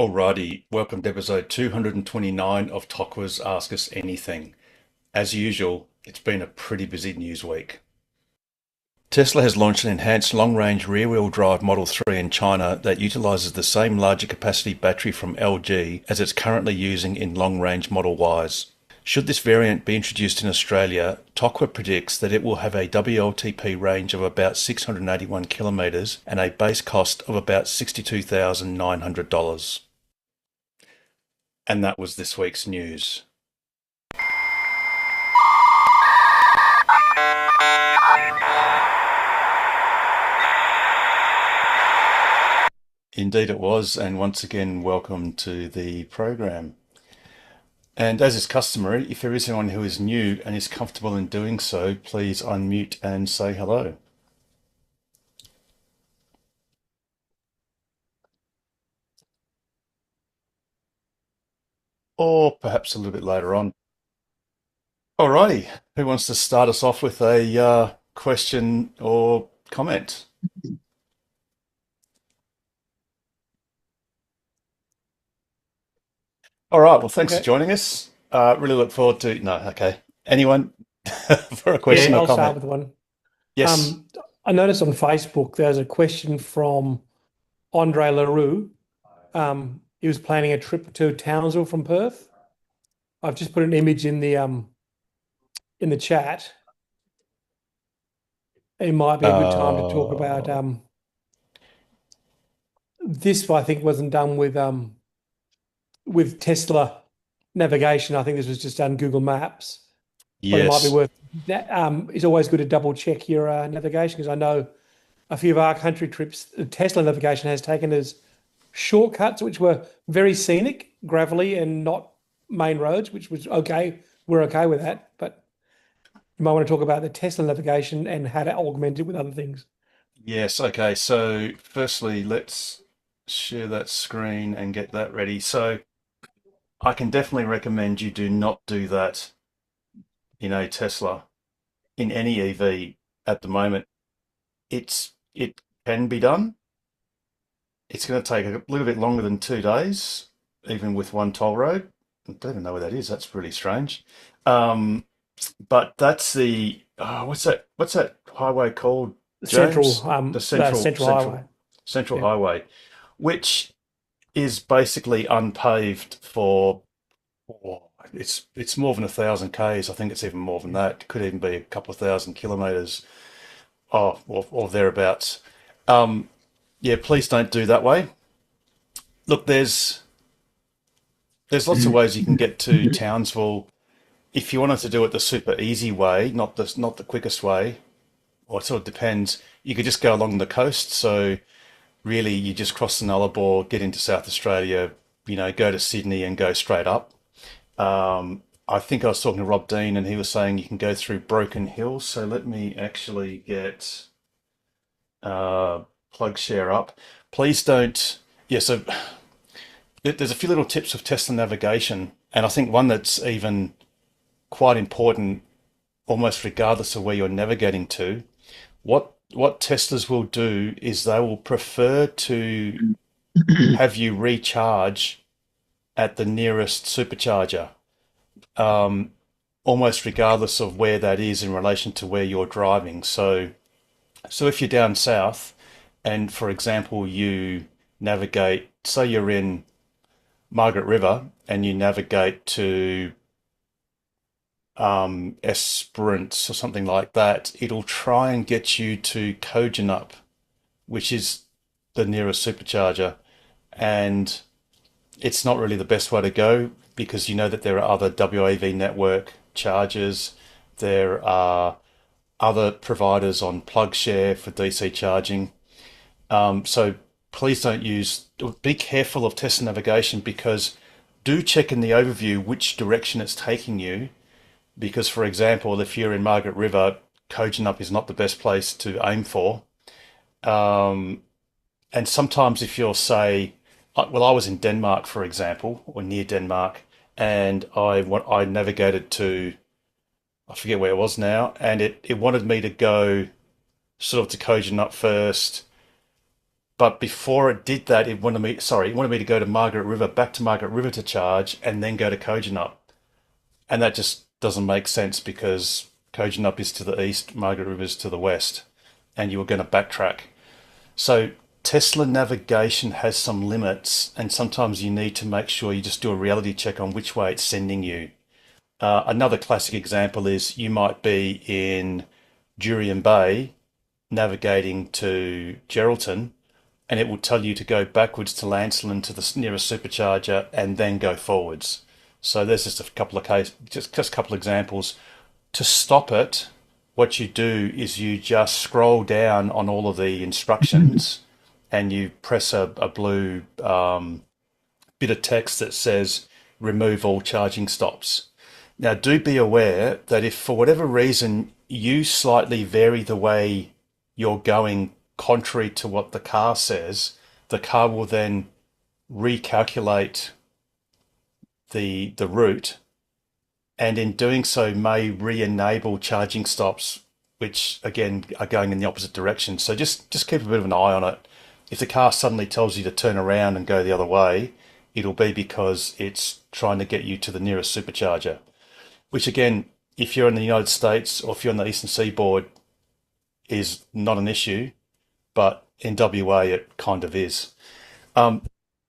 Alrighty, welcome to episode 229 of Tokwa's Ask Us Anything. As usual, it's been a pretty busy news week. Tesla has launched an enhanced long-range rear-wheel drive Model 3 in China that utilizes the same larger capacity battery from LG as it's currently using in long-range Model Ys. Should this variant be introduced in Australia, Tokwa predicts that it will have a WLTP range of about 681 kilometres and a base cost of about $62,900. And that was this week's news. Indeed it was, and once again, welcome to the program. And as is customary, if there is anyone who is new and is comfortable in doing so, please unmute and say hello. Or perhaps a little bit later on. Alrighty, who wants to start us off with a question or comment? All right, well, thanks for Okay. joining us. Really look forward to. No, okay. Anyone for a Yeah, question or I'll start comment? with one. Yes. Um, I noticed on Facebook there's a question from Andre LaRue. He was planning a trip to Townsville from Perth. I've just put an image in the chat. It might be a good time to talk about Uh, this. I think wasn't done with Tesla navigation. I think this was just done Google Maps, but it might be yes. worth that. It's always good to double check your navigation because I know a few of our country trips, the Tesla navigation has taken us shortcuts which were very scenic, gravelly, and not main roads, which was okay. We're okay with that, but you might want to talk about the Tesla navigation and how to augment it with other things. Yes. Okay. So, firstly, let's share that screen and get that ready. So, I can definitely recommend you do not do that in a Tesla, in any EV at the moment. It can be done. It's going to take a little bit longer than 2 days, even with one toll road. I don't even know where that is. That's really strange. Um, but that's the what's that highway called, The James? central, The the Central central highway. Central Yeah. Highway, which is basically unpaved for oh, it's more than 1,000 k's. I think it's even more than that. It could even be a couple of thousand kilometers, or thereabouts. Um, yeah, please don't do that way. Look, there's lots of ways you can get to Townsville if you wanted to do it the super easy way, not the quickest way. Or it sort of depends. You could just go along the coast. So really, you just cross the Nullarbor, get into South Australia, go to Sydney and go straight up. I think I was talking to Rob Dean and he was saying you can go through Broken Hill. So let me actually get uh, plug share up. Please don't. Yeah, so there's a few little tips of Tesla navigation, and I think one that's even quite important, almost regardless of where you're navigating to. What Teslas will do is they will prefer to have you recharge at the nearest supercharger, um, almost regardless of where that is in relation to where you're driving. So if you're down south, and for example you navigate, say you're in Margaret River, and you navigate to Esperance or something like that, it'll try and get you to Kojonup, which is the nearest supercharger. And it's not really the best way to go because you know that there are other WAV network chargers. There are other providers on PlugShare for DC charging. So please don't use, be careful of Tesla navigation because do check in the overview which direction it's taking you. Because, for example, if you're in Margaret River, Kojonup is not the best place to aim for. Um, and sometimes if you're, say, well, I was in Denmark, for example, or near Denmark, and I navigated to, I forget where it was now, and it wanted me to go sort of to Kojonup first, But before it did that, it wanted me to go to Margaret River, back to Margaret River to charge, and then go to Kojonup. And that just doesn't make sense because Kojonup is to the east, Margaret River is to the west, and you were going to backtrack. So Tesla navigation has some limits, and sometimes you need to make sure you just do a reality check on which way it's sending you. Another classic example is you might be in Jurien Bay navigating to Geraldton, and it will tell you to go backwards to Lancelin to the nearest supercharger and then go forwards. So there's just a couple of just a couple of examples. To stop it, what you do is you just scroll down on all of the instructions and you press a blue bit of text that says remove all charging stops. Now, do be aware that if for whatever reason you slightly vary the way you're going contrary to what the car says, the car will then recalculate the route, and in doing so may re-enable charging stops, which again are going in the opposite direction. So just keep a bit of an eye on it. If the car suddenly tells you to turn around and go the other way, it'll be because it's trying to get you to the nearest supercharger, which again, if you're in the United States or if you're on the Eastern Seaboard, is not an issue, but in WA it kind of is.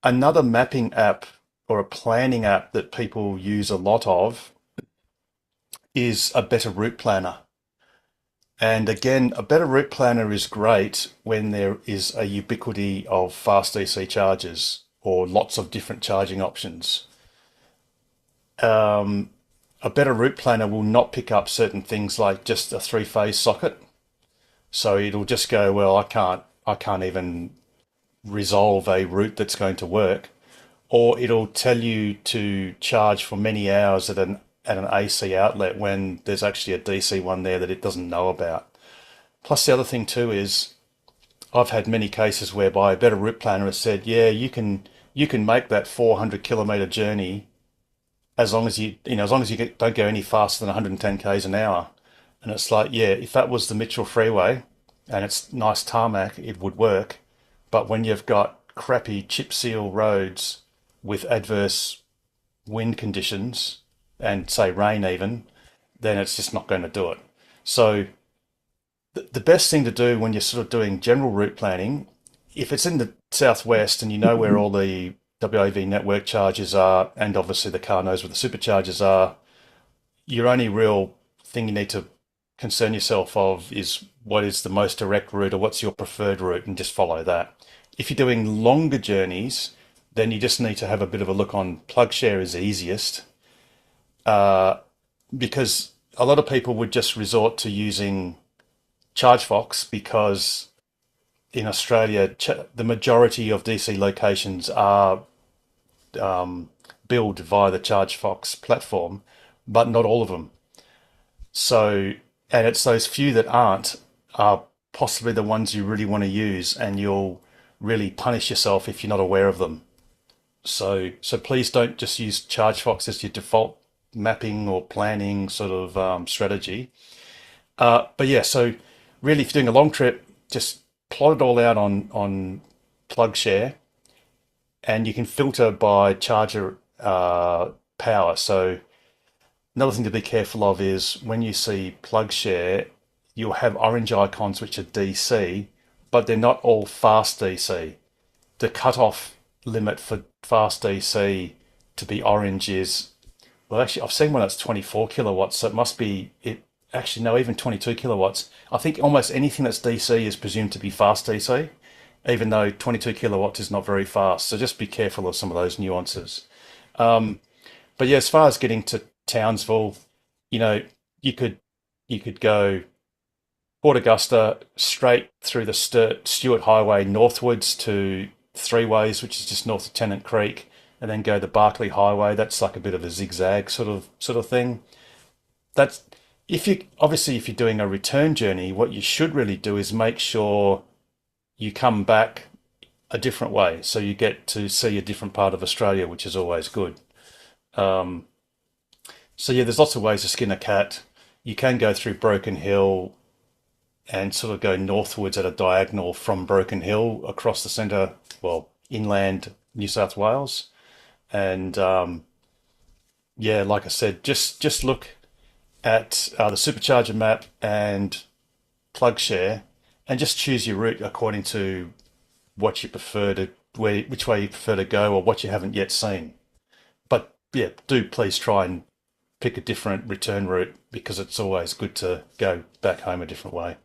Another mapping app or a planning app that people use a lot of is a Better Route Planner. And again, a Better Route Planner is great when there is a ubiquity of fast DC chargers or lots of different charging options. A Better Route Planner will not pick up certain things like just a three-phase socket. So it'll just go, well, I can't even resolve a route that's going to work. Or it'll tell you to charge for many hours at an AC outlet when there's actually a DC one there that it doesn't know about. Plus the other thing too is I've had many cases whereby a Better Route Planner has said, yeah, you can make that 400 kilometre journey as long as you don't go any faster than 110 k's an hour. And it's like, yeah, if that was the Mitchell Freeway and it's nice tarmac, it would work. But when you've got crappy chip seal roads with adverse wind conditions and say rain even, then it's just not going to do it. So the best thing to do when you're sort of doing general route planning, if it's in the southwest and you know where all the WAV network charges are, and obviously the car knows where the superchargers are, your only real thing you need to concern yourself of is what is the most direct route or what's your preferred route, and just follow that. If you're doing longer journeys, then you just need to have a bit of a look on PlugShare is easiest, because a lot of people would just resort to using ChargeFox because in Australia, the majority of DC locations are billed via the ChargeFox platform, but not all of them. So, and it's those few that aren't are possibly the ones you really want to use, and you'll really punish yourself if you're not aware of them. So please don't just use ChargeFox as your default mapping or planning sort of strategy. But yeah, so really, if you're doing a long trip, just plot it all out on PlugShare, and you can filter by charger power. So another thing to be careful of is when you see PlugShare, you'll have orange icons which are DC, but they're not all fast DC. The cutoff limit for fast DC to be orange is, well, actually, I've seen one that's 24 kilowatts, so it must be it. Actually, no, even 22 kilowatts. I think almost anything that's DC is presumed to be fast DC, even though 22 kilowatts is not very fast. So just be careful of some of those nuances. But yeah, as far as getting to Townsville, you know, you could go Port Augusta straight through the Stewart Highway northwards to Three Ways, which is just north of Tennant Creek, and then go the Barclay Highway. That's like a bit of a zigzag sort of thing. That's if you're doing a return journey, what you should really do is make sure you come back a different way, so you get to see a different part of Australia, which is always good. So yeah, there's lots of ways to skin a cat. You can go through Broken Hill and sort of go northwards at a diagonal from Broken Hill across the centre, well, inland New South Wales. And yeah, like I said, just look at the supercharger map and PlugShare, and just choose your route according to what you prefer to which way you prefer to go or what you haven't yet seen. But yeah, do please try and pick a different return route because it's always good to go back home a different way.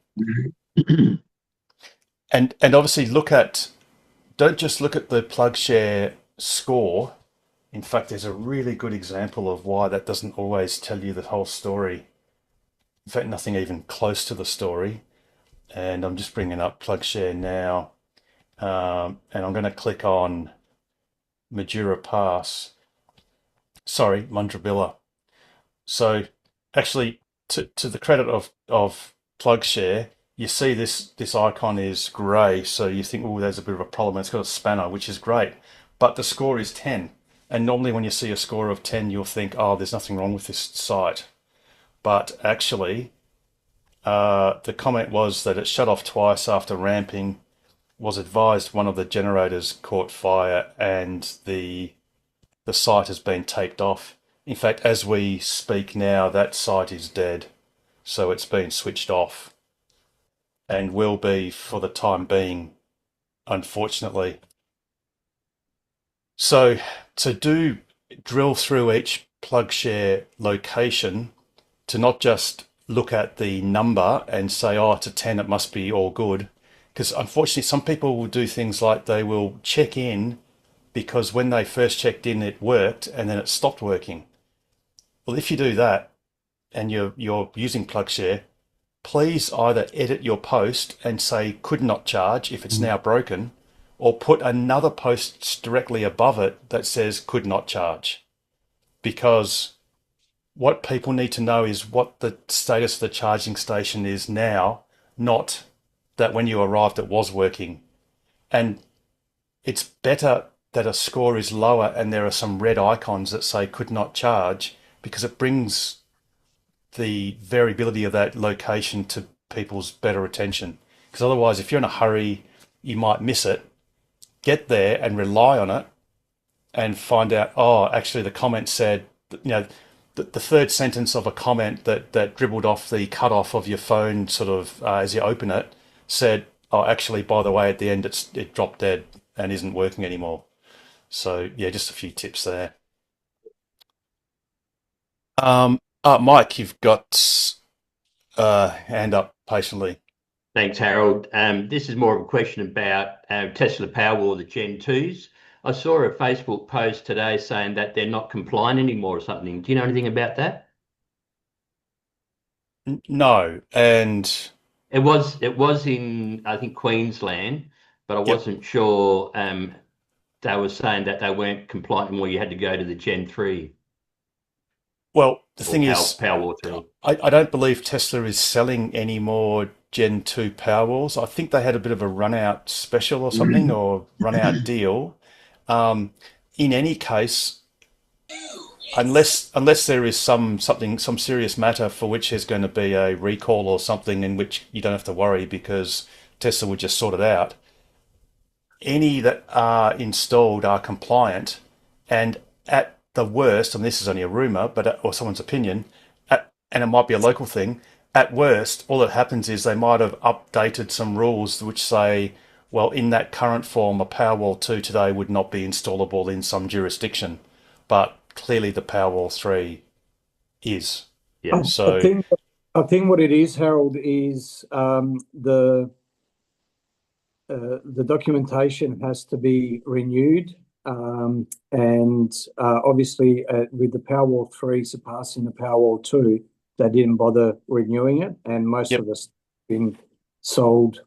And obviously don't just look at the PlugShare score. In fact, there's a really good example of why that doesn't always tell you the whole story. In fact, nothing even close to the story. And I'm just bringing up PlugShare now. And I'm going to click on Majura Pass. Sorry, Mundribilla. So actually, to the credit of PlugShare, you see this icon is grey, so you think, oh, there's a bit of a problem. It's got a spanner, which is great, but the score is 10. And normally when you see a score of 10, you'll think, oh, there's nothing wrong with this site. But actually, the comment was that it shut off twice after ramping, was advised one of the generators caught fire, and the site has been taped off. In fact, as we speak now, that site is dead. So it's been switched off and will be for the time being, unfortunately. So to do drill through each PlugShare location, to not just look at the number and say, oh, it's a 10, it must be all good. Because unfortunately, some people will do things like they will check in because when they first checked in, it worked and then it stopped working. Well, if you do that and you're using PlugShare, please either edit your post and say could not charge if it's now broken, or put another post directly above it that says could not charge. Because what people need to know is what the status of the charging station is now, not that when you arrived it was working. And it's better that a score is lower and there are some red icons that say could not charge, because it brings the variability of that location to people's better attention. Because otherwise, if you're in a hurry, you might miss it. Get there and rely on it and find out, oh, actually the comment said, the third sentence of a comment that dribbled off the cutoff of your phone sort of as you open it said, oh, actually, by the way, at the end it dropped dead and isn't working anymore. So yeah, just a few tips there. Mike, you've got hand up patiently. Thanks, Harold. This is more of a question about Tesla Powerwall, the Gen 2s. I saw a Facebook post today saying that they're not compliant anymore or something. Do you know anything about that? No, and It was in, I think, Queensland, but I yep. wasn't sure. They were saying that they weren't compliant anymore. You had to go to the Gen 3 Well, the or thing is, Powerwall 3. I don't believe Tesla is selling any more Gen 2 Powerwalls. I think they had a bit of a run out special or something, or run out deal. In any case, unless there is some serious matter for which there's going to be a recall or something in which you don't have to worry because Tesla would just sort it out. Any that are installed are compliant, and at the worst, and this is only a rumor, but or someone's opinion, and it might be a local thing. At worst, all that happens is they might have updated some rules which say, well, in that current form, a Powerwall 2 today would not be installable in some jurisdiction, but clearly the Powerwall 3 is. Yeah. So I think what it is, Harold, is the documentation has to be renewed, and obviously with the Powerwall 3 surpassing the Powerwall 2, they didn't bother renewing it, and most Yep. of us been sold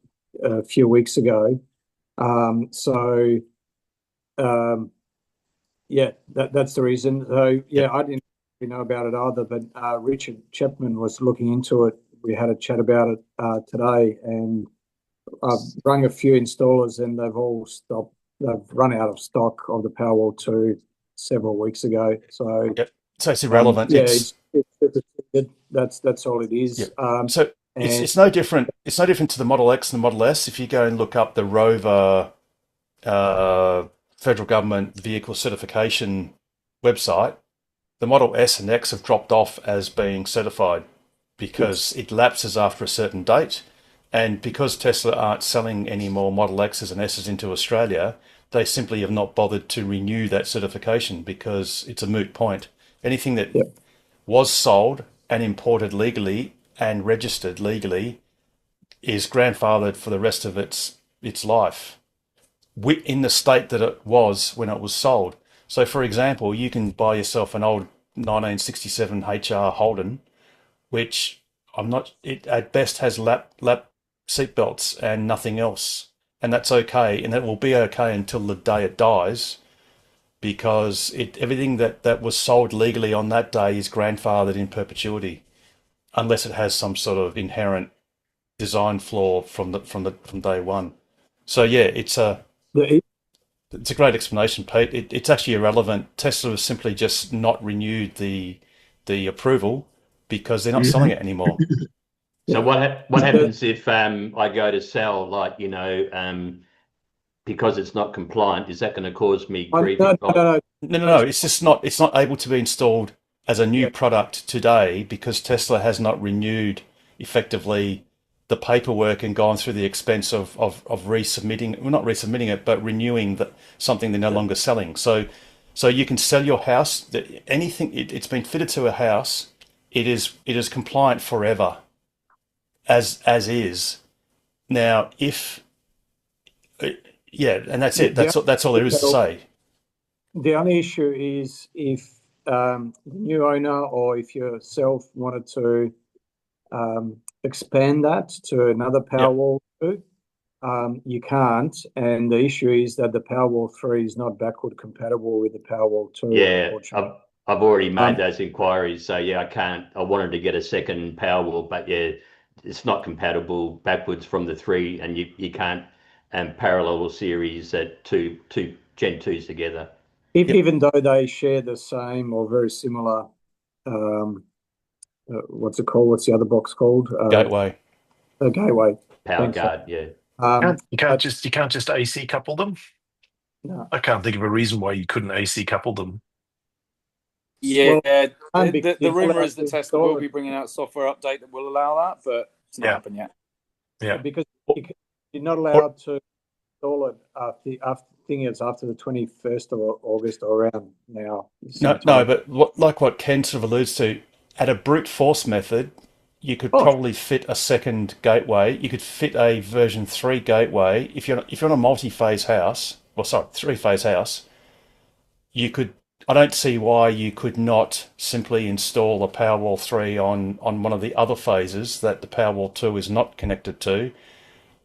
a few weeks ago. Yeah, that's the reason. So yeah, I didn't really know about it either, but Richard Chapman was looking into it. We had a chat about it today, and I've rung a few installers and they've all stopped. They've run out of stock of the Powerwall 2 several weeks ago. So yep. So it's irrelevant. yeah, it's that's all it is. Yep. So It's And it's no different. It's no different to the Model X and the Model S. If you go and look up the Rover uh, federal government vehicle certification website, the Model S and X have dropped off as being certified yes, because it lapses after a certain date. And because Tesla aren't selling any more Model X's and S's into Australia, they simply have not bothered to renew that certification because it's a moot point. Anything that yeah, was sold and imported legally and registered legally is grandfathered for the rest of its life in the state that it was when it was sold. So, for example, you can buy yourself an old 1967 HR Holden, which I'm not. It at best has lap seatbelts and nothing else, and that's okay, and that will be okay until the day it dies, because everything that was sold legally on that day is grandfathered in perpetuity, unless it has some sort of inherent design flaw from day one. So yeah, the, it's a great explanation, Pete. It's actually irrelevant. Tesla has simply just not renewed the approval because they're not selling it anymore. So yeah. what The, happens if I go to sell, like, because it's not compliant? Is that going to cause me grief no, if no, no, No, no, no. no. It's just not. It's not able to be installed as a new Yeah, product today because Tesla has not renewed effectively the paperwork and gone through the expense of resubmitting. Well, not resubmitting it, but renewing something they're no yeah. longer selling. So you can sell your house. Anything it's been fitted to a house. It is compliant forever as is. Now, if yeah, and that's it. The, That's all there is to the, say. the only issue is if the new owner or if yourself wanted to expand that to another Yep. Powerwall 2, you can't. And the issue is that the Powerwall 3 is not backward compatible with the Powerwall 2, yeah, unfortunately. I've already made Um, those inquiries. So yeah, I can't. I wanted to get a second Powerwall, but yeah, it's not compatible backwards from the three, and you can't parallel series at two Gen twos together. Yep. even though they share the same or very similar, um, what's it called? What's the other box called? Gateway. The gateway. Power Thanks. guard, yeah. But You can't just AC couple them. no, I can't think of a reason why you couldn't AC couple them. Yeah, well, and because the you're not rumor allowed is to that Tesla will install be it. bringing out a software update that will allow that, but it's not Yeah, happened yet. yeah. Because Or, you're not or, allowed to install it after I think it's after the 21st of August or around now no, no, sometime. but like what Ken sort of alludes to, at a brute force method, you could Oh, probably fit a second gateway. You could fit a version 3 gateway if you're on a multi-phase house, well, sorry, three-phase house. You could. I don't see why you could not simply install a Powerwall 3 on one of the other phases that the Powerwall 2 is not connected to,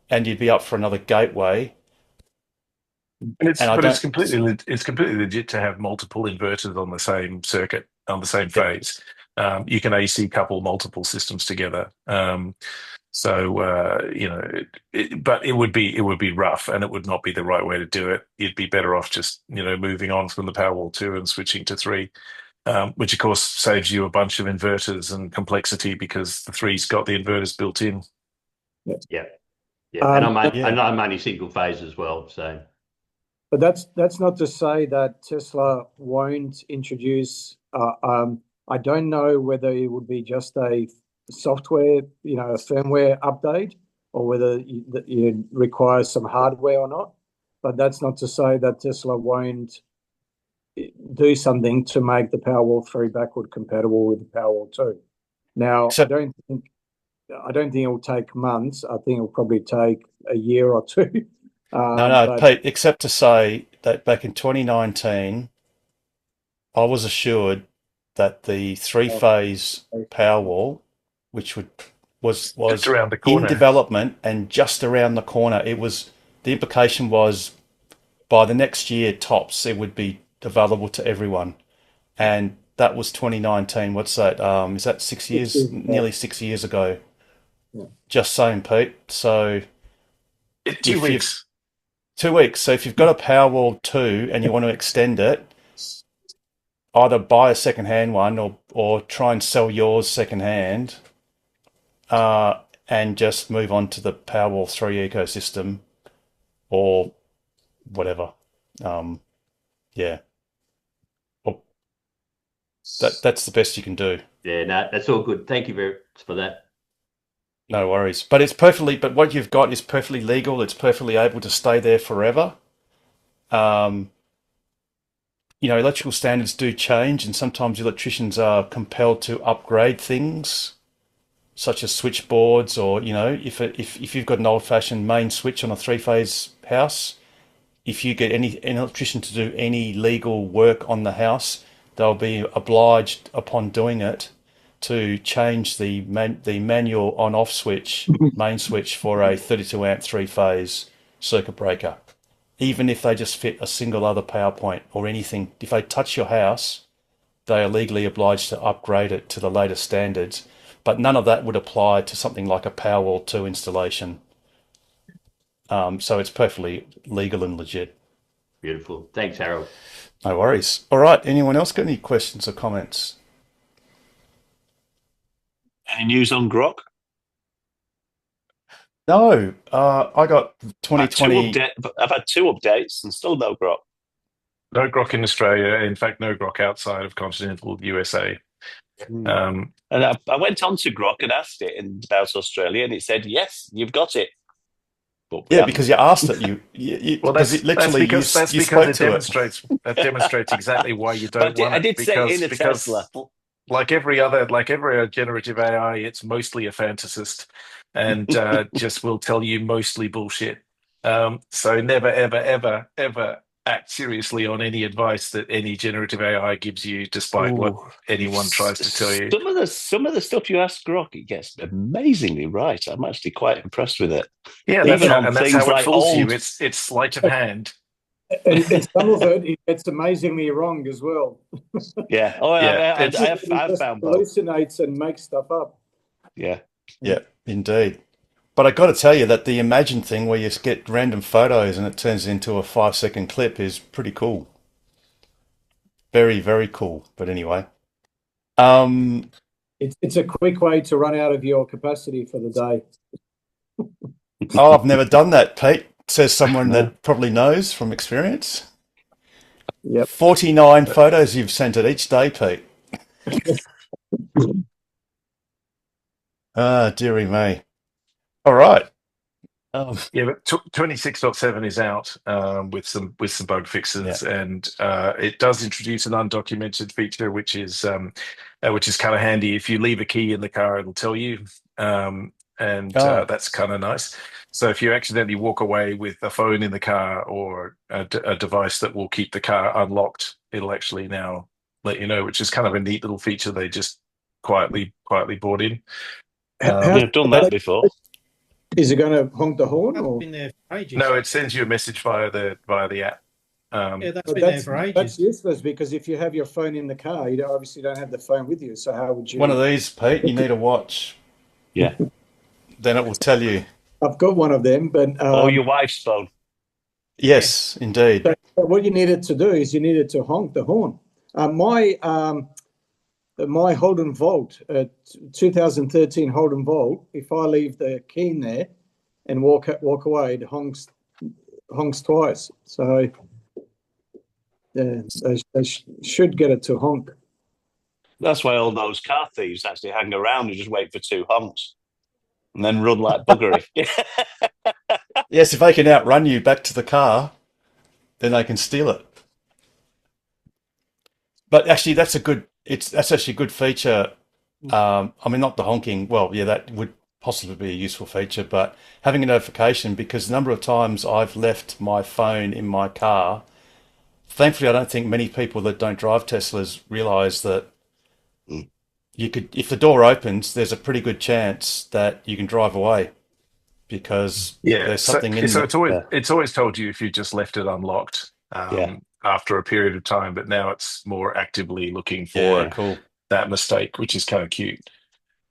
and you'd be up for another gateway. And it's And I but don't. it's completely legit to have multiple inverters on the same circuit on the same Yep. phase. You can AC couple multiple systems together. But it would be rough, and it would not be the right way to do it. You'd be better off just moving on from the Powerwall 2 and switching to 3, which of course saves you a bunch of inverters and complexity because the 3's got the inverters built in. yeah. Yeah, yeah. And But Yeah. I'm only single phase as well. So that's not to say that Tesla won't introduce. I don't know whether it would be just a software, a firmware update, or whether you require some hardware or not. But that's not to say that Tesla won't do something to make the Powerwall 3 backward compatible with the Powerwall 2. Now, Except I don't think it will take months. I think it'll probably take a year or two. no, But Pete. Except to say that back in 2019, I was assured that the three-phase Powerwall, which Just was around the in corner. development and just around the corner, the implication was by the next year tops, it would be available to everyone. And that was 2019. What's that? Is that 6 years? Nearly 6 years ago. yeah. Just saying, Pete. So Two if you've weeks. 2 weeks, so if you've got a Powerwall 2 and you want to extend it, either buy a second-hand one or try and sell yours second-hand, and and just move on to the Powerwall 3 ecosystem or whatever. Yeah. Well, that's the best you can do. Yeah, no, that's all good. Thank you very much for that. No worries. But what you've got is perfectly legal. It's perfectly able to stay there forever. Electrical standards do change, and sometimes electricians are compelled to upgrade things, such as switchboards, or if you've got an old-fashioned main switch on a three-phase house, if you get an electrician to do any legal work on the house, they'll be obliged upon doing it to change the manual on-off switch, main switch, for a 32 amp three-phase circuit breaker. Even if they just fit a single other power point or anything, if they touch your house, they are legally obliged to upgrade it to the latest standards. But none of that would apply to something like a Powerwall 2 installation. So it's perfectly legal and legit. Beautiful. Thanks, Harold. No worries. All right. Anyone else got any questions or comments? Any news on Grok? No. I got 2020. I've had 2 updates and still no Grok. No Grok in Australia. In fact, no Grok outside of continental USA. And I went on to Grok and asked it about Australia, and it said, yes, you've got it. But Yeah, because you asked it. Well, because it literally you spoke it to it. demonstrates exactly why you don't want I it. did say in a Tesla. Like every other generative AI, it's mostly a fantasist, and just will tell you mostly bullshit. So never, ever, ever, ever act seriously on any advice that any generative AI gives you, despite what anyone tries to tell you. Some of the stuff you ask Grok, it gets amazingly right. I'm actually quite impressed with it. Yeah, Even that's on how it things like fools you. old- It's sleight of hand. And some of it gets amazingly wrong as well. Yeah. Oh, Yeah, I It have just found both. hallucinates and makes stuff up. Yeah. Yeah, indeed. But I got to tell you that the Imagine thing, where you get random photos and it turns into a 5-second clip, is pretty cool. Very, very cool. But anyway, It's a quick way to run out of your capacity for the day. oh, I've never done that, Pete. Says someone that probably knows from experience. Yep. 49 photos you've sent it each day, Pete. Dearie me. All right. Yeah, but 26.7 is out with some bug fixes, and it does introduce an undocumented feature, which is kind of handy. If you leave a key in the car, it'll tell you, and that's kind of nice. So if you accidentally walk away with a phone in the car or a device that will keep the car unlocked, it'll actually now let you know, which is kind of a neat little feature they just quietly brought in. I've done that before. Is it going to honk the horn? That's Or? been there for ages. No, it sends you a message via the app. Yeah, that's But been there for that's ages. useless, because if you have your phone in the car, you obviously don't have the phone with you. So how would you? One of these, Pete, you need a watch. Yeah. Then it will tell you. I've got one of them, but Or your wife's phone. Yes, indeed. but what you needed to do is you needed to honk the horn. My Holden Volt, 2013 Holden Volt, if I leave the key in there and walk away, it honks twice. So they should get it to honk. That's why all those car thieves actually hang around and just wait for 2 honks and then run like buggery. Yes, if they can outrun you back to the car, then they can steal it. But actually, that's actually a good feature. I mean, not the honking. Well, yeah, that would possibly be a useful feature, but having a notification, because the number of times I've left my phone in my car, thankfully, I don't think many people that don't drive Teslas realize that you could, if the door opens, there's a pretty good chance that you can drive away, because there's something in so there. it's always told you if you just left it unlocked after a period of time, but now it's more actively looking for Cool. that mistake, which is kind of cute.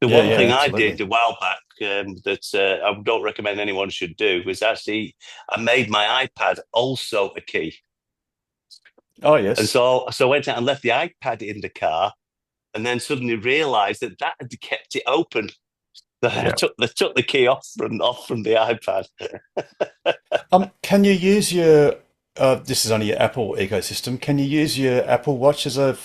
The one thing absolutely. I did a while back that I don't recommend anyone should do was actually I made my iPad also a key. Oh, yes. And so I went out and left the iPad in the car, and then suddenly realised that had kept it open. They took the key off from the iPad. Can you use your this is only your Apple ecosystem. Can you use your Apple Watch as a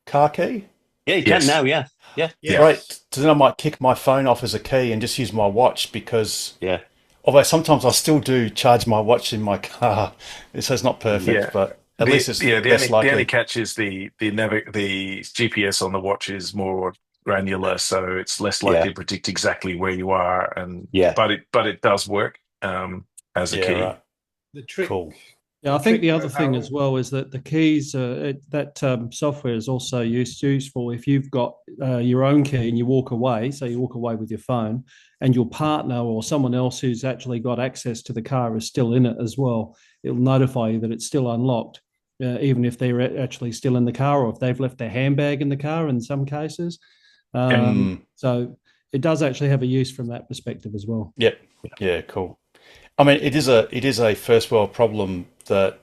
car key? Yeah, you Yes. can now. Yeah. Yeah. Right. So then I might kick my phone off as a key and just use my watch because Yeah. although sometimes I still do charge my watch in my car. So it's not perfect, Yeah. but at least it's less the likely. only catch is the GPS on the watch is more granular, so it's less likely Yeah. to predict exactly where you are, Yeah. but it does work as a Yeah, key. right. The trick. Cool. Yeah, I think the other trick, thing Harold, as well is that the keys, software is also useful if you've got your own key and you walk away, so you walk away with your phone, and your partner or someone else who's actually got access to the car is still in it as well. It'll notify you that it's still unlocked, even if they're actually still in the car or if they've left their handbag in the car in some cases. So it does actually have a use from that perspective as well. Yep. Yeah, cool. I mean, it is a first world problem that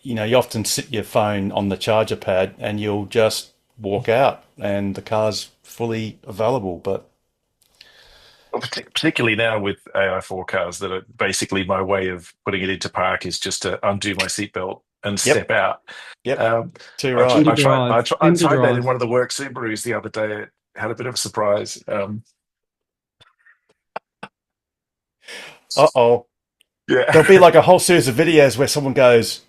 you often sit your phone on the charger pad and you'll just walk out and the car's fully available. But Particularly now with AI4 cars, that are basically my way of putting it into park is just to undo my seatbelt and step out. too I right. tried that in one of the work Subarus the other day. It had a bit of a surprise. Uh-oh. Yeah. There'll be like a whole series of videos where someone goes,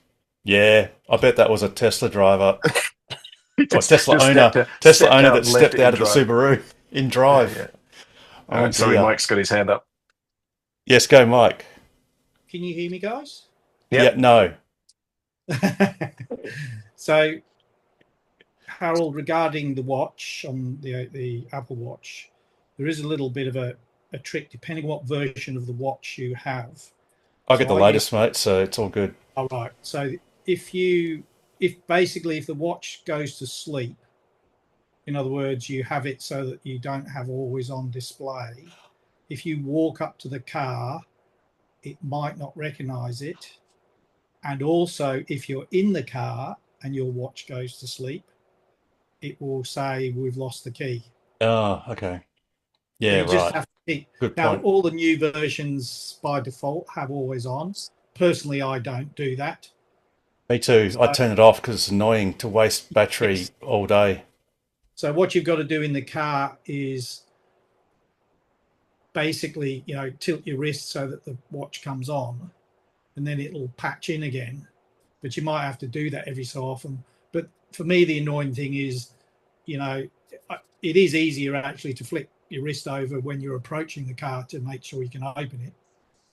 "Yeah, I bet that was a Tesla driver or Tesla owner that stepped out of the Subaru in drive." Yeah. Oh, Sorry, dear. Mike's got his hand up. Yes, go, Mike. Can you hear me, guys? Yep. Yeah, no. So, Harold, regarding the watch on the Apple Watch, there is a little bit of a trick depending on what version of the watch you have. I get the latest, mate, so it's all good. All right. So if the watch goes to sleep, in other words, you have it so that you don't have always on display. If you walk up to the car, it might not recognize it. And also, if you're in the car and your watch goes to sleep, it will say, "We've lost the key." Oh, okay. Yeah, You just right. have to keep. Good Now, point. all the new versions by default have always on. Personally, I don't do that. Me too. I turn it off because it's annoying to waste battery all day. So what you've got to do in the car is basically, tilt your wrist so that the watch comes on, and then it'll patch in again. But you might have to do that every so often. But for me, the annoying thing is, it is easier actually to flip your wrist over when you're approaching the car to make sure you can open it.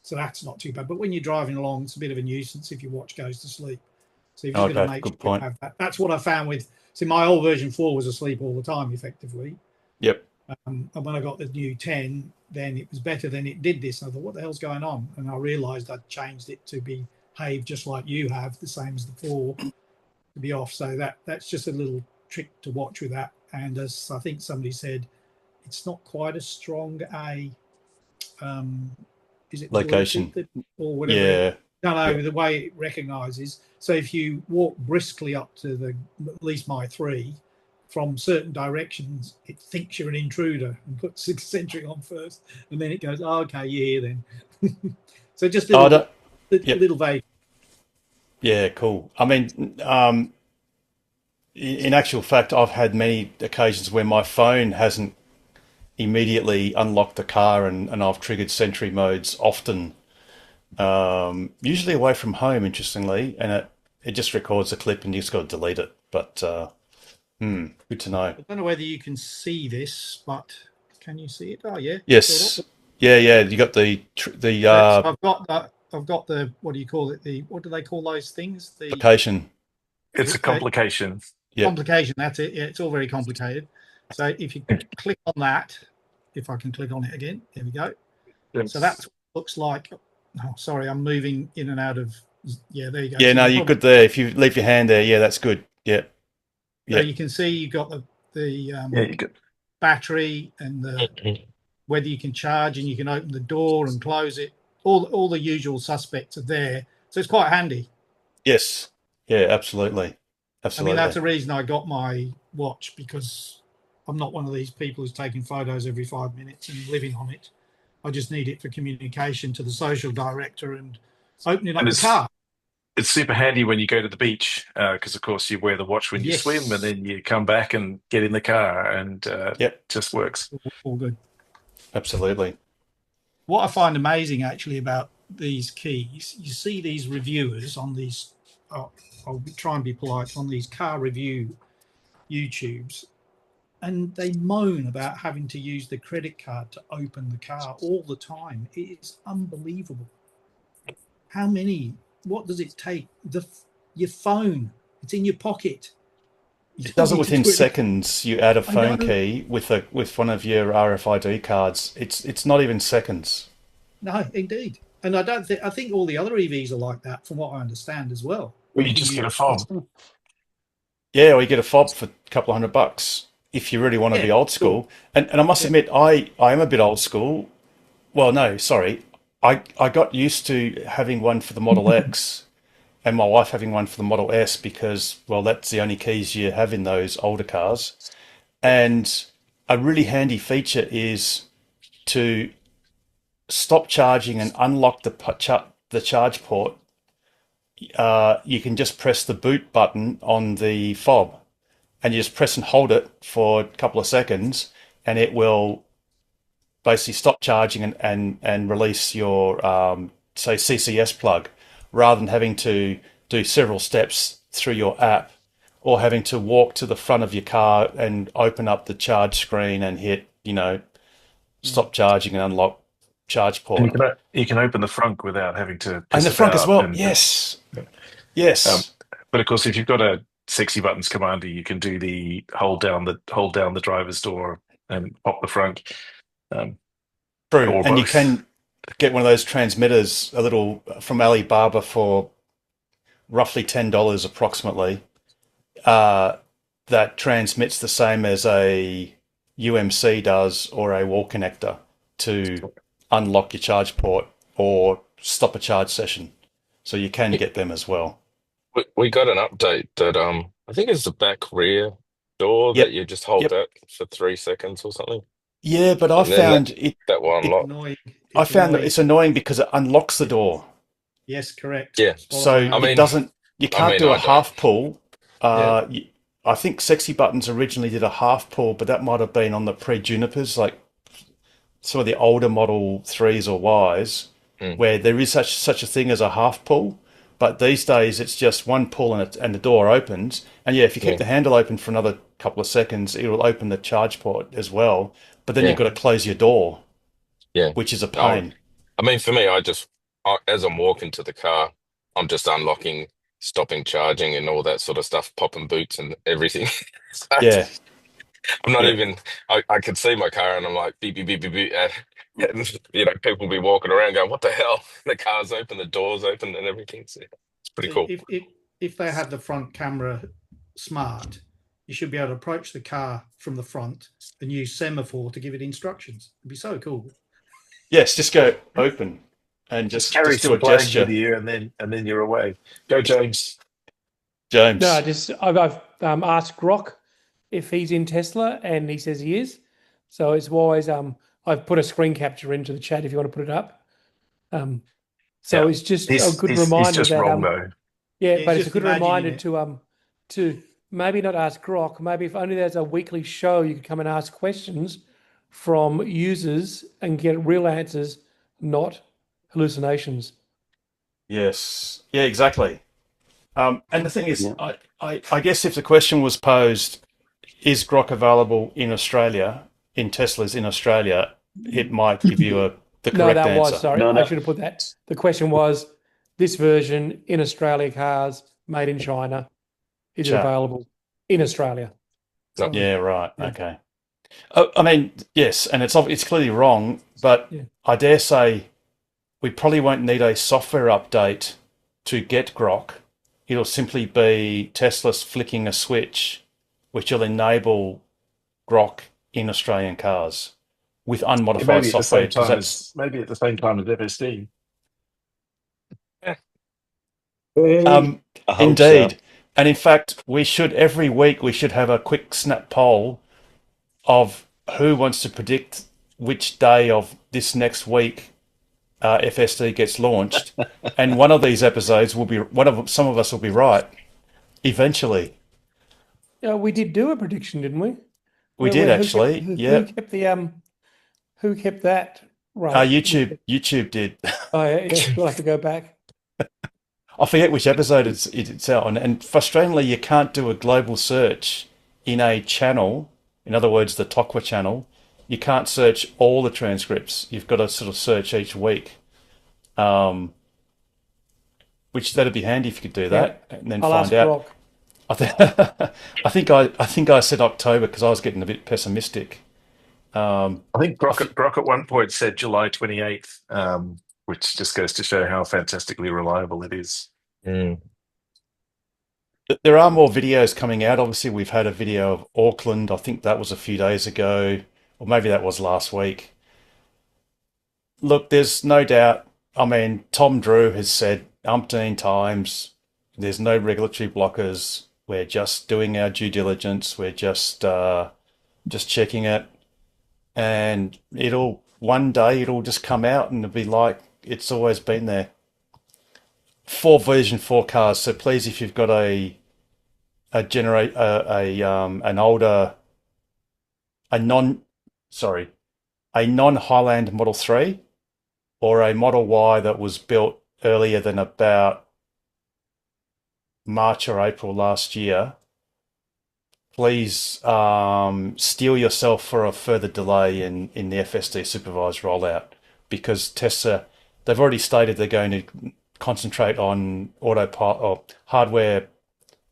So that's not too bad. But when you're driving along, it's a bit of a nuisance if your watch goes to sleep. So you've just got to make sure you have that. That's what I found with. See, my old version 4 was asleep all the time, effectively. Yep. And when I got the new 10, then it was better than it did this. And I thought, what the hell's going on? And I realised I'd changed it to behave just like you have, the same as the 4, to be off. So that's just a little trick to watch with that. And as I think somebody said, it's not quite as strong a is it location or whatever? Yeah. No, the way it recognises. So if you walk briskly up to at least my 3, from certain directions, it thinks you're an intruder and puts eccentric on first, and then it goes, "Oh, okay, you're here then." So just little vague. Yeah, cool. I mean, in actual fact, I've had many occasions where my phone hasn't immediately unlocked the car, and I've triggered sentry modes often. Usually away from home, interestingly, and it just records a clip and you just got to delete it. But good to know. I don't know whether you can see this, but can you see it? Oh yeah. Yes. Yeah. You got the So I've got the what do you call it? What do they call those things? The application. It's a complication. Yep. Complication. That's it. Yeah, it's all very complicated. So if you click on that, if I can click on it again, there we go. So that's what it looks like. Oh, sorry, I'm moving in and out of. Yeah, there you go. Yeah, so no, you're good there. If you leave your hand there, yeah, that's good. Yeah. So you can see you've got the battery and whether you can charge, and you can open the door and close it. All the usual suspects are there, so it's quite handy. Yes. Yeah, absolutely. I mean, that's the reason I got my watch, because I'm not one of these people who's taking photos every 5 minutes and living on it. I just need it for communication to the social director and opening up And the car. it's super handy when you go to the beach because, of course, you wear the watch when you Yes. swim, and then you come back and get in the car, and Yep. it just works. All good. Absolutely. What I find amazing actually about these keys, you see these reviewers on these, I'll try and be polite, on these car review YouTubes, and they moan about having to use the credit card to open the car all the time. It is unbelievable. How many, what does it take? Your phone, it's in your pocket. You It does it don't need to within do it. seconds. You add a I phone know. key with one of your RFID cards. It's not even seconds. No, indeed. And I think all the other EVs are like that, from what I understand as well. Well, you just get a fob. Yeah, or you get a fob for a couple of $100 if you really want to Yeah, be old school. And I must admit, I am a bit old school. Well, no, sorry. I got used to having one for the Model X and my wife having one for the Model S because, well, that's the only keys you have in those older cars. And a really handy feature is to stop charging and unlock the charge port. You can just press the boot button on the fob and you just press and hold it for a couple of seconds and it will basically stop charging and release your, say, CCS plug rather than having to do several steps through your app or having to walk to the front of your car and open up the charge screen and hit, stop charging and unlock charge port. And you can open the frunk without having to And the piss front as about well. Yes. Yes. But of course, if you've got a sexy buttons commander, you can do the hold down the driver's door and pop the frunk. True. or And you both. can get one of those transmitters, a little from Alibaba for roughly $10 approximately, that transmits the same as a UMC does or a wall connector to unlock your charge port or stop a charge session. So you can get them as well. We got an update that I think it's the back rear door Yep. that you just hold Yep. that for 3 seconds or something. Yeah, but I And then found it. That will unlock. Annoying. I It's found that annoying. it's annoying because it unlocks the door. Yes, correct. Yeah. Spot So on. I it mean- doesn't. You can't do I a don't. half pull. Yeah. I think Sexy Buttons originally did a half pull, but that might have been on the pre-Junipers, like some of the older Model 3s or Ys, where there is such a thing as a half pull. But these days it's just one pull and the door opens. And yeah, if you keep Yeah. the handle open for another couple of seconds, it will open the charge port as well. But then Yeah. you've got to close your door, Yeah. which is a pain. I mean, for me, as I'm walking to the car, I'm just unlocking, stopping charging and all that sort of stuff, popping boots and everything. So Yeah. I'm not Yeah. even, I could see my car and I'm like, beep, beep, beep, beep, beep. And, people be walking around going, what the hell? The car's open, the door's open and everything. So it's pretty So cool. If they had the front camera smart, you should be able to approach the car from the front and use semaphore to give it instructions. It'd be so cool. Yes, just go open and just Carry do a some flags gesture. with you, and then you're away. Go, James. James. No, I've asked Grok if he's in Tesla, and he says he is. So it's always I've put a screen capture into the chat if you want to put it up. So Yeah. it's just He's, a good he's, reminder he's just that wrong, though. yeah, Yeah, but he's it's a just good imagining reminder it. to maybe not ask Grok. Maybe if only there's a weekly show, you could come and ask questions from users and get real answers, not hallucinations. Yes. Yeah, exactly. And the thing is, Yeah. I guess if the question was posed, is Grok available in Australia, in Teslas in Australia, it might give you the No, correct that answer. was sorry. No, I no. should have put that. The question was this version in Australia cars made in China. Is it Sure. available in Australia? No. So, Yeah, right. Yeah. Okay. I mean, yes, and it's clearly wrong, but Yeah. I dare say we probably won't need a software update to get Grok. It'll simply be Tesla flicking a switch, which will enable Grok in Australian cars with unmodified Maybe at the software. same 'Cause time that's as FSD. I hope indeed. so. And in fact, every week we should have a quick snap poll of who wants to predict which day of this next week FSD gets launched, and one of these episodes will be some of us will be right eventually. Yeah, we did do a prediction, didn't we? We did Who actually. kept, Yeah. who kept that right? YouTube did. Oh yeah, we'll have to go back. I forget which episode it's out on, and frustratingly, you can't do a global search in a channel. In other words, the Tokwa channel. You can't search all the transcripts. You've got to sort of search each week. Which that'd be handy if you could do that, and then I'll find ask out. Brock. I think I said October because I was getting a bit pessimistic. I think Grok at one point said July 28th, which just goes to show how fantastically reliable it is. There are more videos coming out. Obviously, we've had a video of Auckland. I think that was a few days ago, or maybe that was last week. Look, there's no doubt. I mean, Tom Drew has said umpteen times, there's no regulatory blockers. We're just doing our due diligence. We're just checking it, and one day it'll just come out and it'll be like it's always been there. For version 4 cars. So please, if you've got a non-Highland Model 3 or a Model Y that was built earlier than about March or April last year, please steel yourself for a further delay in the FSD supervised rollout, because Tesla, they've already stated they're going to concentrate on autopilot or hardware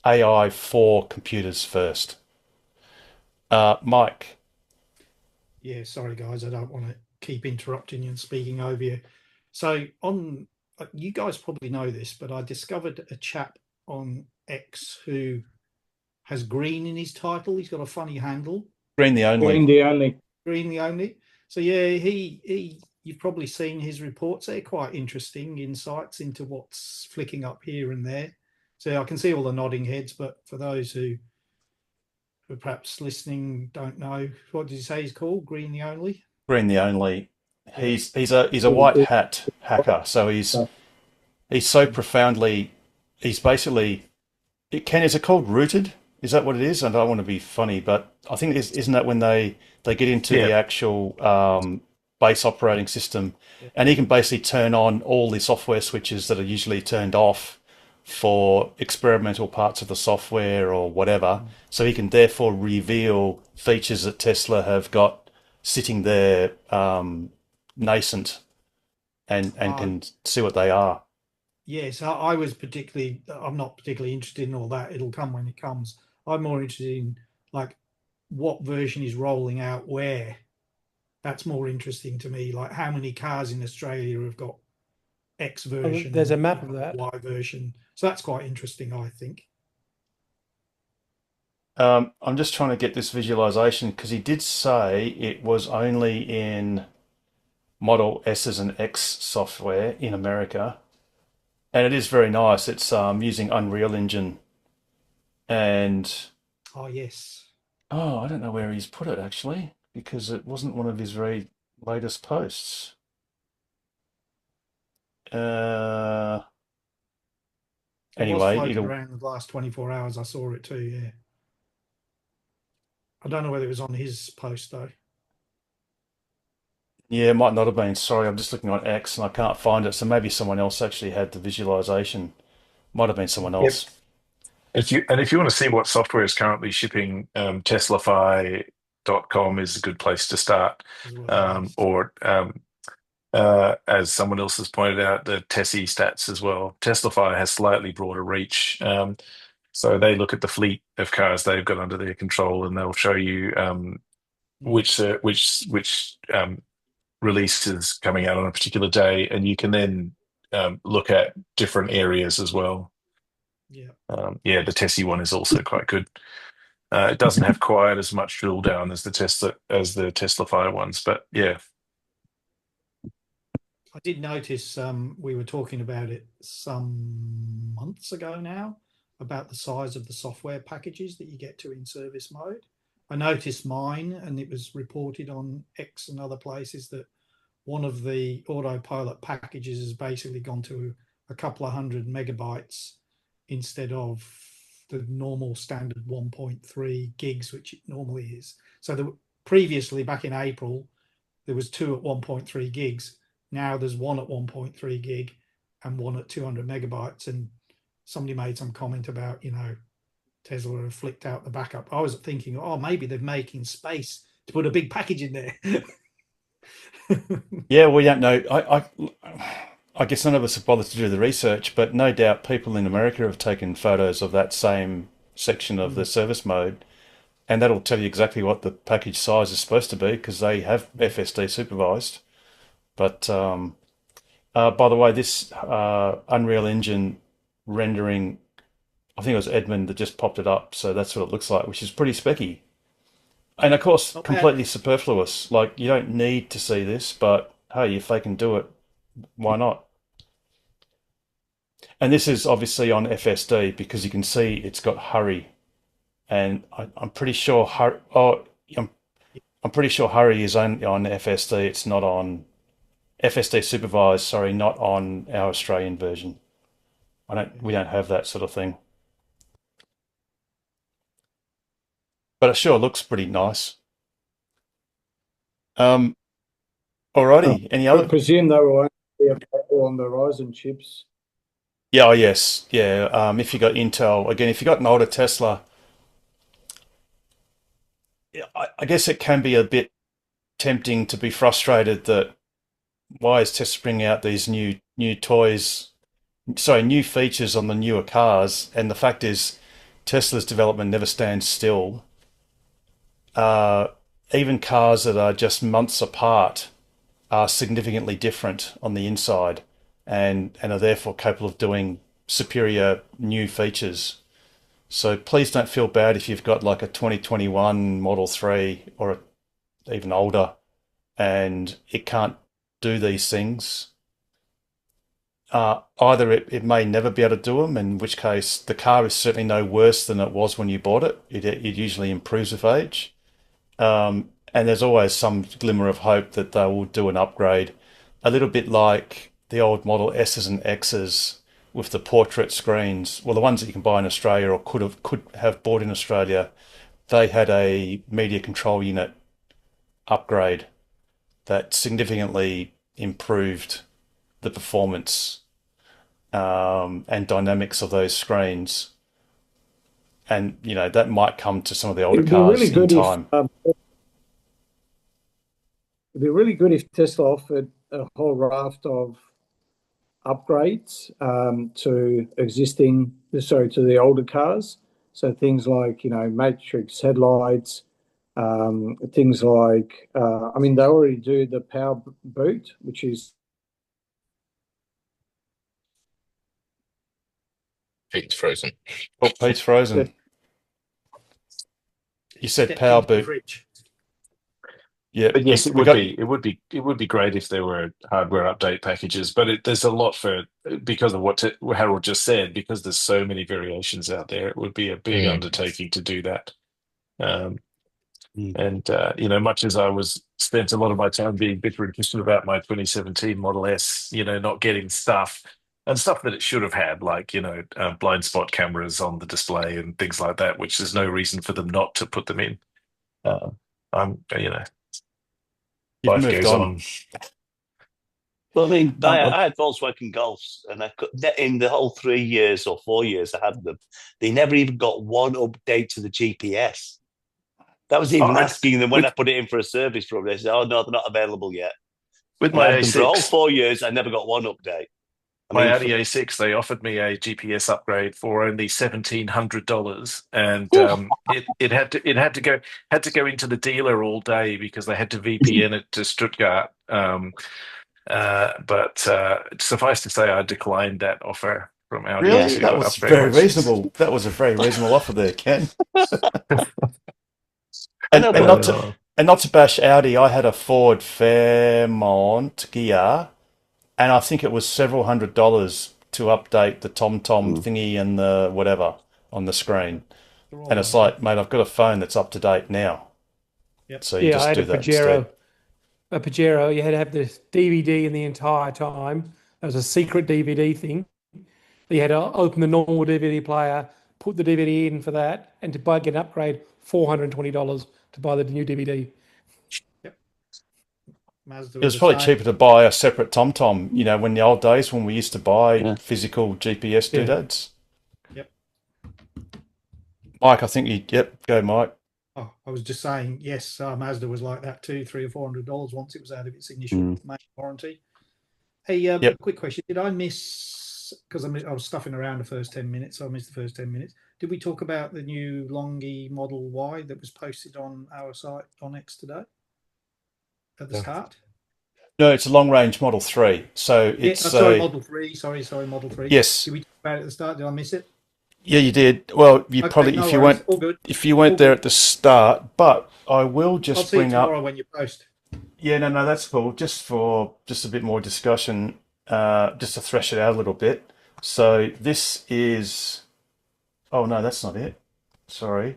AI for computers first. Mike. Yeah, sorry guys, I don't want to keep interrupting you and speaking over you. So you guys probably know this, but I discovered a chap on X who has green in his title. He's got a funny handle. Green the only. Green the only. So yeah, you've probably seen his reports. They're quite interesting insights into what's flicking up here and there. So I can see all the nodding heads, but for those who are perhaps listening don't know, what did you say he's called? Green the only? Green the only. He's a white hat hacker. So he's so profoundly. He's basically. Is it called rooted? Is that what it is? I don't want to be funny, but I think isn't that when they get into the actual base operating system, and he can basically turn on all the software switches that are usually turned off for experimental parts of the software or whatever. So he can therefore reveal features that Tesla have got sitting there nascent and can see what they are. Yes, I'm not particularly interested in all that. It'll come when it comes. I'm more interested in like what version is rolling out where. That's more interesting to me. Like how many cars in Australia have got X version. There's a map of that. Y version. So that's quite interesting, I think. I'm just trying to get this visualization because he did say it was only in Model S's and X software in America. And it is very nice. It's using Unreal Engine. And oh yes. Oh, I don't know where he's put it actually, because it wasn't one of his very latest posts. Anyway, around the last 24 hours, I saw it too. Yeah. I don't know whether it was on his post though. Yeah, it might not have been. Sorry, I'm just looking on X and I can't find it. So maybe someone else actually had the visualization. Might have been someone else. Yep. If you want to see what software is currently shipping, Teslafy.com is a good place to start. As someone else has pointed out, the Tessie stats as well. Teslafy has slightly broader reach. So they look at the fleet of cars they've got under their control, and they'll show you which release is coming out on a particular day, and you can then look at different areas as well. Yeah. The Tessie one is also quite good. It doesn't have quite as much drill down as the Teslafy ones, but yeah. I did notice we were talking about it some months ago now about the size of the software packages that you get to in service mode. I noticed mine, and it was reported on X and other places that one of the autopilot packages has basically gone to a couple of 100 MB instead of the normal standard 1.3 gigs, which it normally is. So previously, back in April, there was 2 at 1.3 gigs. Now there's 1 at 1.3 gig and 1 at 200 MB. And somebody made some comment about, Tesla have flicked out the backup. I was thinking, maybe they're making space to put a big package in there. Yeah, we don't know. I guess none of us have bothered to do the research, but no doubt people in America have taken photos of that same section of the service mode, and that'll tell you exactly what the package size is supposed to be because they have FSD supervised. But by the way, this Unreal Engine rendering, I think it was Edmund that just popped it up, so that's what it looks like, which is pretty specky. And of course, completely superfluous. Like, you don't need to see this, but hey, if they can do it, why not? And this is obviously on FSD because you can see it's got hurry, and I'm pretty sure I'm pretty sure hurry is only on FSD. It's not on FSD supervised. Sorry, not on our Australian version. We don't have that sort of thing. But it sure looks pretty nice. Alrighty. Any I other? presume they will only be available on the Ryzen chips. Yeah, oh yes, yeah. If you got Intel, again, if you got an older Tesla, yeah, I guess it can be a bit tempting to be frustrated that why is Tesla bringing out these new toys, sorry, new features on the newer cars, and the fact is Tesla's development never stands still. Even cars that are just months apart are significantly different on the inside and are therefore capable of doing superior new features. So please don't feel bad if you've got like a 2021 Model 3 or even older and it can't do these things. Either it may never be able to do them, in which case the car is certainly no worse than it was when you bought it. It usually improves with age. And there's always some glimmer of hope that they will do an upgrade, a little bit like the old Model S's and X's with the portrait screens. Well, the ones that you can buy in Australia or could have bought in Australia, they had a media control unit upgrade that significantly improved the performance and dynamics of those screens. And, that might come to some of the older cars in time. It'd be really good if Tesla offered a whole raft of upgrades to the older cars. So things like, matrix headlights, things like, they already do the power boot, which is. Pete's frozen. Oh, Pete's frozen. You said power boot. Yeah, but yes, it would be great if there were hardware update packages. But there's a lot because of what Harold just said. Because there's so many variations out there, it would be a big undertaking to do that. And much as I spent a lot of my time being bitter and distant about my 2017 Model S, not getting stuff that it should have had, like blind spot cameras on the display and things like that, which there's no reason for them not to put them in. Life goes on. Well, I had Volkswagen Golfs, and in the whole 3 years or 4 years I had them, they never even got one update to the GPS. That was even asking them when I put it in for a service problem. They said, "Oh no, they're not available yet." With my A6, for all 4 years, I never got one update. My Audi A6, they offered me a GPS upgrade for only $1,700, and it had to go into the dealer all day because they had to VPN it to Stuttgart. But suffice to say, I declined that offer from Audi. Really, that was very reasonable. That was a very reasonable offer there, Ken. and not to bash Audi, I had a Ford Fairmont Ghia. And I think it was several $100s to update the TomTom thingy and the whatever on the screen. They're all And it's right. like, mate, I've got a phone that's up to date now. Yep. So you Yeah, I just had do a that instead. Pajero. You had to have the DVD in the entire time. It was a secret DVD thing. You had to open the normal DVD player, put the DVD in for that, and to buy get an upgrade, $420 to buy the new DVD. Mazda It were was the probably same. cheaper to buy a separate TomTom, you know, when the old days when we used to buy Yeah. physical GPS Yeah. doodads. Yep. Mike, I think you, yep, go, Mike. Oh, I was just saying, yes, Mazda was like that too, $300 or $400 once it was out of its initial main warranty. Hey, Yep. quick question. Did I miss, because I was stuffing around the first 10 minutes, so I missed the first 10 minutes. Did we talk about the new Longi Model Y that was posted on our site on X today at the start? No, it's a long range Model 3. So it's sorry, Model 3. Sorry, Model 3. yes. Did we talk about it at the start? Did I miss it? Yeah, you did. Well, you Okay, probably no if you worries. weren't All good. if you weren't All there good. at the start, but I will I'll just see you bring up. tomorrow when you post. Yeah, no, that's cool. Just for just a bit more discussion, just to thresh it out a little bit. So this is. Oh no, that's not it. Sorry.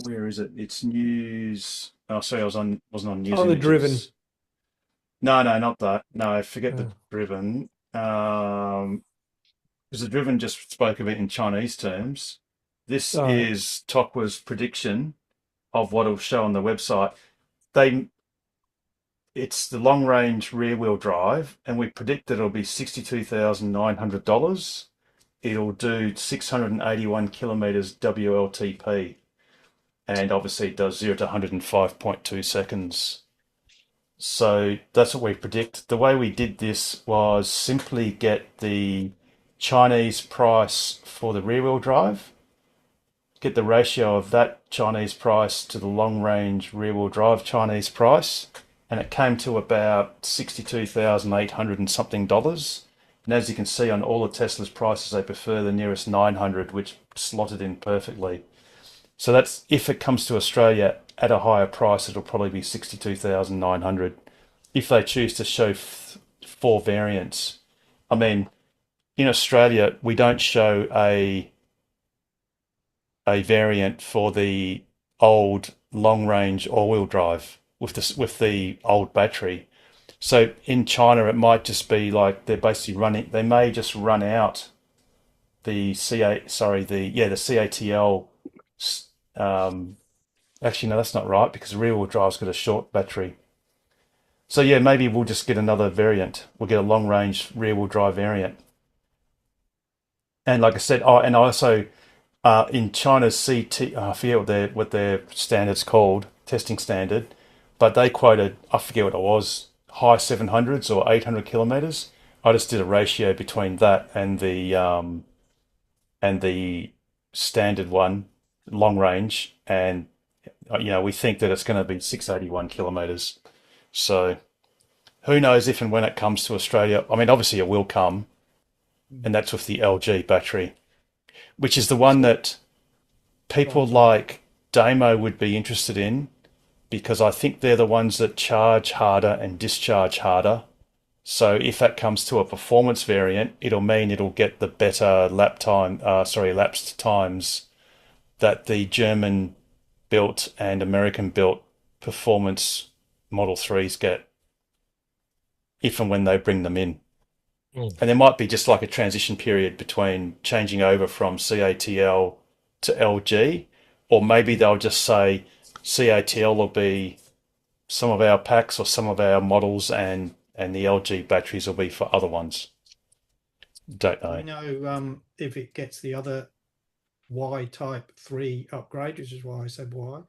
Where is it? It's news. Oh, sorry, wasn't on news. Oh, the Images. Driven. No, not that. No, forget the Oh. Driven. Because the Driven just spoke of it in Chinese terms. This Sorry. is Tokwa's prediction of what will show on the website. It's the long range rear wheel drive, and we predict that it'll be $62,900. It'll do 681 kilometers WLTP, and obviously it does 0 to 100 in 5.2 seconds. So that's what we predict. The way we did this was simply get the Chinese price for the rear wheel drive, get the ratio of that Chinese price to the long range rear wheel drive Chinese price, and it came to about $62,800 and something dollars. And as you can see on all of Tesla's prices, they prefer the nearest 900, which slotted in perfectly. So that's if it comes to Australia at a higher price, it'll probably be 62,900. If they choose to show 4 variants, I mean, in Australia we don't show a variant for the old long range all-wheel drive with the old battery. So in China, it might just be like they're basically running. They may just run out the CATL. Actually, no, that's not right because the rear-wheel drive's got a short battery. So yeah, maybe we'll just get another variant. We'll get a long-range rear-wheel drive variant. And like I said, and also in China's CT, I forget what their standard's called, testing standard, but they quoted, I forget what it was, high 700s or 800 kilometers. I just did a ratio between that and the standard one, long range, and we think that it's going to be 681 kilometers. So who knows if and when it comes to Australia. I mean, obviously it will come, and that's with the LG battery, which is the one that people like Damo would be interested in, because I think they're the ones that charge harder and discharge harder. So if that comes to a performance variant, it'll mean it'll get the better lapsed times that the German built and American built performance Model 3s get, if and when they bring them in. And there might be just like a transition period between changing over from CATL to LG, or maybe they'll just say CATL will be some of our packs or some of our models, and the LG batteries will be for other ones. Don't know. Do we know if it gets the other Y Type 3 upgrade, which is why I said Y?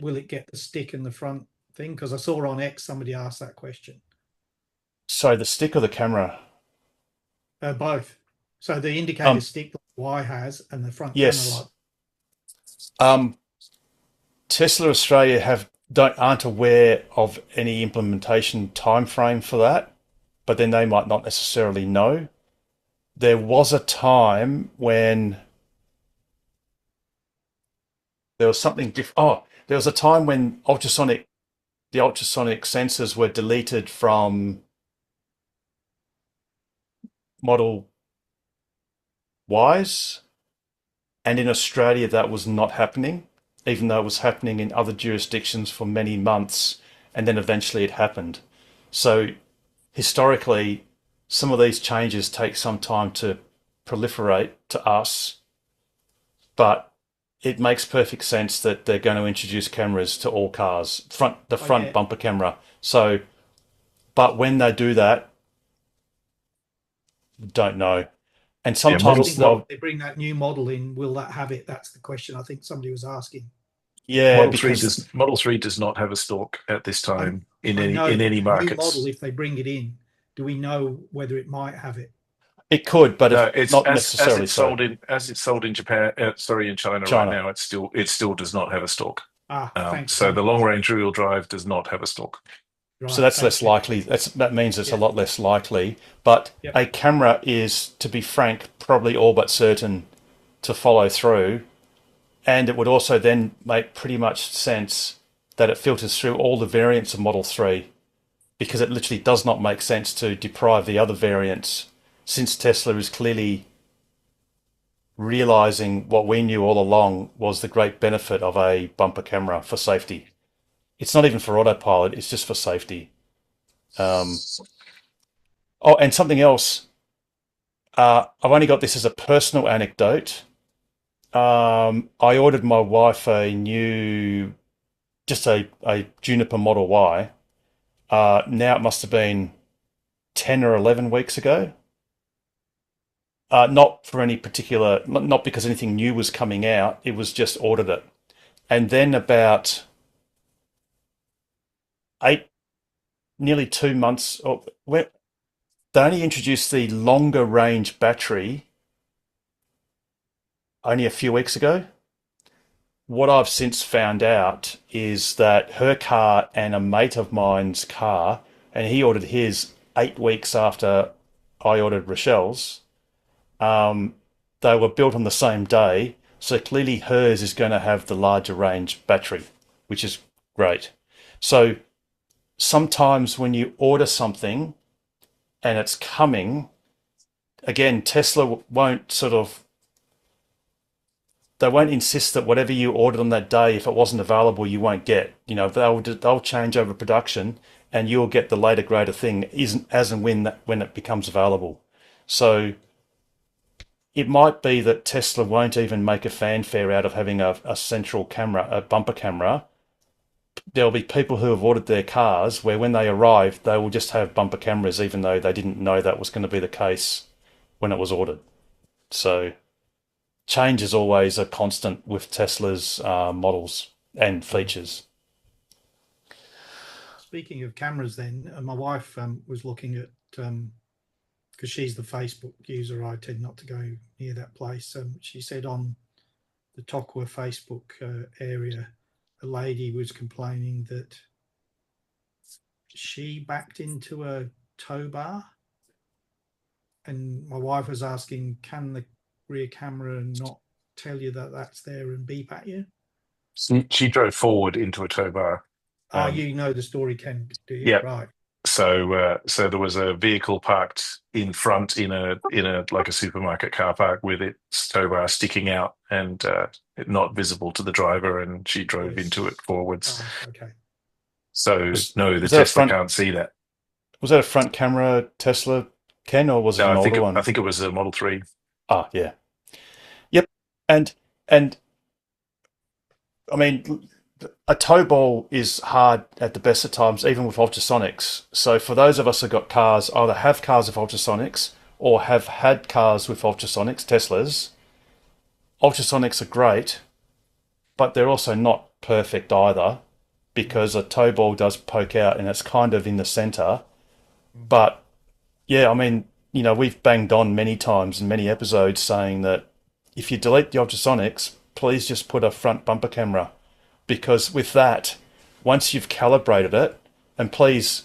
Will it get the stick in the front thing? Because I saw on X somebody asked that question. So the stick or the camera? Both. So the indicator stick that Y has and the front yes. camera light. Tesla Australia aren't aware of any implementation timeframe for that, but then they might not necessarily know. There was a time when there was something different. Oh, there was a time when the ultrasonic sensors were deleted from model wise. And in Australia, that was not happening, even though it was happening in other jurisdictions for many months, and then eventually it happened. So historically, some of these changes take some time to proliferate to us, but it makes perfect sense that they're going to introduce cameras to all cars, the front yeah. bumper camera. So, but when they do that, don't know. And Yeah, sometimes If they bring that new model in, will that have it? That's the question I think somebody was asking. yeah, Model 3 does not have a stalk at this time in I know, any new markets. model, if they bring it in, do we know whether it might have it? it could, but No, if it's not as necessarily it's so. sold in Japan. In China right now. It still does not have a stalk. Thanks. So the long range rear-wheel drive does not have a stalk. Right, So that's thank less you. likely. That means it's a lot less likely. But Yep. a camera is, to be frank, probably all but certain to follow through. And it would also then make pretty much sense that it filters through all the variants of Model 3, because it literally does not make sense to deprive the other variants, since Tesla is clearly realizing what we knew all along was the great benefit of a bumper camera for safety. It's not even for autopilot, it's just for safety. Oh, and something else. I've only got this as a personal anecdote. I ordered my wife just a Juniper Model Y. Now it must have been 10 or 11 weeks ago. Not for any particular, not because anything new was coming out. It was just ordered it. And then about nearly 2 months, they only introduced the longer range battery only a few weeks ago. What I've since found out is that her car and a mate of mine's car, and he ordered his 8 weeks after I ordered Rochelle's, they were built on the same day. So clearly hers is going to have the larger range battery, which is great. So sometimes when you order something and it's coming, again, Tesla they won't insist that whatever you ordered on that day, if it wasn't available, you won't get. They'll change over production, and you'll get the later greater thing as and when it becomes available. So it might be that Tesla won't even make a fanfare out of having a central camera, a bumper camera. There'll be people who have ordered their cars where when they arrive, they will just have bumper cameras, even though they didn't know that was going to be the case when it was ordered. So change is always a constant with Tesla's models and features. Speaking of cameras, then, my wife was looking at, because she's the Facebook user, I tend not to go near that place. She said on the Tokwa Facebook area, a lady was complaining that she backed into a tow bar, and my wife was asking, can the rear camera not tell you that that's there and beep at you? She drove forward into a tow bar. You know the story, Ken, do you? Yeah. Right. So there was a vehicle parked in front in a like a supermarket car park with its tow bar sticking out and not visible to the driver, and she drove into it forwards. Okay. So no, the was that a Tesla can't see that. Was that a front camera Tesla, Ken, or was it an older one? I think it was a Model 3. Ah, yeah. Yep. And I mean, a tow ball is hard at the best of times, even with ultrasonics. So for those of us who got cars, either have cars with ultrasonics or have had cars with ultrasonics, Teslas, ultrasonics are great, but they're also not perfect either, because a tow ball does poke out and it's kind of in the center. But yeah, I mean, we've banged on many times in many episodes saying that if you delete the ultrasonics, please just put a front bumper camera, because with that, once you've calibrated it, and please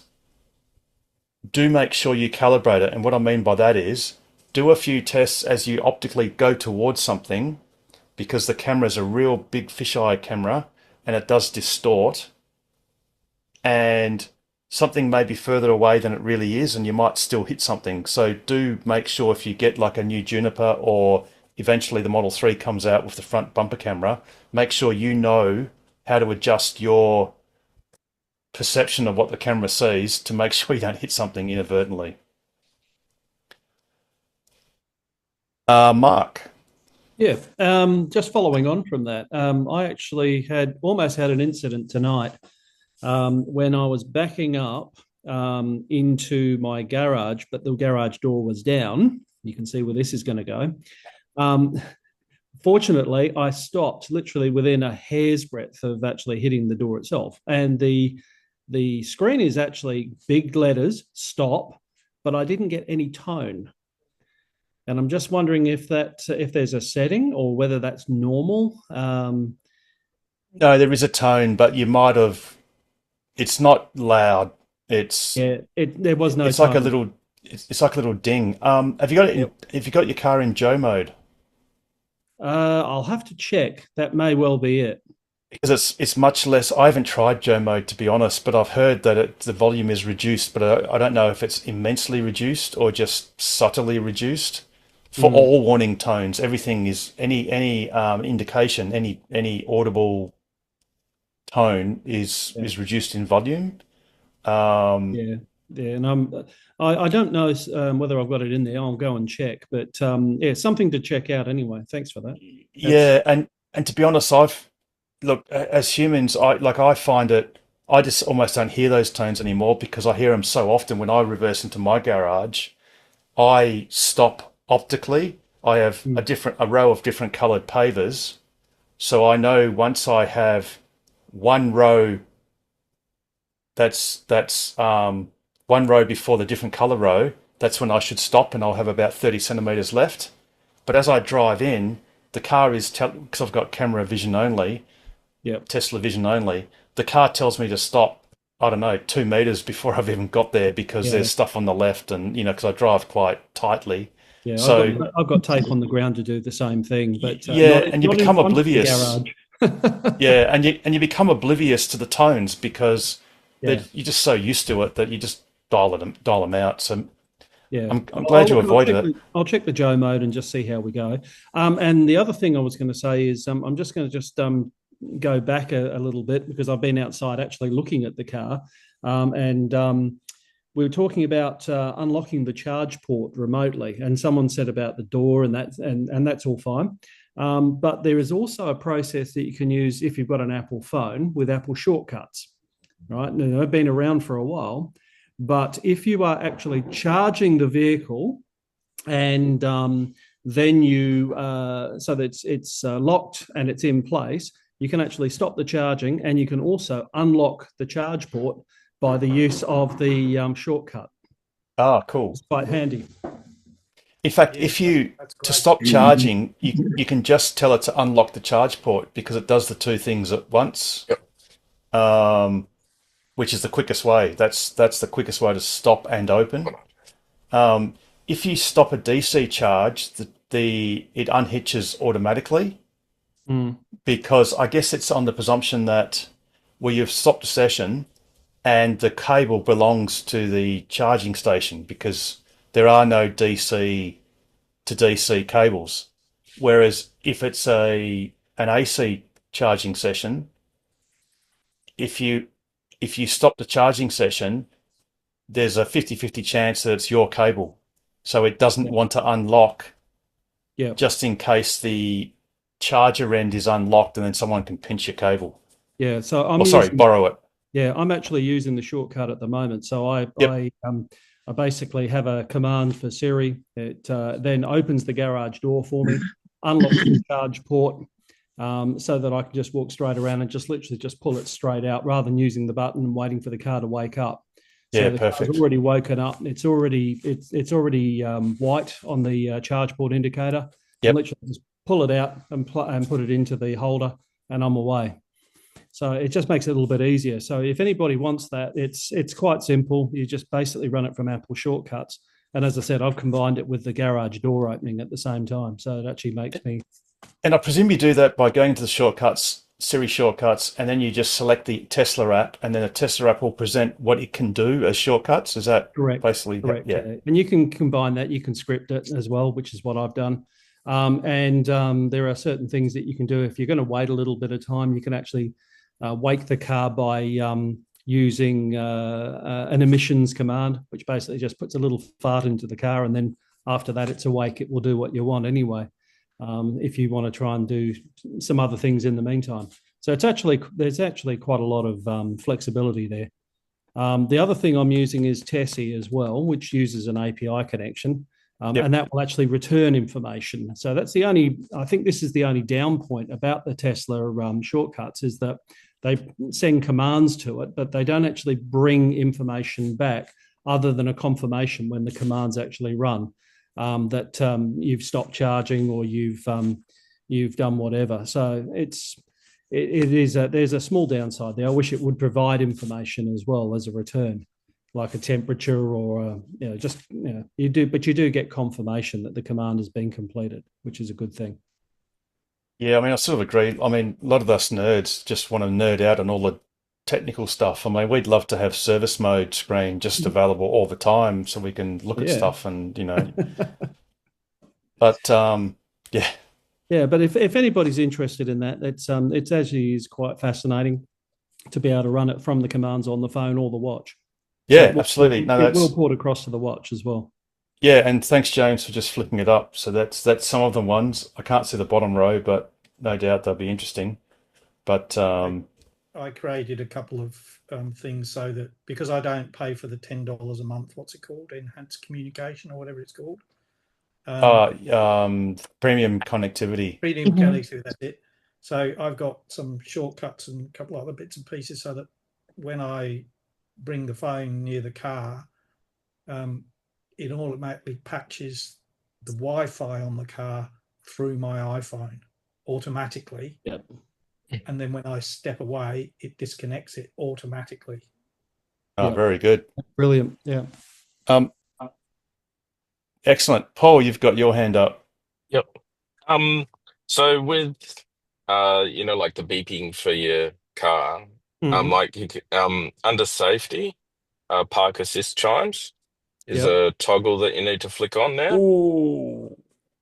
do make sure you calibrate it. And what I mean by that is do a few tests as you optically go towards something, because the camera is a real big fisheye camera and it does distort. And something may be further away than it really is, and you might still hit something. So do make sure if you get like a new Juniper or eventually the Model 3 comes out with the front bumper camera, make sure you know how to adjust your perception of what the camera sees to make sure you don't hit something inadvertently. Mark. Yeah, just following on from that, I actually almost had an incident tonight when I was backing up into my garage, but the garage door was down. You can see where this is going to go. Fortunately, I stopped literally within a hair's breadth of actually hitting the door itself, and the screen is actually big letters, stop, but I didn't get any tone. And I'm just wondering if there's a setting or whether that's normal. No, there is a tone, but you might have. It's not loud. There was no. It's tone. like a little. It's like a little ding. Have you got it? Have you got your car in Joe mode? I'll have to check. That may well be it. Because it's much less. I haven't tried Joe mode to be honest, but I've heard that the volume is reduced, but I don't know if it's immensely reduced or just subtly reduced. For all warning tones, everything is any indication, any audible tone is reduced in volume. Yeah, and I don't know whether I've got it in there. I'll go and check, but yeah, something to check out anyway. Thanks for that. Yeah, and to be honest, as humans, I find it. I just almost don't hear those tones anymore because I hear them so often when I reverse into my garage. I stop optically. I have a row of different coloured pavers, so I know once I have one row that's one row before the different colour row, that's when I should stop, and I'll have about 30 centimetres left. But as I drive in, the car is because I've got camera vision only, Tesla vision only. The car tells me to stop. I don't know, 2 meters before I've even got there because there's stuff on the left, and because I drive quite tightly. Yeah, so I've got tape on the ground to do the same thing, but and you become oblivious. Yeah, and you become oblivious to the tones because you're just so used to it that you just dial them out. So yeah, I'm glad you avoided it. I'll check the Joe mode and just see how we go. And the other thing I was going to say is I'm just going to go back a little bit because I've been outside actually looking at the car, and we were talking about unlocking the charge port remotely, and someone said about the door, and that's all fine. But there is also a process that you can use if you've got an Apple phone with Apple Shortcuts, right? Now, they've been around for a while, but if you are actually charging the vehicle and then you so that it's locked and it's in place, you can actually stop the charging, and you can also unlock the charge port by the use of the shortcut. Ah, cool. It's quite handy. In fact, to stop charging, you can just tell it to unlock the charge port because it does the two things at once, which is the quickest way. That's the quickest way to stop and open. If you stop a DC charge, it unhitches automatically because I guess it's on the presumption that you've stopped a session and the cable belongs to the charging station because there are no DC to DC cables. Whereas if it's an AC charging session, if you stop the charging session, there's a 50-50 chance that it's your cable. So it doesn't want to unlock just in case the charger end is unlocked and then someone can pinch your cable. Yeah, so borrow it. Yeah, I'm actually using the shortcut at the moment. So I basically have a command for Siri. It then opens the garage door for me, unlocks the charge port, so that I can just walk straight around and just literally just pull it straight out rather than using the button and waiting for the car to wake up. So the perfect. car's already woken up. It's already white on the charge port indicator. Yep. Literally just pull it out and put it into the holder, and I'm away. So it just makes it a little bit easier. So if anybody wants that, it's quite simple. You just basically run it from Apple Shortcuts. And as I said, I've combined it with the garage door opening at the same time. So it actually makes me... And I presume you do that by going to the shortcuts Siri shortcuts, and then you just select the Tesla app, and then the Tesla app will present what it can do as shortcuts. Is that Correct. basically Correct. Yeah. And you can combine that. You can script it as well, which is what I've done. There are certain things that you can do. If you're going to wait a little bit of time, you can actually wake the car by using an emissions command, which basically just puts a little fart into the car, and then after that it's awake. It will do what you want anyway. If you want to try and do some other things in the meantime. So there's actually quite a lot of flexibility there. The other thing I'm using is Tessie as well, which uses an API connection. Yep. And that will actually return information. So I think this is the only down point about the Tesla shortcuts, is that they send commands to it, but they don't actually bring information back other than a confirmation when the commands actually run, that you've stopped charging or you've done whatever. So there's a small downside there. I wish it would provide information as well as a return, like a temperature or you do get confirmation that the command has been completed, which is a good thing. Yeah, I mean, I sort of agree. I mean, a lot of us nerds just want to nerd out on all the technical stuff. I mean, we'd love to have service mode screen just available all the time so we can look at stuff and, but yeah. Yeah, but if anybody's interested in that, it actually is quite fascinating to be able to run it from the commands on the phone or the watch. Yeah, absolutely. No, it will port across to the watch as well. Yeah, and thanks, James, for just flipping it up. So that's some of the ones. I can't see the bottom row, but no doubt they'll be interesting. But I created a couple of things so that, because I don't pay for the $10 a month, what's it called? Enhanced communication or whatever it's called. Premium connectivity. Premium connectivity, that's it. So I've got some shortcuts and a couple of other bits and pieces so that when I bring the phone near the car, it automatically patches the Wi-Fi on the car through my iPhone automatically. Yep. And then when I step away, it disconnects it automatically. Oh, very good. Brilliant. Yeah. Excellent. Paul, you've got your hand up. Yep. So with like the beeping for your car, under safety, park assist chimes is a toggle that you need to flick on now. Ooh.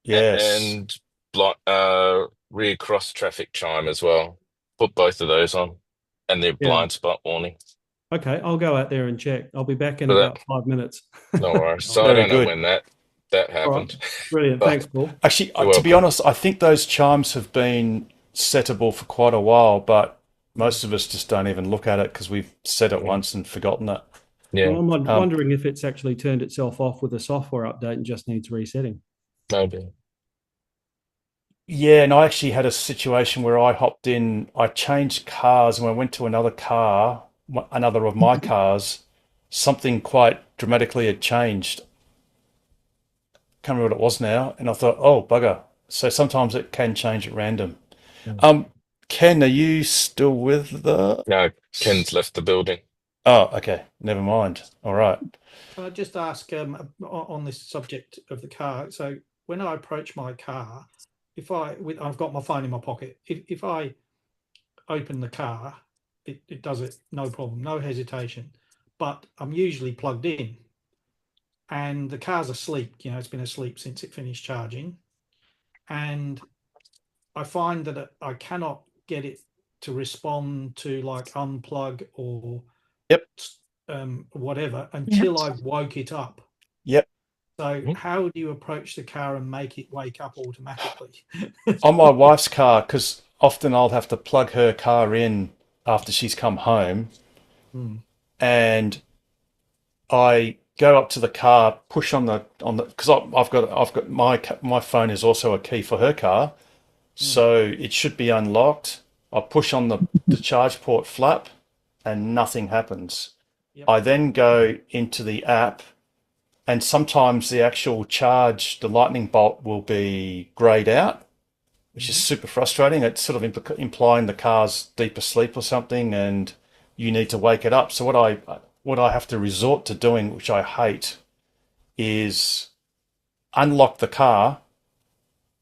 Yes. And rear cross traffic chime as well. Put both of those on, and their blind spot warning. Okay, I'll go out there and check. I'll be back in about 5 minutes. No worries. So I don't know when that happened. Right. Brilliant. Thanks, Paul. Actually, to be honest, I think those chimes have been settable for quite a while, but most of us just don't even look at it because we've set it once and forgotten it. Yeah. Well, I'm wondering if it's actually turned itself off with a software update and just needs resetting. Maybe. Yeah, and I actually had a situation where I hopped in, I changed cars, and when I went to another car, another of my cars, something quite dramatically had changed. Can't remember what it was now, and I thought, oh, bugger. So sometimes it can change at random. Ken, are you still with the... No, Ken's left the building. Oh, okay. Never mind. All right. Can I just ask on this subject of the car? So when I approach my car, I've got my phone in my pocket. If I open the car, it does it, no problem, no hesitation. But I'm usually plugged in, and the car's asleep. It's been asleep since it finished charging, and I find that I cannot get it to respond to like unplug or whatever until I've woke it up. Yep. So how do you approach the car and make it wake up automatically? On my wife's car, because often I'll have to plug her car in after she's come home, and I go up to the car, push on the because I've got my phone is also a key for her car, so it should be unlocked. I push on the charge port flap, and nothing happens. Yep. I then go into the app, and sometimes the actual charge, the lightning bolt will be grayed out, which is super frustrating. It's sort of implying the car's deep asleep or something, and you need to wake it up. So what I have to resort to doing, which I hate, is unlock the car,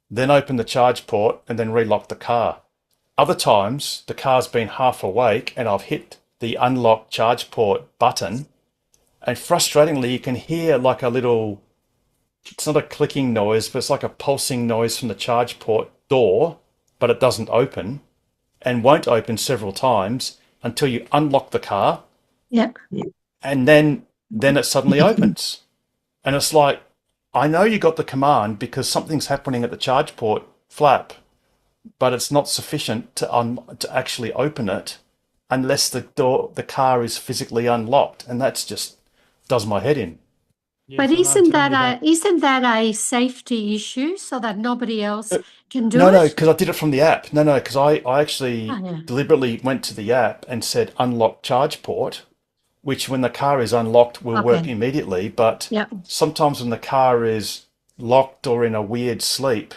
then open the charge port, and then relock the car. Other times, the car's been half awake and I've hit the unlock charge port button, and frustratingly, you can hear like a little, it's not a clicking noise, but it's like a pulsing noise from the charge port door, but it doesn't open and won't open several times until you unlock the car, Yeah. and then it suddenly opens. And it's like, I know you got the command because something's happening at the charge port flap, but it's not sufficient to actually open it unless the car is physically unlocked, and that's just does my head in. But Yes, I know, isn't that a safety issue so that nobody else can do No, it? because I did it from the app. No, because I actually Oh, yeah. deliberately went to the app and said unlock charge port, which when the car is unlocked will work Okay. immediately. But Yeah. sometimes when the car is locked or in a weird sleep,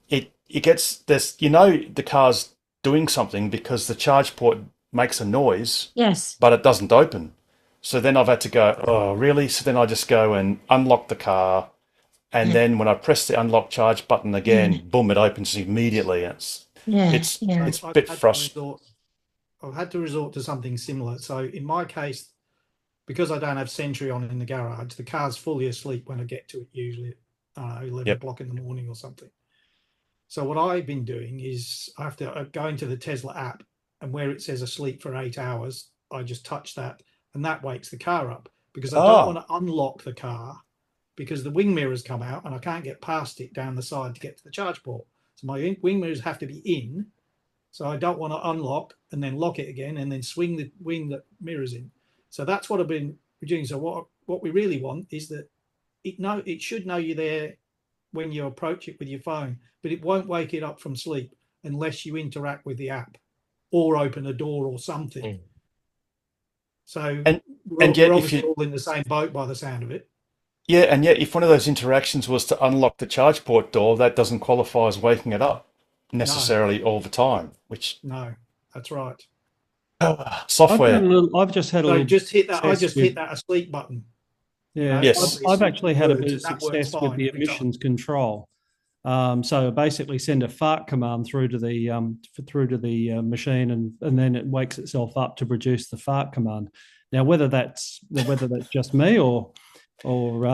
it gets this. You know the car's doing something because the charge port makes a noise, Yes. but it doesn't open. So then I've had to go, oh, really? So then I just go and unlock the car. And then when I press the unlock charge button again, boom, it opens immediately. It's Yeah. it's Yeah. it's a bit frustrating. I've had to resort to something similar. So in my case, because I don't have Sentry on in the garage, the car's fully asleep when I get to it, usually at 11 Yep. o'clock in the morning or something. So what I've been doing is I have to go into the Tesla app, and where it says asleep for 8 hours, I just touch that, and that wakes the car up, because I don't want to unlock the car because the wing mirrors come out and I can't get past it down the side to get to the charge port. So my wing mirrors have to be in. So I don't want to unlock and then lock it again and then swing the mirrors in. So that's what I've been doing. So what we really want is that it should know you're there when you approach it with your phone, but it won't wake it up from sleep unless you interact with the app or open a door or something. Mm. So And we're yet if obviously you all in the same boat by the sound of it. yeah, and yet if one of those interactions was to unlock the charge port door, that doesn't qualify as waking it up necessarily all the time, which No, that's right. software. I've just had a So little just hit that. I test just with- hit that asleep button. Yeah, Yes. I've actually had a bit of Words, that works success with fine the every time. emissions control. So basically, send a fart command through to the machine, and then it wakes itself up to produce the fart command. Now, whether that's just me or something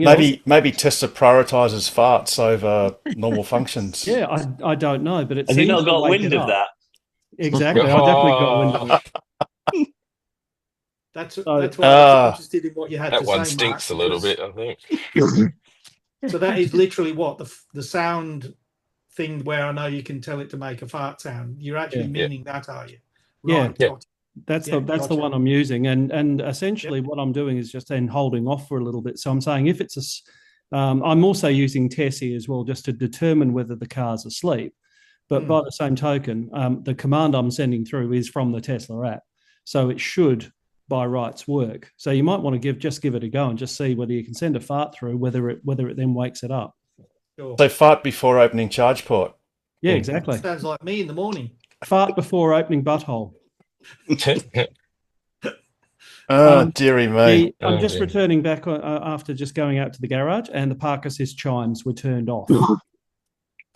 else. Maybe Tesla prioritizes farts over normal functions. Yeah, I don't know, but it Have you seems not to got wake wind it of up. that? Exactly, I definitely got wind of it. That's So- why I was interested in what you had That to one say, stinks Mark, a little because- bit, I think. So that is literally what the sound thing where I know you can tell it to make a fart sound. You're actually Yeah. meaning that, are you? Yeah. Right, Yeah. got it. That's Yeah, the gotcha. one I'm using, and essentially what I'm doing is just then holding off for a little bit. So I'm saying if it's I'm also using Tessie as well, just to determine whether the car's asleep. But by the same token, the command I'm sending through is from the Tesla app, so it should by rights work. So you might want to give it a go and just see whether you can send a fart through, whether it then wakes it up. Sure. So fart before opening charge port. Yeah, exactly. Sounds like me in the morning. Fart before opening butthole. Oh, dearie me. I'm Oh, just dear. returning back after just going out to the garage, and the park assist chimes were turned off. There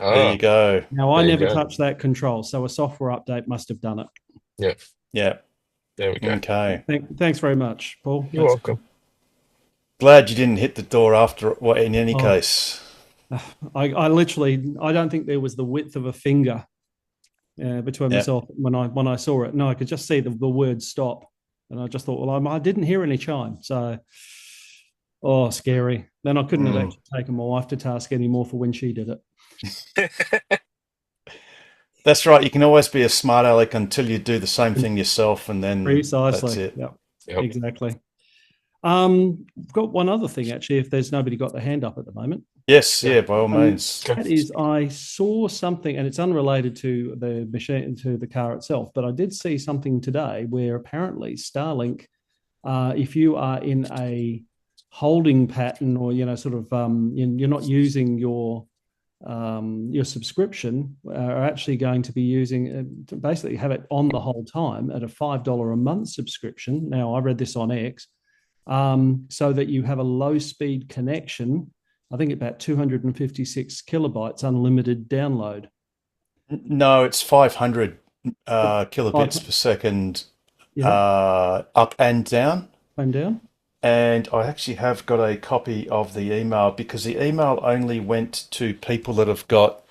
Oh, you go. Now, I There you never go. touched that control, so a software update must have done it. Yeah. there we go. Okay. Thanks very much, Paul. You're welcome. Glad you didn't hit the door after. Well, in any Oh. case. I literally, I don't think there was the width of a finger between Yeah. myself when I saw it. No, I could just see the word stop, and I just thought, well, I didn't hear any chime, so scary. Then I couldn't have actually taken my wife to task anymore for when she did it. That's right. You can always be a smart aleck until you do the same thing yourself, and then Precisely. that's it. Yep. Yep. Exactly. I've got one other thing actually. If there's nobody got their hand up at the moment. Yes, yeah, by all means. That is, I saw something, and it's unrelated to the machine, to the car itself, but I did see something today where apparently Starlink, if you are in a holding pattern, or sort of, you're not using your subscription, are actually going to be using to basically have it on the whole time at a $5 a month subscription. Now, I read this on X, so that you have a low speed connection. I think about 256 kilobytes unlimited download. No, it's 500 kilobits Five- per second Yeah, up and down. and down. And I actually have got a copy of the email because the email only went to people that have got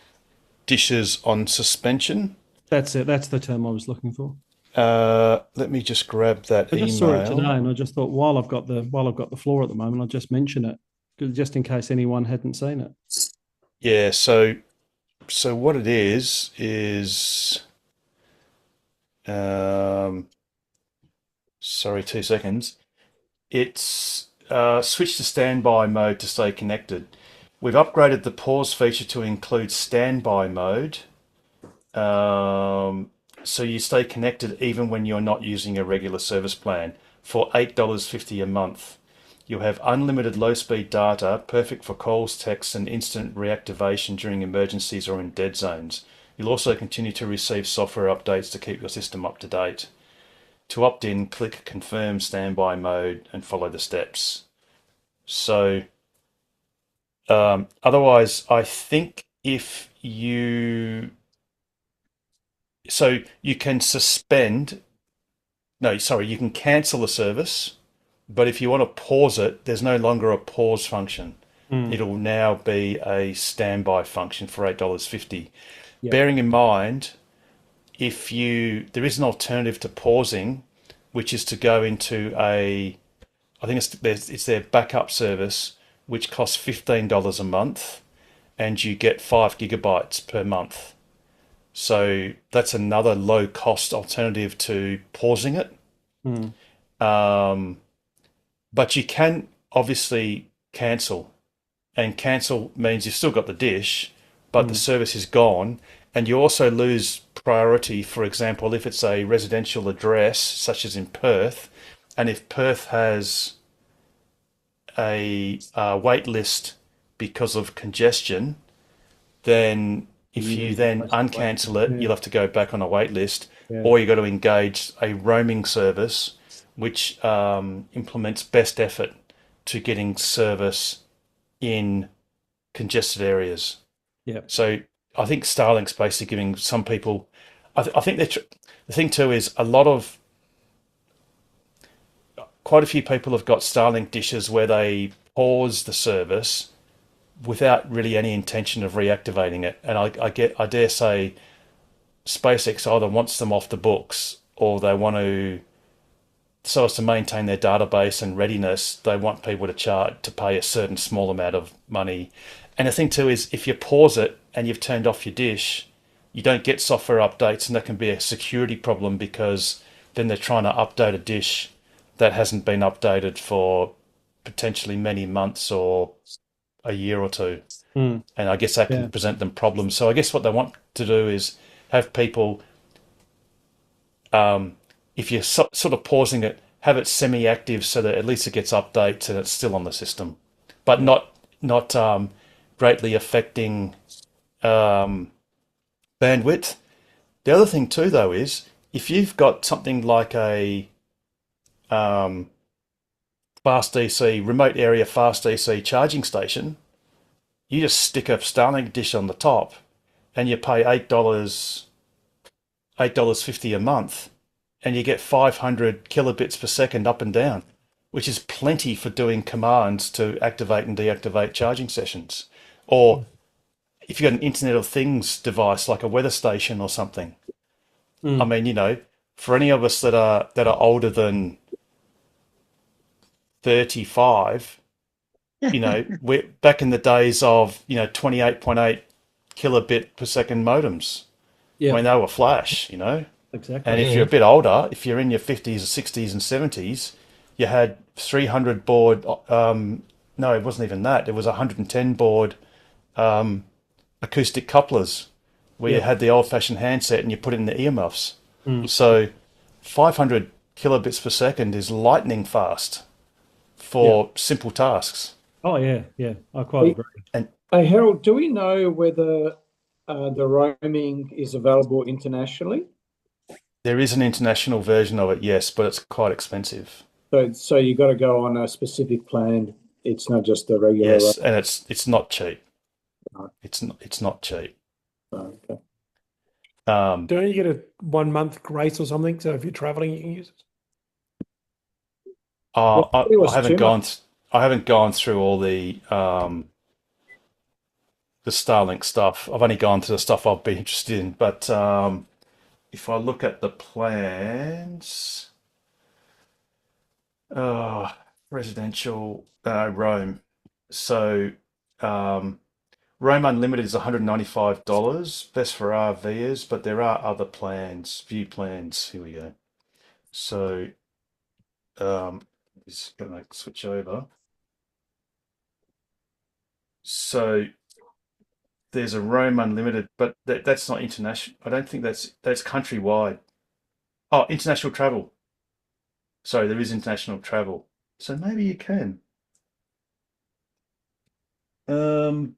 dishes on suspension. That's it. That's the term I was looking for. Let me just grab that I just saw it today, email. and I just thought while I've got the floor at the moment, I'll just mention it just in case anyone hadn't seen it. Yeah, so what it is sorry, 2 seconds. It's switch to standby mode to stay connected. We've upgraded the pause feature to include standby mode. So you stay connected even when you're not using a regular service plan for $8.50 a month. You'll have unlimited low-speed data, perfect for calls, texts, and instant reactivation during emergencies or in dead zones. You'll also continue to receive software updates to keep your system up to date. To opt in, click Confirm Standby Mode and follow the steps. So, otherwise, I think if you... So you can you can cancel a service, but if you want to pause it, there's no longer a pause function. It'll now be a standby function for $8.50. Yep. Bearing in mind, there is an alternative to pausing, which is to go into I think it's their backup service, which costs $15 a month, and you get 5 gigabytes per month. So that's another low cost alternative to pausing it. But you can obviously cancel, and cancel means you've still got the dish, but the service is gone, and you also lose priority. For example, if it's a residential address, such as in Perth, and if Perth has a wait list because of congestion, then if you then uncancel it, you'll have to go back on a wait list, or you've got to engage a roaming service, which implements best effort to getting service in congested areas. Yeah. So I think Starlink's basically giving some people. I think the thing too is quite a few people have got Starlink dishes where they pause the service without really any intention of reactivating it. And I dare say SpaceX either wants them off the books, or they want to, so as to maintain their database and readiness, they want people to pay a certain small amount of money. And the thing too is, if you pause it and you've turned off your dish, you don't get software updates, and that can be a security problem, because then they're trying to update a dish that hasn't been updated for potentially many months or a year or two. And I guess that can present them problems. So I guess what they want to do is have people, if you're sort of pausing it, have it semi-active so that at least it gets updates and it's still on the system, but not greatly affecting bandwidth. The other thing too, though, is if you've got something like a fast DC, remote area fast DC charging station, you just stick a Starlink dish on the top and you pay $8.50 a month, and you get 500 kilobits per second up and down, which is plenty for doing commands to activate and deactivate charging sessions. Or if you've got an Internet of Things device like a weather station or something. I mean, for any of us that are older than 35, we're back in the days of 28.8 kilobit per second modems. I mean, they were flash, Exactly. And if you're a bit older, if you're in your 50s or 60s and 70s, you had 300 baud, no, it wasn't even that. It was 110 baud acoustic couplers, where you had the old-fashioned handset and you put it in the earmuffs. So 500 kilobits per second is lightning fast for simple tasks. Oh yeah, I quite agree. And Hey, Harold, do we know whether the roaming is available internationally? there is an international version of it, yes, but it's quite expensive. So you got to go on a specific plan. It's not just the regular. Yes, and it's not cheap. No. It's not cheap. Okay. Um, Don't you get a 1 month grace or something? So if you're traveling, you can use it. Well, it I was haven't 2 months. I haven't gone through all the Starlink stuff. I've only gone to the stuff I've been interested in. But if I look at the plans, residential Rome. So Rome Unlimited is $195, best for RVers, but there are other plans, view plans. Here we go. So just gonna switch over. So there's a Rome Unlimited, but that's not international. I don't think that's countrywide. Oh, international travel. Sorry, there is international travel. So maybe you can. For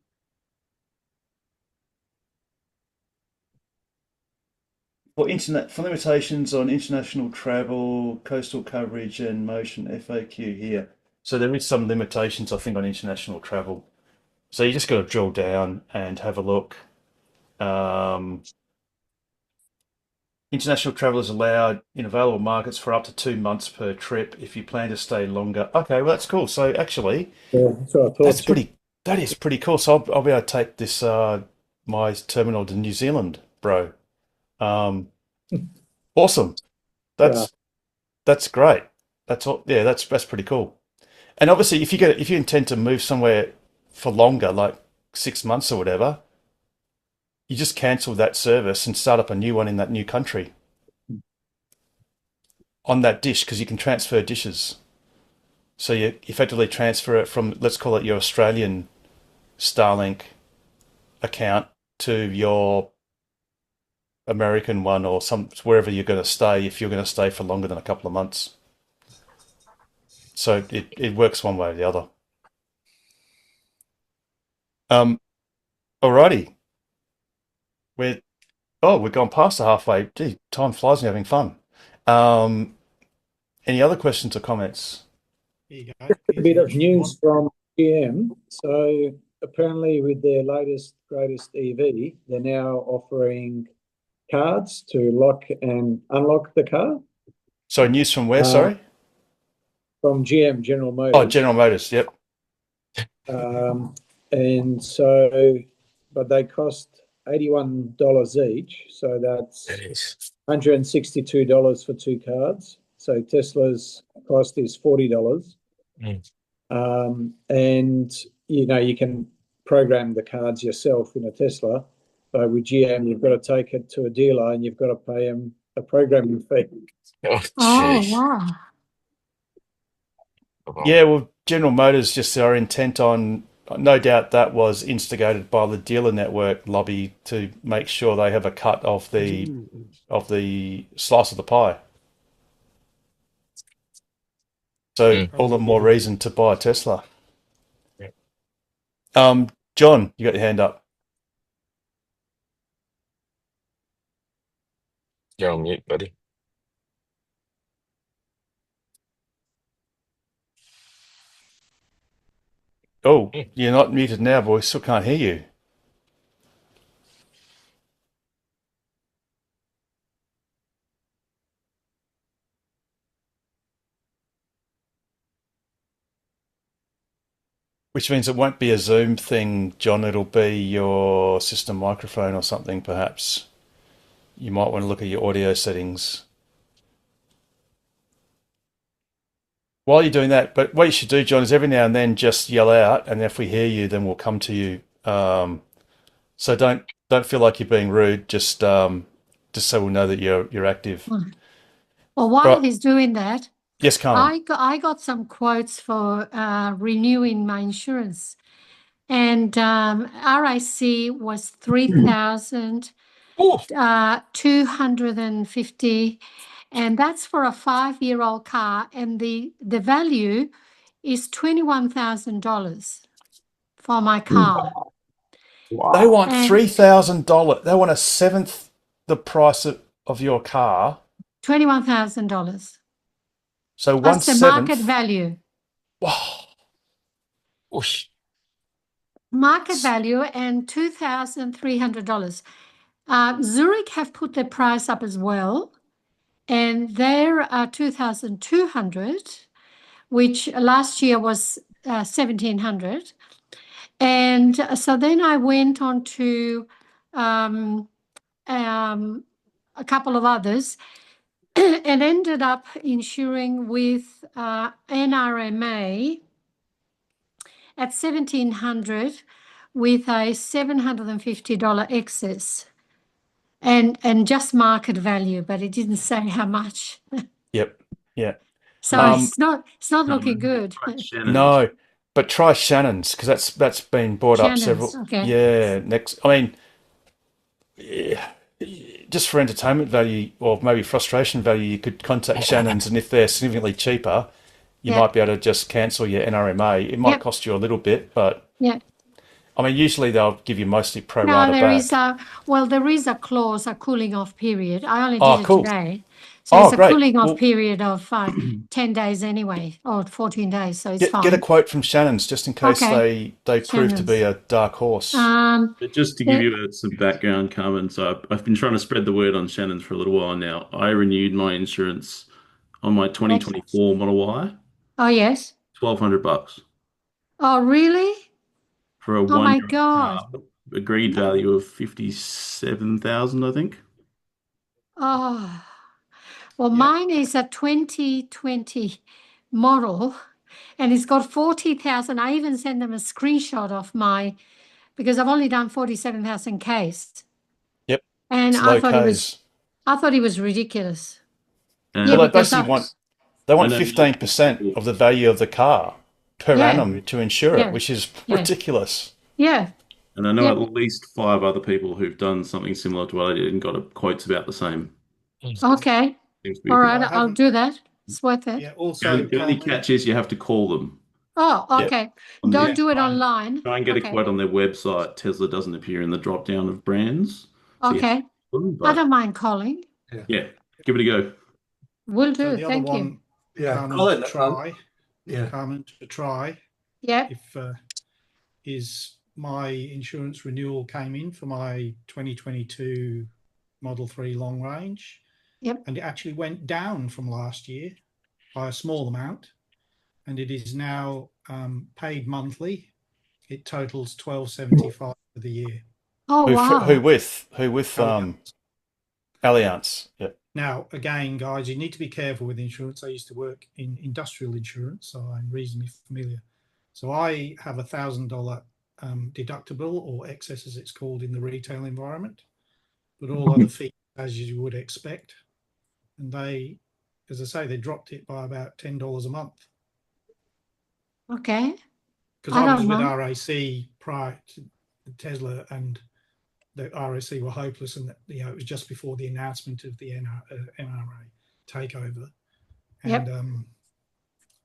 limitations on international travel, coastal coverage, and motion FAQ here. So there is some limitations, I think, on international travel. So you just got to drill down and have a look. International travel is allowed in available markets for up to 2 months per trip if you plan to stay longer. Okay, well that's cool. So actually, Yeah, that's what I thought. that is pretty cool. So I'll be able to take this my terminal to New Zealand, bro. Awesome. That's great. That's all. Yeah, that's pretty cool. And obviously, if you intend to move somewhere for longer, like 6 months or whatever, you just cancel that service and start up a new one in that new country on that dish, because you can transfer dishes. So you effectively transfer it from, let's call it your Australian Starlink account to your American one, or wherever you're going to stay, if you're going to stay for longer than a couple of months. So it works one way or the other. Alrighty. We've gone past the halfway. Gee, time flies when you're having fun. Any other questions or comments? Here you go. A bit of news from GM. So apparently, with their latest, greatest EV, they're now offering cards to lock and unlock the car. So news from where? Sorry. From GM, General Motors. Oh, General Motors. Yep. And so, but they cost $81 each. So that's $162 for 2 cards. So Tesla's cost is $40. And, you can program the cards yourself in a Tesla. But with GM, you've got to take it to a dealer and you've got to pay them a programming fee. Oh, wow. Yeah, well, General Motors just are intent on, no doubt that was instigated by the dealer network lobby to make sure they have a cut of the slice of the pie. So all the more reason to buy a Tesla. John, you got your hand up. You're on mute, buddy. Oh, you're not muted now, boy. Still can't hear you. Which means it won't be a Zoom thing, John. It'll be your system microphone or something, perhaps. You might want to look at your audio settings. While you're doing that, but what you should do, John, is every now and then just yell out, and if we hear you, then we'll come to you. So don't feel like you're being rude. Just so we'll know that you're active. Well, while he's doing that, yes, Carmen. I got some quotes for renewing my insurance, and RIC was 3,250, and that's for a 5-year-old car, and the value is $21,000 for my car. Wow. They want $3,000. They want a seventh the price of your car. $21,000. So that's the market value. Wow. Market value and $2,300. Zurich have put their price up as well, and they're 2,200, which last year was 1,700. And so then I went on to a couple of others and ended up insuring with NRMA at 1,700 with a $750 excess and just market value, but it didn't say how much. Yep. Yeah. So it's not looking good. No, but try Shannon's because that's been brought up several. Shannon's, okay. Yeah. Next, I mean, yeah, just for entertainment value or maybe frustration value, you could contact Shannon's, and if they're significantly cheaper, you Yeah. might be able to just cancel your NRMA. It might Yep. cost you a little bit, but Yeah. I mean, usually they'll give you mostly pro No, rata there back. is there is a clause, a cooling off period. I only Oh, did it cool. today. So Oh, it's a great. cooling off Well, period of 10 days anyway, or 14 days, so it's get a fine. quote from Shannon's just in case Okay. they prove to be Shannon's. a dark horse. But just to give the- you some background, Carmen, so I've been trying to spread the word on Shannon's for a little while now. I renewed my insurance on my 2024 Model Y, Oh, yes. $1,200 Oh, really? for a Oh, my 1-year-old God. car. Agreed value of 57,000, I think. Oh, well, Yeah. mine is a 2020 model and it's got 40,000. I even sent them a screenshot of because I've only done 47,000 Ks. Yep. And It's I low thought Ks. it was ridiculous. And Yeah, Well, they because basically I- they want I know 15% of the value of the car per Yeah. annum to insure Yeah. it, which is Yeah. ridiculous. Yeah. And I know Yeah. at least 5 other people who've done something similar to what I did and got quotes about the same. Okay. Seems to be All pretty- right. I I'll haven't- do that. It's worth it. Yeah. Also, The only Carmen, catch is you have to call them. Oh, Yeah. okay. On Don't the- do it online. Try and get Okay. a quote on their website. Tesla doesn't appear in the drop down of brands. So you have Okay. to call them, I but don't mind calling. yeah, give it a go. Will so do. the other Thank you. one, Yeah, Carmen, Colin, to try, yeah. Carmen, to try, Yeah. if is my insurance renewal came in for my 2022 Model 3 long range. Yep. And it actually went down from last year by a small amount, and it is now paid monthly. It totals $1,275 for the year. Oh, wow. Who with Allianz. Allianz? Yep. Now, again, guys, you need to be careful with insurance. I used to work in industrial insurance, so I'm reasonably familiar. So I have $1,000 deductible, or excess as it's called in the retail environment, but all other fees as you would expect. And they, as I say, they dropped it by about $10 a month. Okay. Because I I was don't with know. RAC prior to Tesla, and the RAC were hopeless, and it was just before the announcement of the NRA takeover. Yep. And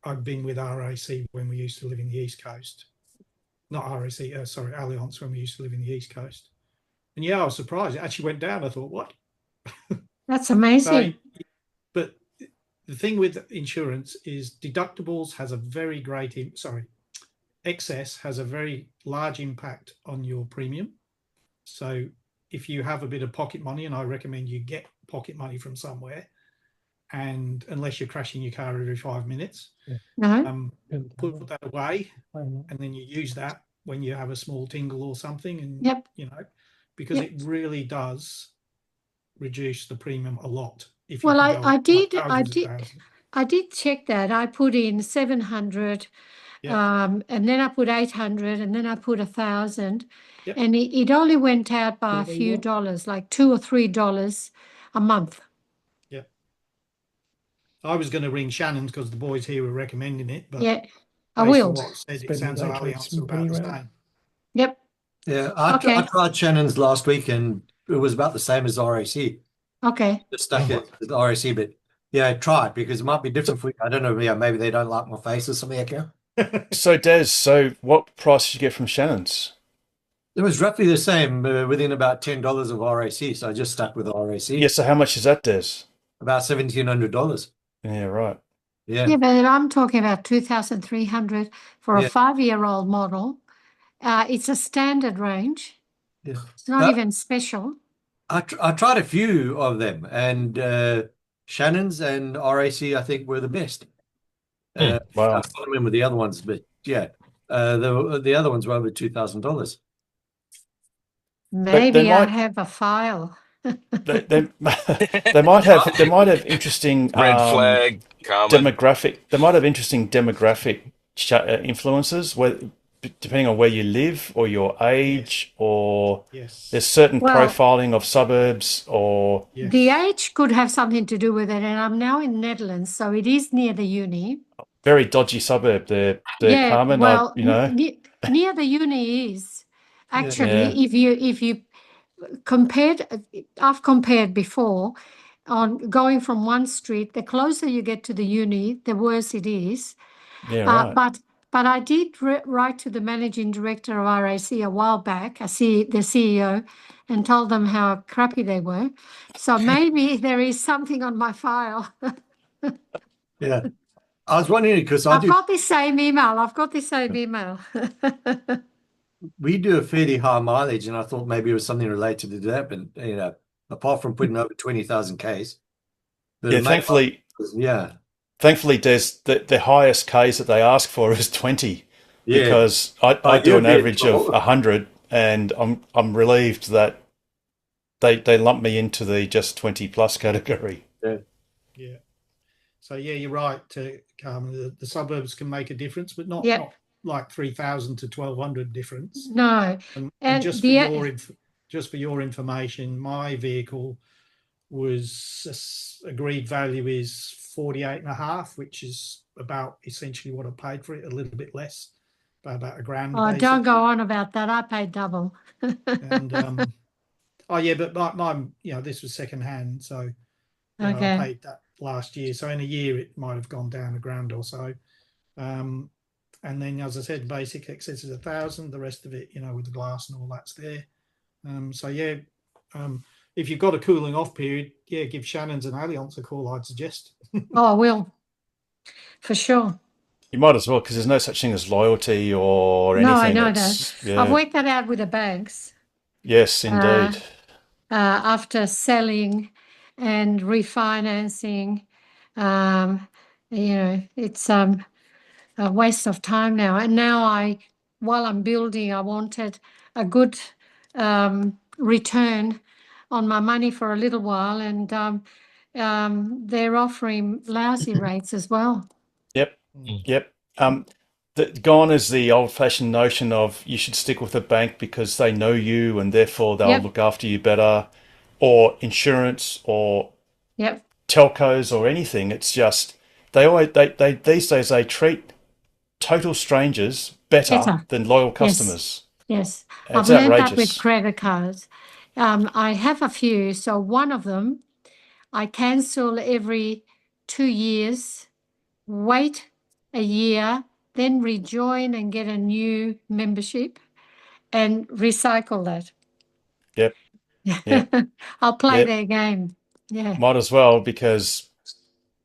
I've been with RAC when we used to live in the East Coast. Not RAC, sorry, Allianz, when we used to live in the East Coast. And yeah, I was surprised. It actually went down. I thought, what? That's amazing. So, but the thing with insurance is deductibles has a very great, excess has a very large impact on your premium. So if you have a bit of pocket money, and I recommend you get pocket money from somewhere, and unless you're crashing your car every 5 minutes, No. put that away, and then you use that when you have a small tingle or something, and Yep. because Yep. it really does reduce the premium a lot. If Well, you can go I up did thousands of thousands. I did check that. I put in 700, Yeah. and then I put 800, and then I put 1,000, Yep. and it only went out by a few dollars, like $2 or $3 a month. Yeah. I was going to ring Shannon's because the boys here were recommending it, but Yeah, I based on will. what said, it Spending sounds like actually Allianz are about the spending same. Yep. Yeah, I Okay. tried Shannon's last week and it was about the same as RAC. Okay. Just stuck it with RAC, but yeah, try it because it might be different for you. I don't know. Yeah, maybe they don't like my face or something like that. So Des, what price did you get from Shannon's? It was roughly the same, within about $10 of RAC. So I just stuck with RAC. Yeah, so how much is that, Des? About $1,700. Yeah, right. Yeah. Yeah, but I'm talking about 2,300 for a Yeah. 5-year-old model. It's a standard range. Yeah. It's not Uh, even special. I tried a few of them, and Shannon's and RAC I think were the best. I Wow. can't remember the other ones, but yeah, the other ones were over $2,000. They Maybe I might have a file. they, they, they might have interesting Red flag, Carmen. demographic influences where depending on where you live or your age or Yes. there's certain Well, profiling of suburbs or Yes. the age could have something to do with it, and I'm now in Netherlands, so it is near the uni. very dodgy suburb there, Yeah, Carmen. well, You know, near the uni is actually yeah, if you compared, I've compared before on going from one street. The closer you get to the uni, the worse it is. yeah, right. But I did write to the managing director of RAC a while back, the CEO, and told them how crappy they were. So maybe there is something on my file. Yeah, I was wondering because I've got the same email. we do a fairly high mileage, and I thought maybe it was something related to that, but apart from putting over 20,000 Ks, Yeah, thankfully, yeah, there's the highest Ks that they ask for is 20 yeah. because I do you're an average of 100 and I'm relieved that they lump me into the just 20 plus category. Yeah. So yeah, you're right, Carmen. The suburbs can make a difference, but not like 3,000 to 1,200 difference. No, and just for your information, my vehicle was agreed value is 48.5, which is about essentially what I paid for it, a little bit less, by about $1,000. Oh, don't go on about that. I paid double. And but mine, this was second hand, so I paid that last year. So in a year, it might have gone down $1,000 or so. And then, as I said, basic excess is 1,000. The rest of it, with the glass and all that's there. If you've got a cooling off period, give Shannon's and Allianz a call, I'd suggest. Oh, I will, for sure. You might as well because there's no such thing as loyalty or anything. No, I know that. Yeah. I've worked that out with the banks. Yes, indeed. After selling and refinancing, it's a waste of time now. And now while I'm building, I wanted a good return on my money for a little while, and they're offering lousy rates as well. Yep. Gone is the old-fashioned notion of you should stick with a bank because they know you and therefore they'll look after you better, or insurance or telcos or anything. It's just they these days they treat total strangers better than loyal customers. Yes. It's I've learned that outrageous. with credit cards. I have a few. So one of them I cancel every 2 years, wait a year, then rejoin and get a new membership and recycle that. Yep. I'll play their game. Yeah. Might as well because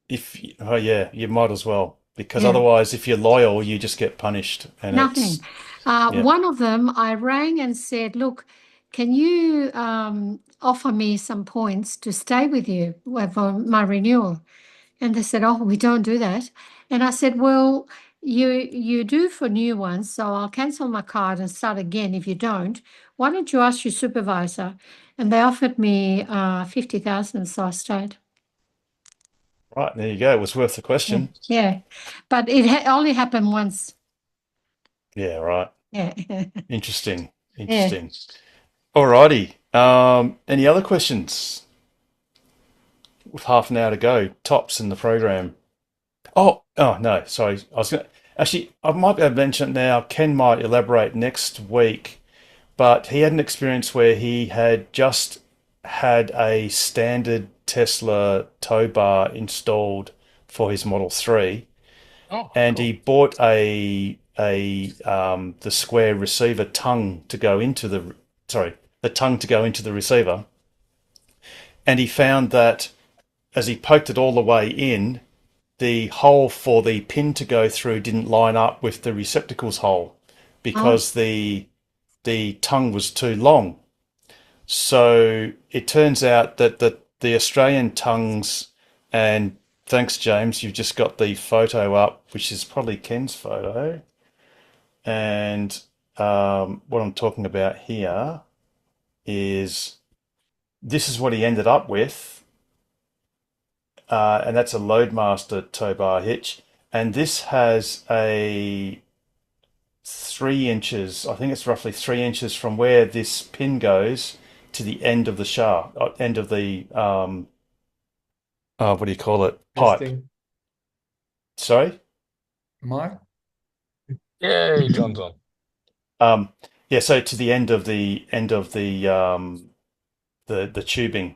you might as well because otherwise if you're loyal you just get punished and Nothing. One of them I rang and said, look, can you offer me some points to stay with you for my renewal? And they said, oh, we don't do that. And I said, well, you do for new ones, so I'll cancel my card and start again if you don't. Why don't you ask your supervisor? And they offered me 50,000, so I stayed. Right, there you go. It was worth the question. Yeah, but it only happened once. Yeah, right. Yeah. Interesting. Alrighty. Any other questions? With half an hour to go, tops in the program. Oh no, sorry. I might be able to mention it now. Ken might elaborate next week, but he had an experience where he had just had a standard Tesla tow bar installed for his Model 3, and he bought the square receiver tongue to go into the tongue to go into the receiver, and he found that as he poked it all the way in, the hole for the pin to go through didn't line up with the receptacle's hole because the tongue was too long. So it turns out that the Australian tongues, and thanks, James, you've just got the photo up, which is probably Ken's photo. And what I'm talking about here is this is what he ended up with. And that's a Loadmaster tow bar hitch. And this has a 3 inches, I think it's roughly 3 inches from where this pin goes to the end of the shaft, end of the, what do you call it? Pipe. Testing. Sorry? Mike? Yay, John's on. Yeah, so to the end of the the tubing.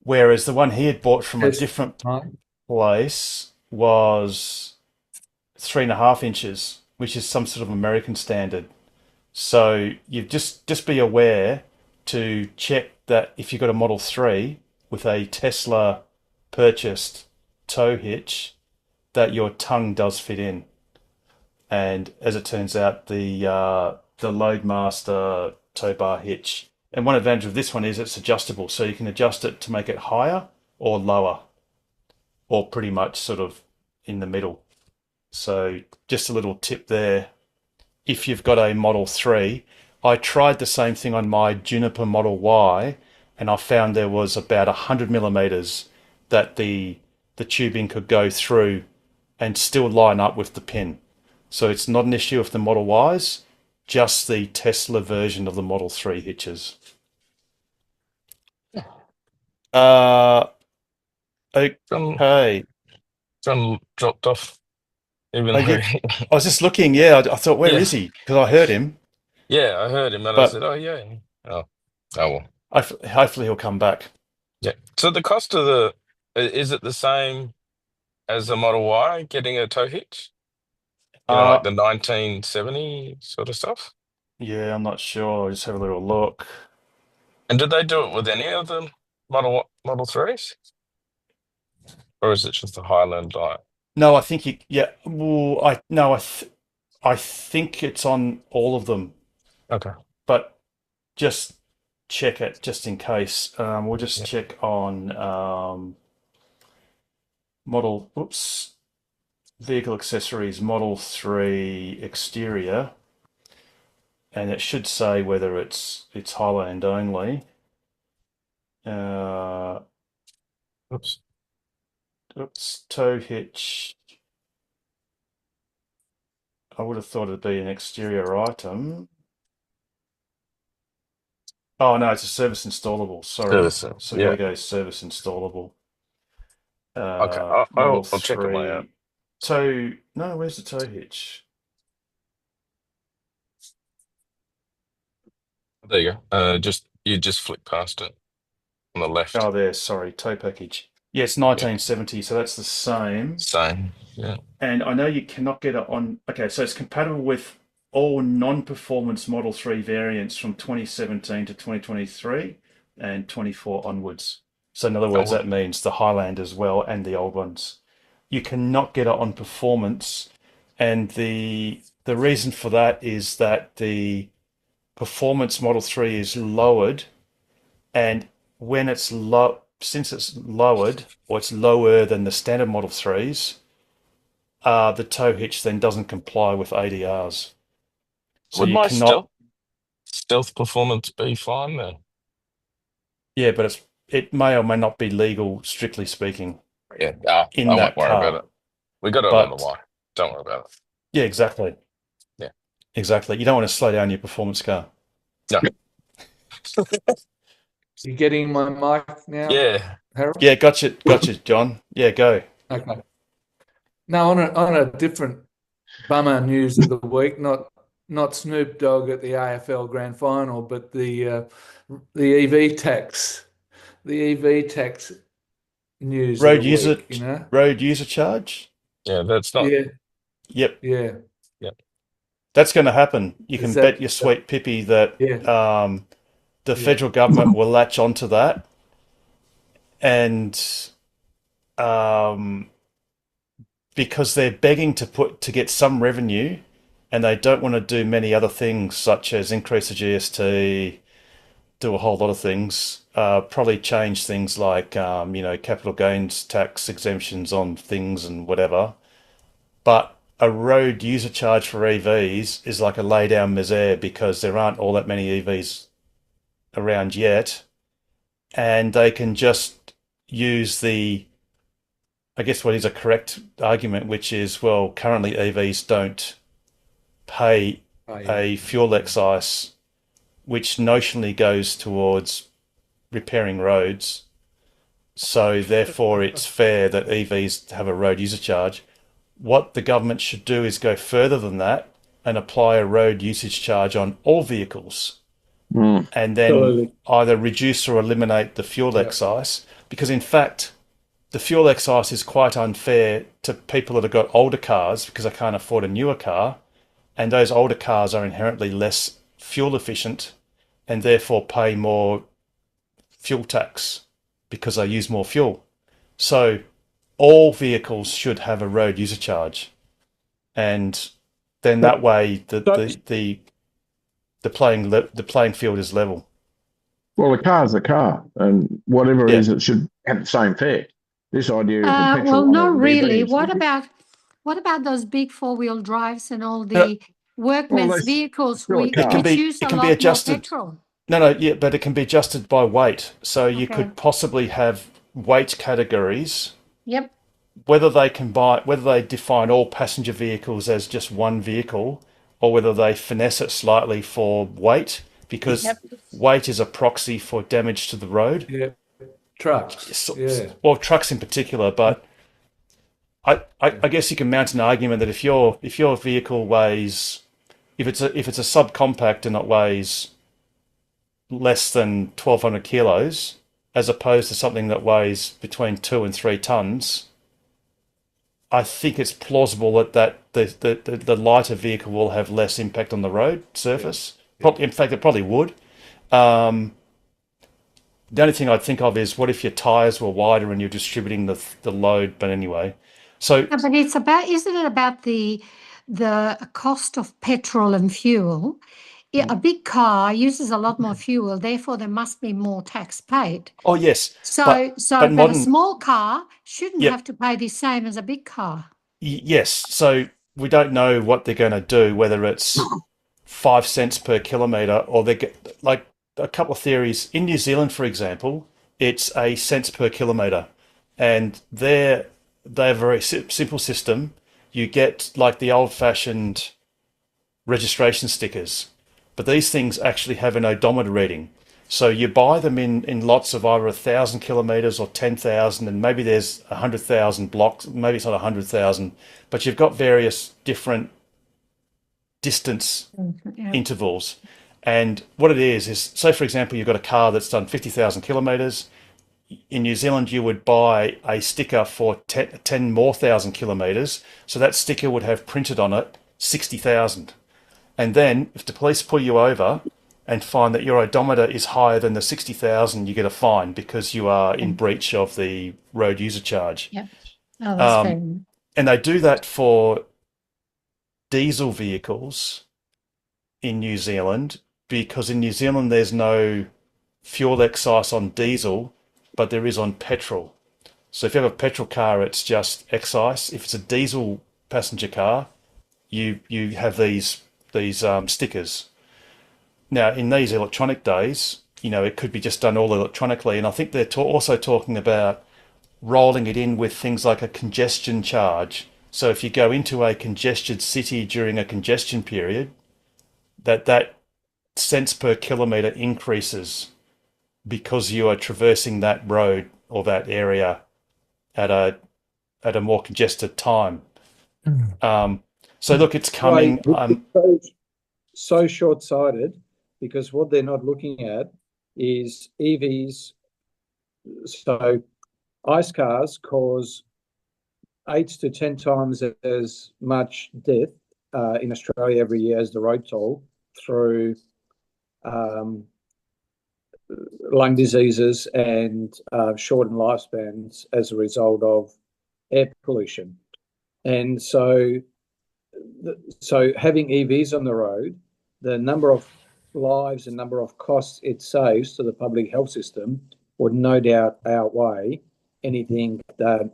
Whereas the one he had bought from a Test. different Mike? place was 3.5 inches, which is some sort of American standard. So you just be aware to check that if you've got a Model 3 with a Tesla purchased tow hitch, that your tongue does fit in. And as it turns out, the Loadmaster tow bar hitch, and one advantage of this one is it's adjustable, so you can adjust it to make it higher or lower, or pretty much sort of in the middle. So just a little tip there. If you've got a Model 3, I tried the same thing on my Juniper Model Y, and I found there was about 100 millimeters that the tubing could go through and still line up with the pin. So it's not an issue with the Model Ys, just the Tesla version of the Model 3 hitches. Okay. John dropped off. Even Oh, though yeah. I was just looking, yeah, I thought, where Yeah. is he? Because I heard him. Yeah, I heard him and I But- said, oh, yeah. Oh, well. Hopefully he'll come back. Yeah. So the cost of is it the same as the Model Y getting a tow hitch? Like the 1970 sort of stuff? Yeah, I'm not sure. I'll just have a little look. And did they do it with any of the Model 3s? Or is it just the Highland Light? No, I think I think it's on all of them, Okay. but just check it just in case. We'll just check on vehicle accessories, Model 3 exterior, and it should say whether it's Highland only. Tow hitch. I would have thought it'd be an exterior item. Oh no, it's a service installable. Sorry. Service, So yeah. here we go, service installable. Okay, Model I'll check it 3. out. No, where's the tow hitch? There you go. You just flick past it on the left. Oh, there. Sorry, tow package. Yeah, it's 1970, so that's the same. Same. Yeah. And I know you cannot get it on. Okay, so it's compatible with all non-performance Model 3 variants from 2017 to 2023 and 24 onwards. So in other words, that means the Highland as well and the old ones. You cannot get it on performance, and the reason for that is that the performance Model 3 is lowered, and when it's since it's lowered, or it's lower than the standard Model 3s, the tow hitch then doesn't comply with ADRs. So Would you my cannot. stealth performance be fine then? Yeah, but it may or may not be legal, strictly speaking. Yeah, in I that won't worry car. about it. We got it on the Y. Don't worry about it. Yeah, exactly. Yeah. Exactly. You don't want to slow down your performance car. No. You getting my mic now? Yeah. Harold? Yeah, gotcha, John. Yeah, go. Okay. Now on a different bummer news of the week, not Snoop Dogg at the AFL Grand Final, but the EV tax, news. Road of the user, week, road user charge. Yeah, that's not. Yeah. Yep. Yeah. That's going to happen. You can Is that- bet your sweet pippy that the federal government will latch onto that, and because they're begging to get some revenue, and they don't want to do many other things such as increase the GST, do a whole lot of things. Probably change things like capital gains tax exemptions on things and whatever. But a road user charge for EVs is like a lay down misere because there aren't all that many EVs around yet, and they can just use I guess what is a correct argument, which is, well, currently EVs don't pay a fuel excise, which notionally goes towards repairing roads. So therefore, it's fair that EVs have a road user charge. What the government should do is go further than that and apply a road usage charge on all vehicles, and then Absolutely. either reduce or eliminate the fuel excise. Because in fact, the fuel excise is quite unfair to people that have got older cars because they can't afford a newer car, and those older cars are inherently less fuel efficient and therefore pay more fuel tax because they use more fuel. So all vehicles should have a road user charge, and then that way the playing field is level. Well, a car's a car, and whatever it is, it should have the same fare. This idea of the petrol Well, one not and really. EVs, What about those big four-wheel drives and all the workmen's vehicles still a which car. use a lot more petrol? No, yeah, but it can be adjusted by weight. So you could possibly have weight categories. Yep. Whether they define all passenger vehicles as just one vehicle, or whether they finesse it slightly for weight, because weight is a proxy for damage to the road. Yeah, trucks. Yeah. Well, trucks in particular, but I guess you can mount an argument that if your vehicle weighs, if it's a subcompact and it weighs less than 1,200 kilos, as opposed to something that weighs between 2 and 3 tons, I think it's plausible that the lighter vehicle will have less impact on the road surface. In fact, it probably would. The only thing I'd think of is, what if your tires were wider and you're distributing the load? But anyway, so but isn't it about the cost of petrol and fuel? A big car uses a lot more fuel, therefore there must be more tax paid. Oh yes. But a small car shouldn't have to pay the same as a big car. Yes. So we don't know what they're going to do, whether it's 5 cents per kilometre or they get, like, a couple of theories. In New Zealand, for example, it's a cents per kilometre, and they have a very simple system. You get like the old-fashioned registration stickers, but these things actually have an odometer reading. So you buy them in lots of either 1,000 kilometres or 10,000, and maybe there's 100,000 blocks. Maybe it's not 100,000, but you've got various different distance intervals. And what it is, say for example, you've got a car that's done 50,000 kilometres. In New Zealand, you would buy a sticker for 10 more thousand kilometres. So that sticker would have printed on it 60,000. And then if the police pull you over and find that your odometer is higher than the 60,000, you get a fine because you are in breach of the road user charge. Yep. Oh, that's fair. And they do that for diesel vehicles in New Zealand, because in New Zealand there's no fuel excise on diesel, but there is on petrol. So if you have a petrol car, it's just excise. If it's a diesel passenger car, you have these stickers. Now, in these electronic days, it could be just done all electronically, and I think they're also talking about rolling it in with things like a congestion charge. So if you go into a congested city during a congestion period, that cents per kilometre increases because you are traversing that road or that area at a more congested time. So look, it's coming. So short-sighted, because what they're not looking at is EVs. So ICE cars cause 8 to 10 times as much death in Australia every year as the road toll through lung diseases and shortened lifespans as a result of air pollution. And so having EVs on the road, the number of lives and number of costs it saves to the public health system would no doubt outweigh anything that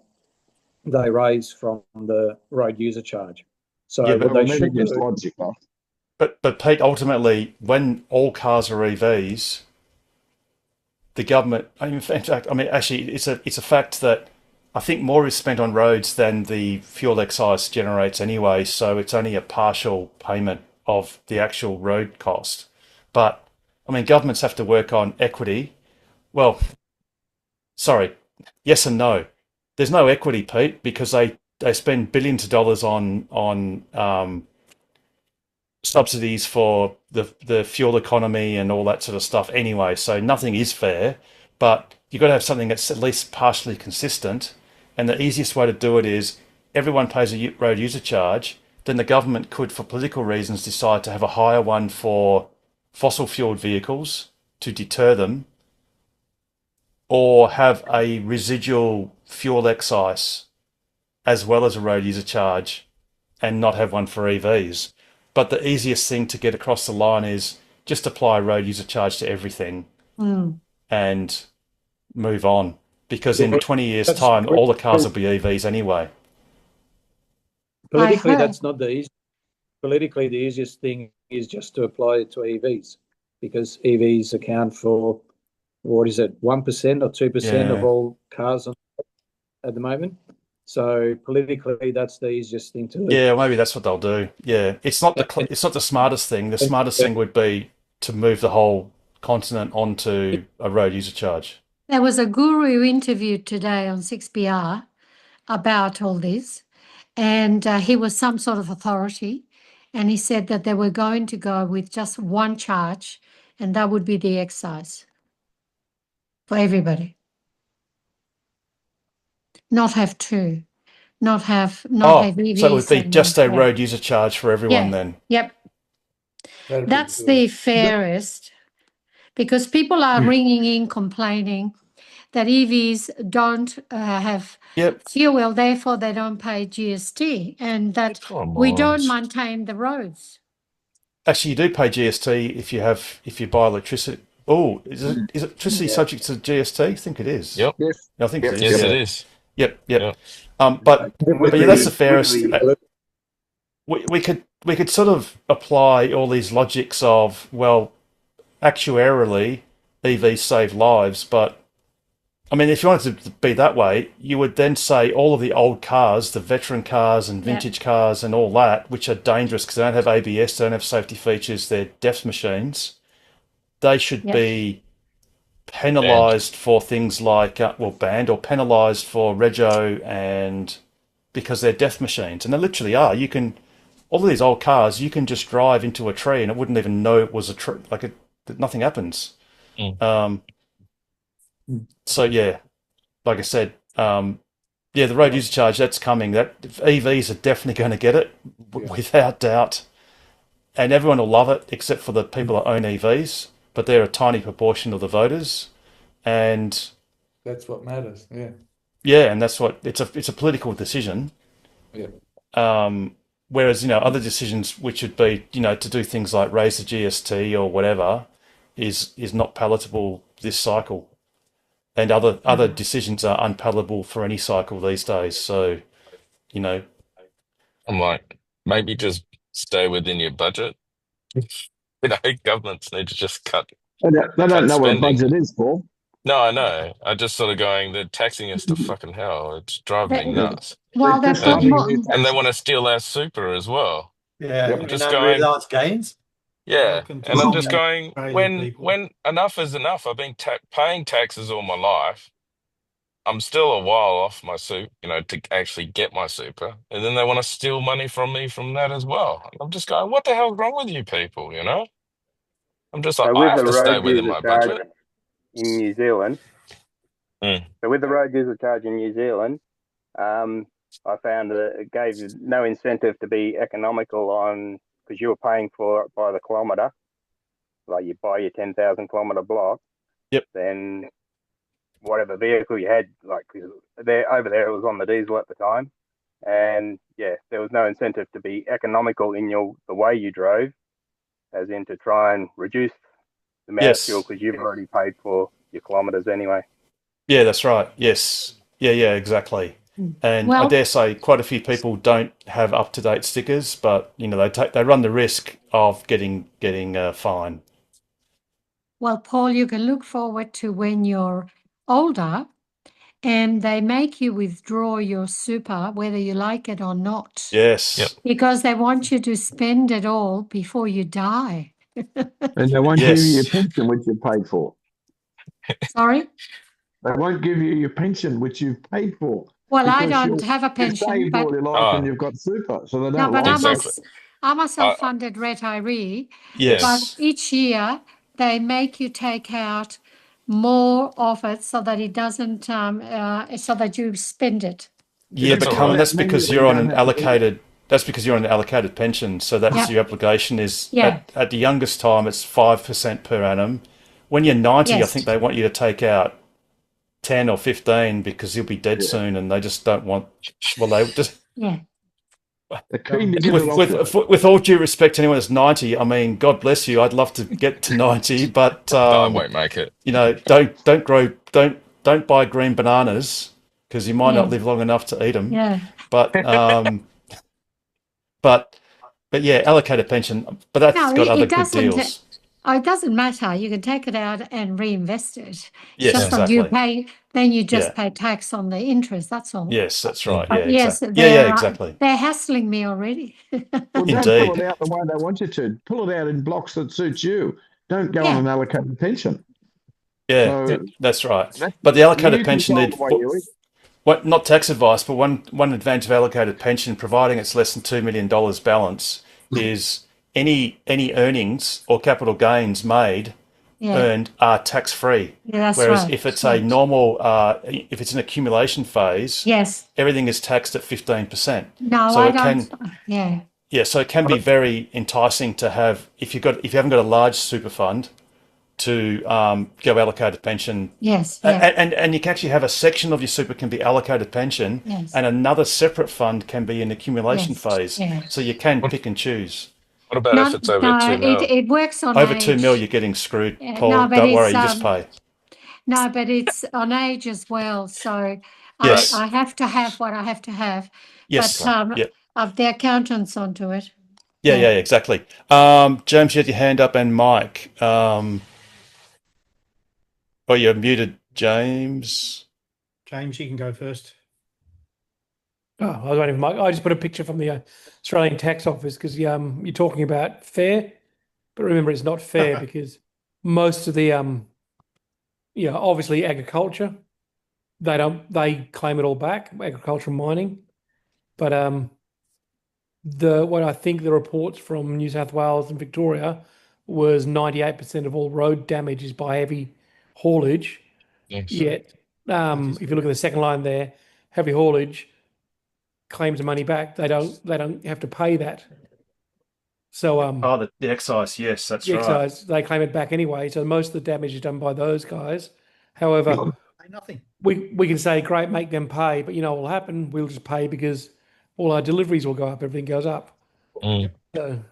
they raise from the road user charge. So Yeah, what But they I mean, should it just do, logic, huh? but Pete, ultimately, when all cars are EVs, the government, in fact, actually, it's a fact that I think more is spent on roads than the fuel excise generates anyway. So it's only a partial payment of the actual road cost. But I mean, governments have to work on equity. Well, sorry, yes and no. There's no equity, Pete, because they spend billions of dollars on subsidies for the fuel economy and all that sort of stuff anyway. So nothing is fair, but you've got to have something that's at least partially consistent. And the easiest way to do it is everyone pays a road user charge. Then the government could, for political reasons, decide to have a higher one for fossil fueled vehicles to deter them, or have a residual fuel excise as well as a road user charge and not have one for EVs. But the easiest thing to get across the line is just apply a road user charge to everything and move on. Because in 20 years' that's time, all the cars will be EVs anyway. politically, heard. that's not the easy. Politically, the easiest thing is just to apply it to EVs, because EVs account for, what is it, 1% or 2% of Yeah. all cars at the moment. So politically, that's the easiest thing to do. Yeah, maybe that's what they'll do. Yeah, it's not the smartest thing. The smartest thing would be to move the whole continent onto a road user charge. There was a guru interviewed today on 6BR about all this, and he was some sort of authority, and he said that they were going to go with just one charge, and that would be the excise for everybody. Not have two, not have EVs. So it would be and, just a yeah. road user charge for everyone then. Yep. That'd be That's good. the fairest, because people are ringing in complaining that EVs don't have Yep. fuel, therefore they don't pay GST, and that Come we on. don't maintain the roads. Actually, you do pay GST if you buy electricity. Oh, is electricity subject to GST? I think it is. Yep. Yes. I think it is. Yes, Yeah. it is. Yep. Yep. But yeah, that's the fairest. We could sort of apply all these logics of, well, actuarially, EVs save lives, but I mean, if you wanted to be that way, you would then say all of the old cars, the veteran cars and vintage cars and all that, which are dangerous because they don't have ABS, they don't have safety features, they're DEF machines, they should be penalised for things like, banned or penalised for rego, and because they're DEF machines. And they literally are. You can, all of these old cars, you can just drive into a tree and it wouldn't even know it was a tree, nothing happens. So yeah, like I said, the road user charge, that's coming. That EVs are definitely going to get it without doubt, and everyone will love it except for the people that own EVs. But they're a tiny proportion of the voters, and That's what matters. Yeah. yeah, and that's what it's a political decision. Yeah. Whereas other decisions, which would be to do things like raise the GST or whatever, is not palatable this cycle. And other decisions are unpalatable for any cycle these days. So, I'm like, maybe just stay within your budget. Governments need to just cut They don't know what a spending. budget is, Paul. No, I know. I just sort of going, they're taxing us to fucking hell. It's driving me nuts. Well, they've Just got like more. And they want to steal our super as well. Yeah, I'm just and going, unrealised gains. yeah. Welcome to And I'm Sydney, just going, Australian people. when enough is enough. I've been paying taxes all my life. I'm still a while off my super, to actually get my super. And then they want to steal money from me from that as well. I'm just going, what the hell's wrong with you people, I'm just like, So I with have the to stay road within user my charge budget. in New Zealand, Mm. so with the road user charge in New Zealand, I found that it gave you no incentive to be economical on, because you were paying for it by the kilometre, like you buy your 10,000 kilometre block. Yep. Then whatever vehicle you had, like over there it was on the diesel at the time, and yeah, there was no incentive to be economical in the way you drove, as in to try and reduce the amount of fuel Yes. because you've already paid for your kilometres anyway. Yeah, that's right. Yes. Yeah, exactly. And I Well, dare say quite a few people don't have up-to-date stickers, but they run the risk of getting a fine. well, Paul, you can look forward to when you're older and they make you withdraw your super, whether you like it or not, Yes. Yep. because they want you to spend it all before you die. And they won't give you your Yes. pension, which you paid for. Sorry? They won't give you your pension, which you've paid for, Well, I because don't have a you've pension, saved all but your life and Oh, you've got super, so they no, don't but like I'm it. exactly. I'm a I, self-funded retiree, but Yes. each year they make you take out more of it so that it doesn't, so that you spend it. Yeah, it's but all Carmen, right. that's That because manually you're on don't an have to do that. allocated. That's because you're on an allocated pension. So that's Yep. your obligation is Yeah. at the youngest time it's 5% per annum. When you're 90, I Yes. think they want you to take out 10 or 15 because you'll be dead Yeah. soon, and they just don't want. Well, they just Yeah. They're keen to get it off you. with all due respect to anyone that's 90. I mean, God bless you. I'd love to get to 90, but No, I won't make it. don't buy green bananas because you might Yeah. not live long enough to eat them. Yeah. But but yeah, allocated pension. But that's No, got other it good doesn't. deals. It doesn't matter. You can take it out and reinvest it. It's Yes, just that you exactly. pay, then you just Yeah. pay tax on the interest. That's all. Yes, that's right. But Yeah, yes, exactly. Yeah, they're exactly. they're hassling me already. Well, don't pull Indeed. it out the way they want you to. Pull it out in blocks that suit you. Don't go on Yeah. an allocated pension. Yeah, So that's right. that's, But the allocated you pension control need the way you eat. what not tax advice, but one advantage of allocated pension, providing it's less than $2 million balance, is any earnings or capital gains Yeah. earned are tax free. Yeah, that's Whereas right. if it's a normal, if it's an accumulation phase, Yes. everything is taxed at 15%. No, So I it can, don't. Yeah. yeah, so it can be very enticing to have if you haven't got a large super fund to go allocated pension. Yes. Yeah. And you can actually have a section of your super can be allocated pension, Yes. and another separate fund can be an accumulation Yes. phase. Yeah. So you can pick and choose. What about if it's over No, 2 mil? it works on Over 2 mil, age. you're getting screwed, Yeah, Paul. no, but Don't worry, it's you just pay. no, but it's on age as well. So Yes. I have to have what I have to have. Yes. But Yeah. the accountant's onto it. Yeah, Yeah. exactly. James, you had your hand up, and Mike. Oh, you're muted, James. James, you can go first. Oh, I was waiting for Mike. I just put a picture from the Australian Tax Office because you're talking about fair, but remember it's not fair because most of the obviously agriculture, they claim it all back, agricultural mining, but what I think the reports from New South Wales and Victoria was 98% of all road damage is by heavy haulage. Yes. Yet, if you look at the second line there, heavy haulage claims money back. They don't have to pay that. So Oh, the excise. Yes, that's the right. excise, they claim it back anyway. So most of the damage is done by those guys. However, Pay nothing. we can say, great, make them pay, but you know what will happen? We'll just pay because all our deliveries will go up, everything goes up. Mm. So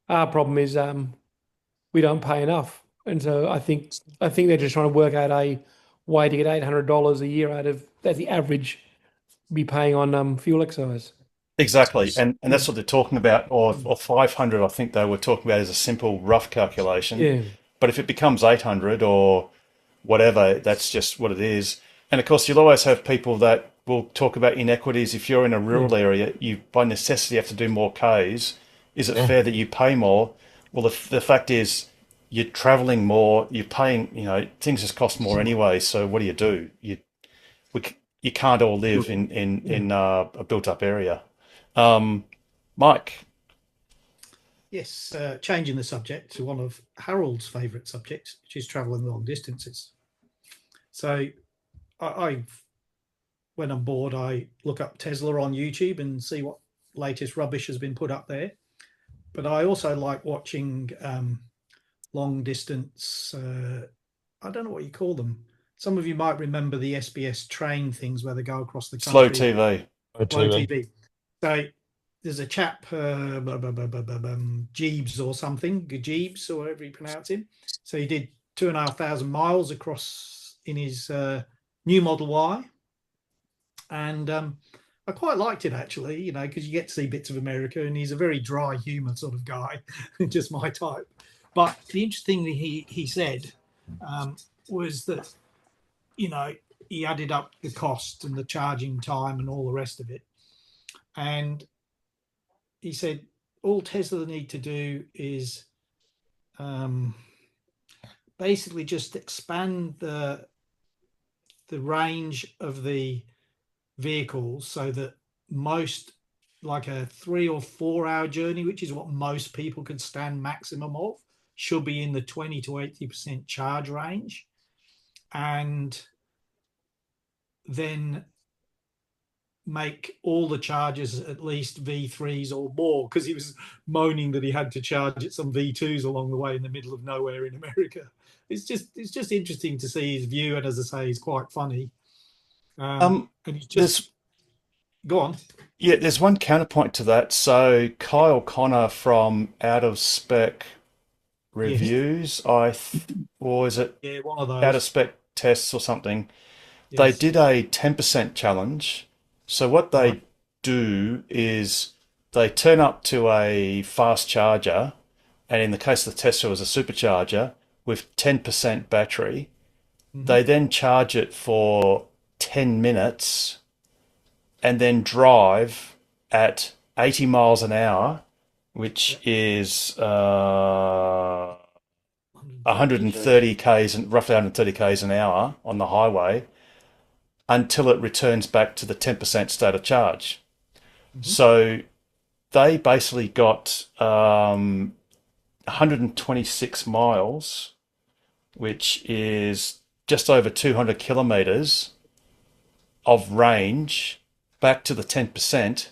our problem is we don't pay enough. And so I think they're just trying to work out a way to get $800 a year out of that's the average be paying on fuel excise. Exactly, and that's what they're talking about, or 500. I think they were talking about as a simple rough calculation. Yeah. But if it becomes 800 or whatever, that's just what it is. And of course, you'll always have people that will talk about inequities. If you're in a rural area, you by necessity have to do more Ks. Is it fair that you pay more? Well, the fact is, you're travelling more, you're paying. Things just cost more anyway. So what do? You can't all live in a built-up area. Mike. Yes, changing the subject to one of Harold's favourite subjects, which is travelling long distances. So when I'm bored, I look up Tesla on YouTube and see what latest rubbish has been put up there. But I also like watching long distance, I don't know what you call them. Some of you might remember the SBS train things where they go across the country. Slow TV. Slow TV. So there's a chap, Jeeves or something, Jeeves or whatever you pronounce him. So he did 2,500 miles across in his new Model Y, and I quite liked it actually, you know, because you get to see bits of America, and he's a very dry humour sort of guy, just my type. But the interesting thing he said was that, you know, he added up the cost and the charging time and all the rest of it, and he said all Tesla need to do is basically just expand the range of the vehicles so that most, like a 3 or 4 hour journey, which is what most people can stand maximum of, should be in the 20 to 80% charge range, and then make all the charges at least V3s or more, because he was moaning that he had to charge at some V2s along the way in the middle of nowhere in America. It's just interesting to see his view, and as I say, he's quite funny. And he's just go on. Yeah, there's one counterpoint to that. So Kyle Connor from Out of Spec Reviews, or is it one of those Out of Spec Tests or something? Yes. They did a 10% challenge. So what they do is they turn up to a fast charger, and in the case of the Tesla, it was a supercharger with 10% battery. They then charge it for 10 minutes and then drive at 80 miles an hour, which is 130 k's and roughly 130 k's an hour on the highway, until it returns back to the 10% state of charge. So they basically got 126 miles, which is just over 200 kilometers of range back to the 10%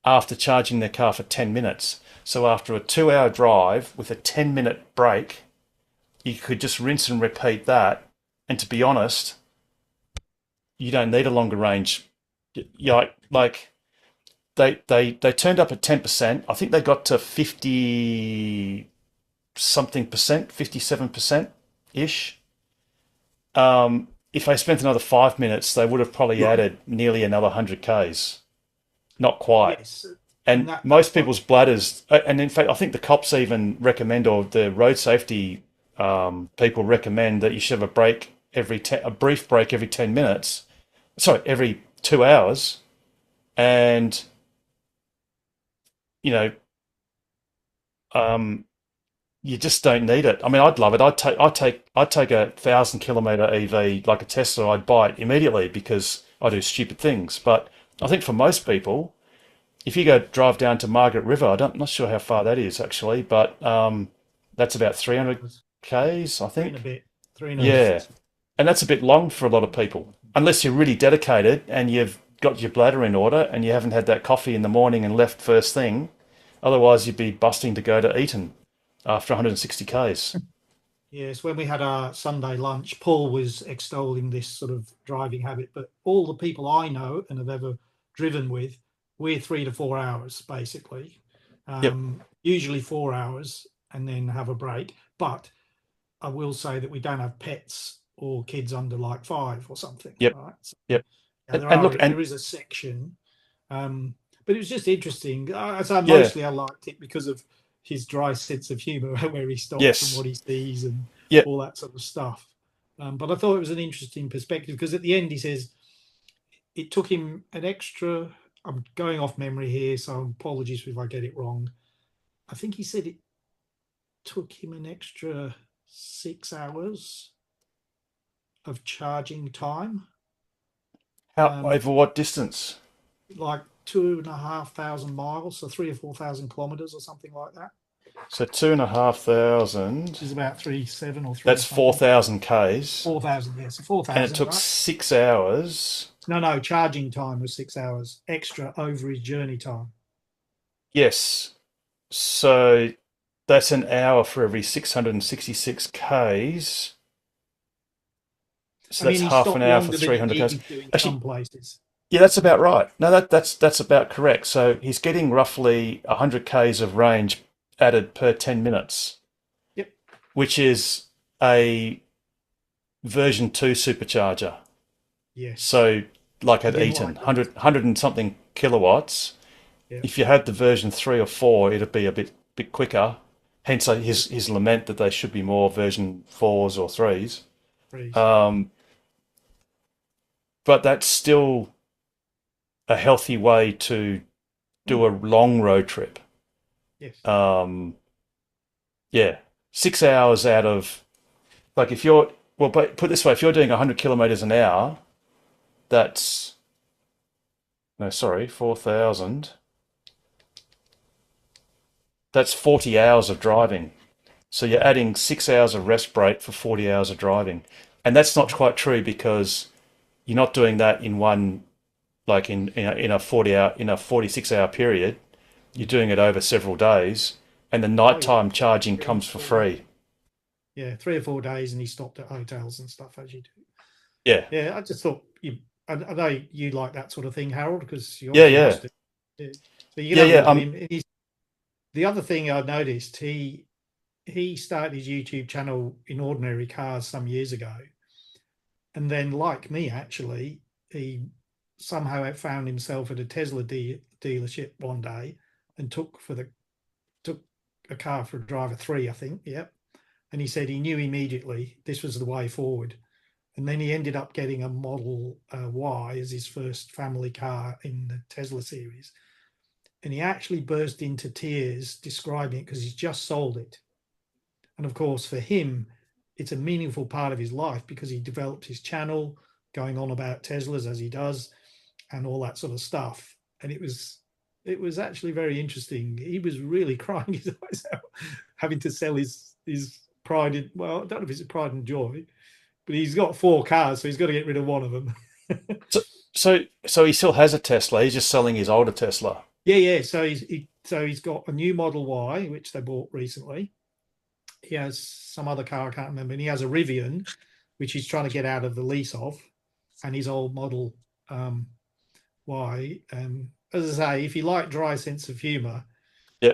after charging their car for 10 minutes. So after a 2-hour drive with a 10-minute break, you could just rinse and repeat that. And to be honest, you don't need a longer range. Like they turned up at 10%. I think they got to 50 something percent, 57% ish. If they spent another 5 minutes, they would have probably added nearly another 100 k's. Not quite. Yes. And most people's bladders, and in fact, I think the cops even recommend, or the road safety people recommend, that you should have a break a brief break every 10 minutes. Sorry, every 2 hours. And, you know, you just don't need it. I mean, I'd love it. I'd take a 1,000-kilometer EV like a Tesla. I'd buy it immediately because I do stupid things. But I think for most people, if you go drive down to Margaret River, I'm not sure how far that is actually, but that's about 300 k's, I think. 3 and a bit. Yeah, and that's a bit long for a lot of people, unless you're really dedicated and you've got your bladder in order and you haven't had that coffee in the morning and left first thing. Otherwise, you'd be busting to go to Eton after 160 k's. Yes, when we had our Sunday lunch, Paul was extolling this sort of driving habit, but all the people I know and have ever driven with, we're 3 to 4 hours, basically. Usually 4 hours and then have a break. But I will say that we don't have pets or kids under like 5 or something. Right? So, there is a section, but it was just interesting. Mostly I liked it because of his dry sense of humour, where he stops and what he sees and all that sort of stuff. But I thought it was an interesting perspective, because at the end he says it took him an extra, I'm going off memory here, so apologies if I get it wrong. I think he said it took him an extra 6 hours of charging time. Over what distance? Like 2,500 miles, so 3,000 or 4,000 kilometers or something like that. So 2,500. Which is about 3,700 or 3. That's 4,000 k's. 4,000, yes, 4,000. And it took 6 hours. No, charging time was 6 hours extra over his journey time. Yes. So that's an hour for every 666 k's. So that's half an hour for 300 k's. Actually, some places. Yeah, that's about right. No, that's about correct. So he's getting roughly 100 k's of range added per 10 minutes, Yep. which is a version 2 supercharger. Yes. So like at Again, Eaton, like- 100 and something kilowatts. Yeah. If you had the version 3 or 4, it'd be a bit quicker. Hence his lament that they should be more version 4s or 3s. But that's still a healthy way to do a long road trip. Yes. Yeah, 6 hours out of, like, if you're, well, but put it this way, if you're doing 100 kilometers an hour, that's, no, sorry, 4,000. That's 40 hours of driving. So you're adding 6 hours of rest break for 40 hours of driving. And that's not quite true, because you're not doing that in one, like in a 46-hour period. You're doing it over several days, and the nighttime charging comes for free. Yeah, 3 or 4 days, and he stopped at hotels and stuff as you do. Yeah. Yeah, I just thought I know you like that sort of thing, Harold, because you Yeah. watched it. Yeah. So you can Yeah. have a look at him. The other thing I noticed, he started his YouTube channel in ordinary cars some years ago, and then, like me, actually, he somehow found himself at a Tesla dealership one day and took a car for driver 3, I think. Yep. And he said he knew immediately this was the way forward. And then he ended up getting a Model Y as his first family car in the Tesla series. And he actually burst into tears describing it, because he's just sold it. And of course, for him, it's a meaningful part of his life, because he developed his channel going on about Teslas as he does and all that sort of stuff. And it was actually very interesting. He was really crying his eyes out, having to sell his pride. Well, I don't know if it's a pride and joy, but he's got 4 cars, so he's got to get rid of one of them. So he still has a Tesla. He's just selling his older Tesla. Yeah. So he's got a new Model Y, which they bought recently. He has some other car I can't remember, and he has a Rivian, which he's trying to get out of the lease of, and his old Model Y. As I say, if you like dry sense of humour,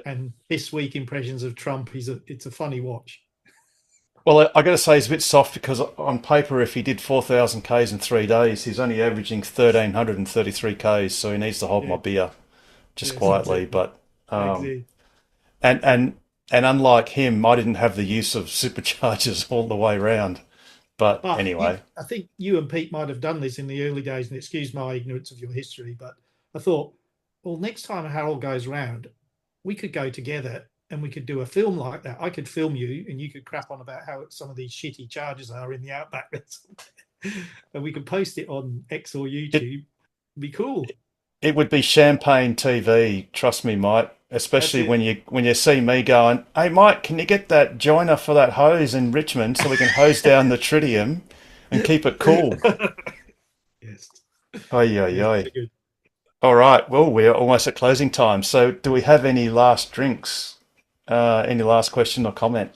and this week impressions of Trump, it's a funny watch. Well, I got to say he's a bit soft, because on paper, if he did 4,000 k's in 3 days, he's only averaging 1,333 k's. So he needs to hold my beer just quietly. But and unlike him, I didn't have the use of superchargers all the way around. But anyway, I think you and Pete might have done this in the early days, and excuse my ignorance of your history, but I thought, well, next time Harold goes round, we could go together and we could do a film like that. I could film you, and you could crap on about how some of these shitty charges are in the outback, and we could post it on X or YouTube. It'd be cool. It would be champagne TV, trust me, Mike. Especially when you see me going, hey, Mike, can you get that joiner for that hose in Richmond so we can hose down the tritium and keep it cool? Yes. Oy. All right. Well, we're almost at closing time. So do we have any last drinks? Any last question or comment?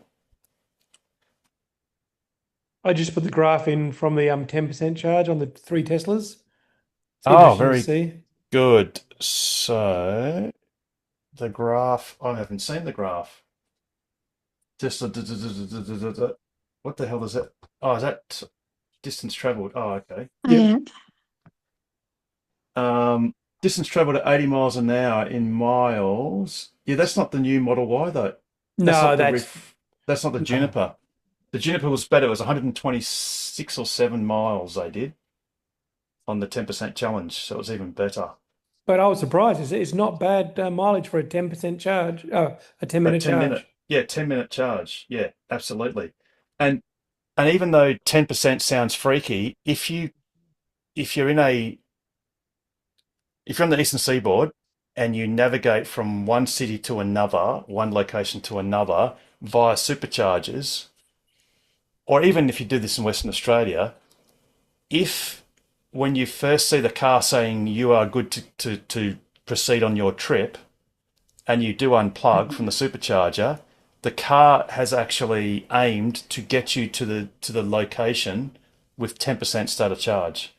I just put the graph in from the 10% charge on the 3 Teslas. It's Oh, interesting to very see. good. So the graph, I haven't seen the graph. Just what the hell is that? Oh, is that distance traveled? Oh, okay. Yeah. Distance traveled at 80 miles an hour in miles. Yeah, that's not the new Model Y though. No, That's not the Juniper. The Juniper was better. It was 126 or 7 miles they did on the 10% challenge, so it was even better. But I was surprised. It's not bad mileage for a 10% charge. Oh, a 10-minute charge. 10-minute charge. Yeah, absolutely. And even though 10% sounds freaky, if you're on the Eastern Seaboard and you navigate from one city to another, one location to another via superchargers, or even if you do this in Western Australia, when you first see the car saying you are good to proceed on your trip, and you do unplug from the supercharger, the car has actually aimed to get you to the location with 10% state of charge.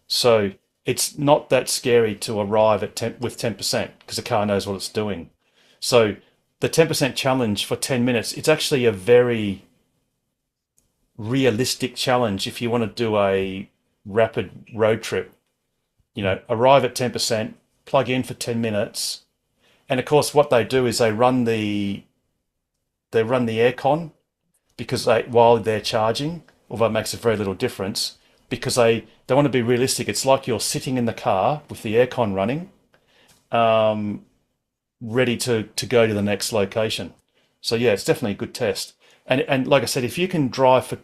So it's not that scary to arrive at with 10% because the car knows what it's doing. So the 10% challenge for 10 minutes, it's actually a very realistic challenge if you want to do a rapid road trip. You know, arrive at 10%, plug in for 10 minutes. And of course, what they do is they run the aircon because while they're charging, although it makes a very little difference, because they want to be realistic. It's like you're sitting in the car with the aircon running, ready to go to the next location. So yeah, it's definitely a good test. And like I said, if you can drive for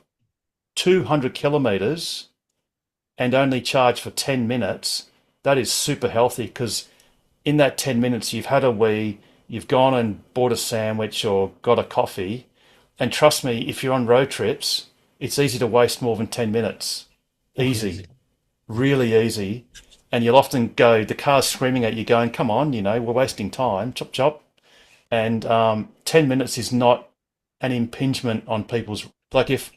200 kilometers and only charge for 10 minutes, that is super healthy because in that 10 minutes, you've had a wee, you've gone and bought a sandwich or got a coffee. And trust me, if you're on road trips, it's easy to waste more than 10 minutes. Easy. Really easy. And you'll often go, the car's screaming at you going, come on, you know, we're wasting time, chop, chop. And 10 minutes is not an impingement on people's, like if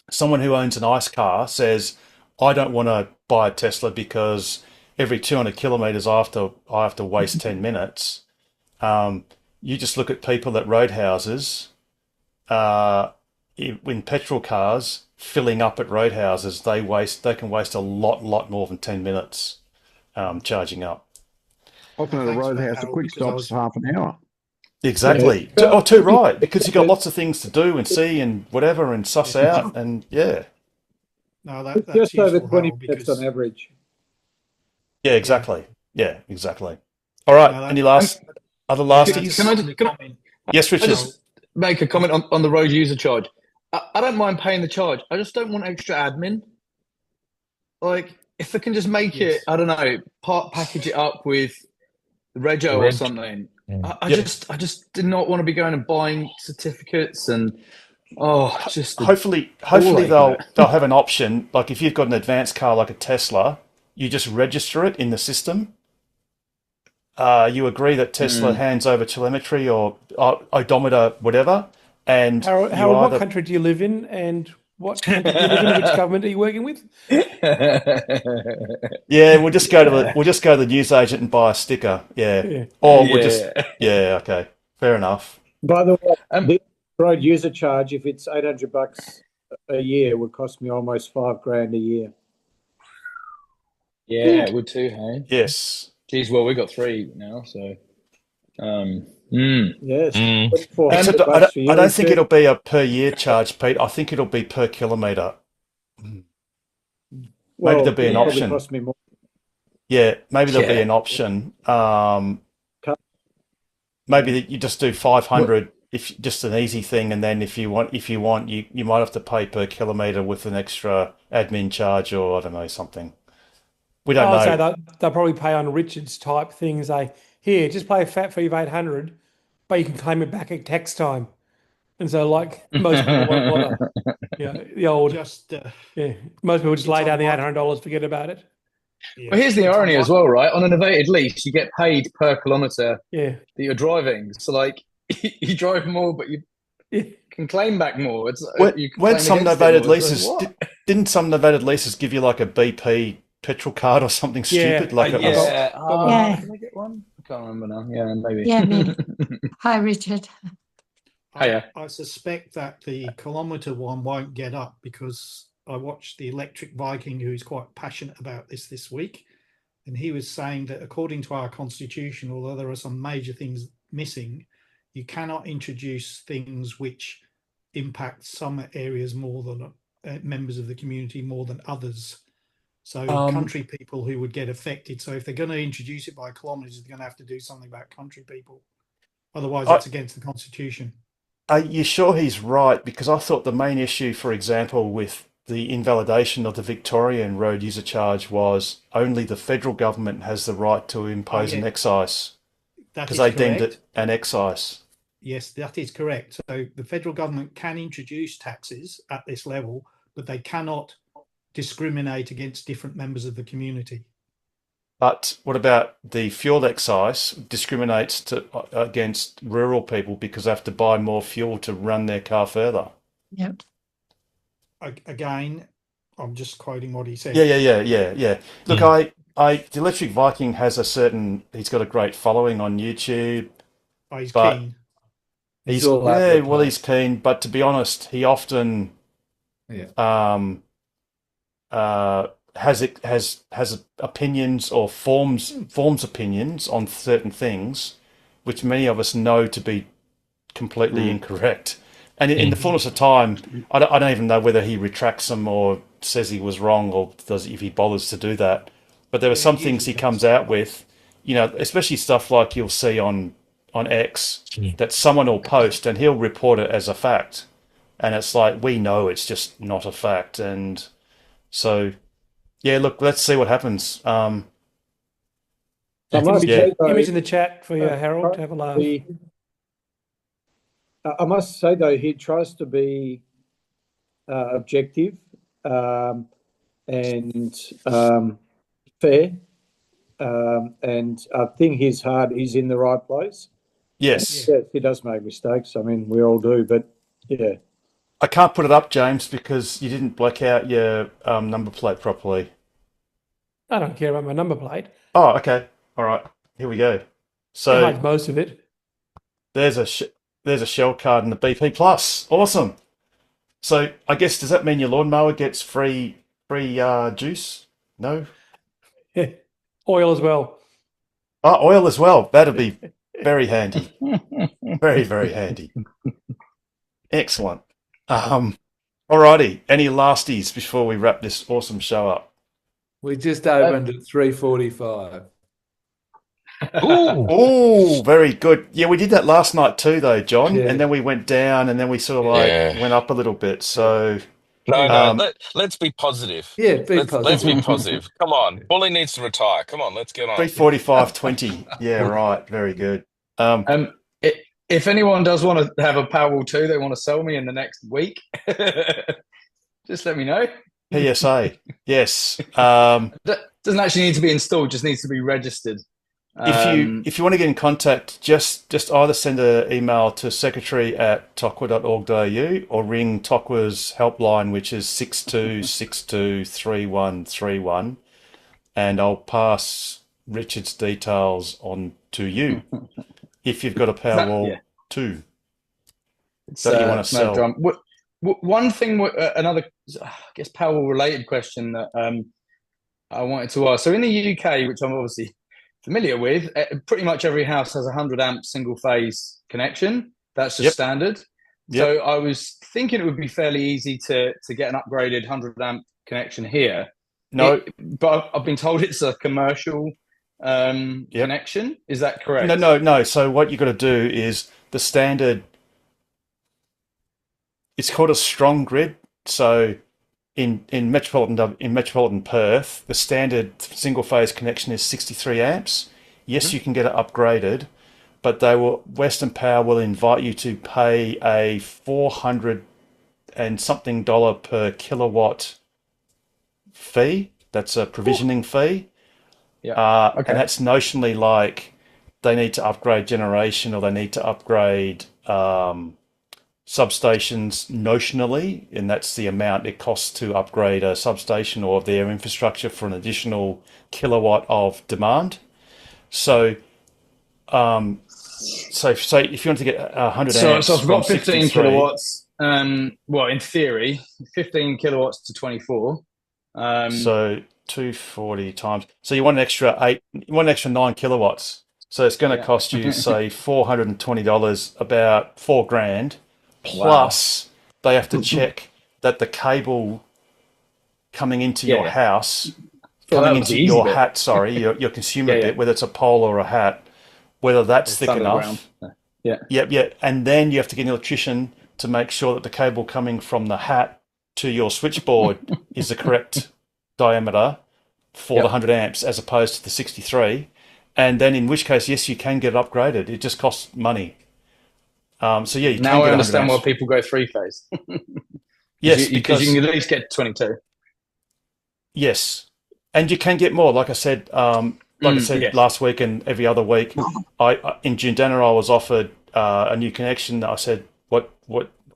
someone who owns an ICE car says, I don't want to buy a Tesla because every 200 kilometers I have to waste 10 minutes. You just look at people at roadhouses, in petrol cars filling up at roadhouses, they can waste a lot more than 10 minutes charging up. Often at a roadhouse, a quick stop's half an hour. Exactly. Yeah. Too right, because you've got lots of things to do and see and whatever and suss out and yeah. No, that's just over 20 minutes minutes on average. Yeah, exactly. Yeah, exactly. All right. Any other lasties? Can I Yes, Richard. just make a comment on the road user charge? I don't mind paying the charge. I just don't want extra admin. Like, if they can just make it, I don't know, package it up with Rego or something. I just did not want to be going and buying certificates and hopefully they'll have an option. Like if you've got an advanced car like a Tesla, you just register it in the system. You agree that Tesla hands over telemetry or odometer, whatever. And Harold, what country do you live in, and what country do you live in? Which government are you working with? Yeah, we'll just go to the newsagent and buy a sticker. Yeah, or we'll just okay, fair enough. By the way, the road user charge, if it's $800 a year, would cost me almost $5,000 a year. Yeah, it would too, hey? Yes. Geez, well, we got 3 now, so. Yes. I don't think it'll be a per year charge, Pete. I think it'll be per kilometre. Maybe there'll be an option. Cost me more. Yeah, maybe there'll be an option. Maybe you just do 500 if just an easy thing, and then if you want, you might have to pay per kilometre with an extra admin charge or I don't know something. We don't know. I'd say they'll probably pay on Richard's type things. Here, just pay a fat fee of 800, but you can claim it back at tax time. And so, like most people won't bother. Yeah, the old. Most people just lay down the $800, forget about it. Yeah. Well, here's the irony as well, right? On an evaded lease, you get paid per kilometre that you're driving. So, like, you drive more, but you can claim back more. When some novated leases didn't some novated leases give you like a BP petrol card or something stupid? Can I get one? I can't remember now. Yeah, maybe. Yeah, maybe. Hi, Richard. I suspect that the kilometre one won't get up because I watched the Electric Viking, who's quite passionate about this week, and he was saying that according to our constitution, although there are some major things missing, you cannot introduce things which impact some areas more than members of the community more than others. So country people who would get affected. So if they're going to introduce it by kilometres, they're going to have to do something about country people. Otherwise, it's against the constitution. Are you sure he's right? Because I thought the main issue, for example, with the invalidation of the Victorian road user charge was only the federal government has the right to impose an excise because they deemed it an excise. Yes, that is correct. So the federal government can introduce taxes at this level, but they cannot discriminate against different members of the community. But what about the fuel excise discriminates against rural people because they have to buy more fuel to run their car further? Yep. Again, I'm just quoting what he said. Yeah. Look, The Electric Viking has he's got a great following on YouTube, Oh, he's but keen. he's all over the well, place. he's keen. But to be honest, he often Yeah. has opinions or forms opinions on certain things, which many of us know to be completely incorrect. And in the fullness of time, I don't even know whether he retracts them or says he was wrong, or if he bothers to do that. But there are some things he comes out with, especially stuff like you'll see on X that someone will post and he'll report it as a fact, and it's like, we know it's just not a fact. And so, yeah, look, let's see what happens. I must say, though, Image in the chat for you, Harold, to have a laugh. I must say, though, he tries to be objective and fair, and I think his heart is in the right place. Yes. Yes, he does make mistakes. I mean, we all do, but yeah. I can't put it up, James, because you didn't black out your number plate properly. I don't care about my number plate. Oh, okay. All right. Here we go. I So hide most of it. there's a shell card in the BP Plus. Awesome. So I guess, does that mean your lawnmower gets free juice? No? Oil as well. Oh, oil as well. That'd be very handy. Very, very handy. Excellent. Alrighty. Any lasties before we wrap this awesome show up? We just opened at 3:45. Oh, very good. Yeah, we did that last night too, though, John. Yeah. And then we went down, and then we sort of went up a little bit. So No, let's be positive. Yeah, Let's be positive. Come on. Bully needs to retire. Come on, let's get on. 3:45.20. Yeah, right. Very good. If anyone does want to have a Powerwall 2, they want to sell me in the next week, just let me know. PSA. Yes. That doesn't actually need to be installed, just needs to be registered. If you want to get in contact, just either send an email to secretary@tokwa.org.au or ring Tokwa's helpline, which is 62623131, and I'll pass Richard's details on to you if you've got a Powerwall 2 that you want to sell. No drama. One thing, another, I guess, Powerwall related question that I wanted to ask. So in the UK, which I'm obviously familiar with, pretty much every house has a 100 amp single phase connection. That's just standard. So I was thinking it would be fairly easy to get an upgraded 100 amp connection here. No, but I've been told it's a commercial connection. Is that correct? No. So what you've got to do is the standard. It's called a strong grid. So in metropolitan Perth, the standard single phase connection is 63 amps. Yes, you can get it upgraded, but Western Power will invite you to pay a $400 and something per kilowatt fee. That's a provisioning fee. Yeah. And that's notionally like they need to upgrade generation, or they need to upgrade substations notionally, and that's the amount it costs to upgrade a substation or their infrastructure for an additional kilowatt of demand. So, so if you want to get 100 amps, so I've got 15 63, kilowatts. Well, in theory, 15 kilowatts to 24. So 240 times. So you want an extra 9 kilowatts. So it's going to cost you, say, $420, about $4,000. Plus, they have to check that the cable coming into your house, your hat, your consumer bit, whether it's a pole or a hat, whether that's thick enough. Yep. And then you have to get an electrician to make sure that the cable coming from the hat to your switchboard is the correct diameter for the 100 amps as opposed to the 63. And then in which case, yes, you can get it upgraded. It just costs money. So yeah, you now I understand why people go 3-phase. Yes, because you can at least get 22. Yes, and you can get more. Like I said, last week and every other week, in Jundana I was offered a new connection. I said, "What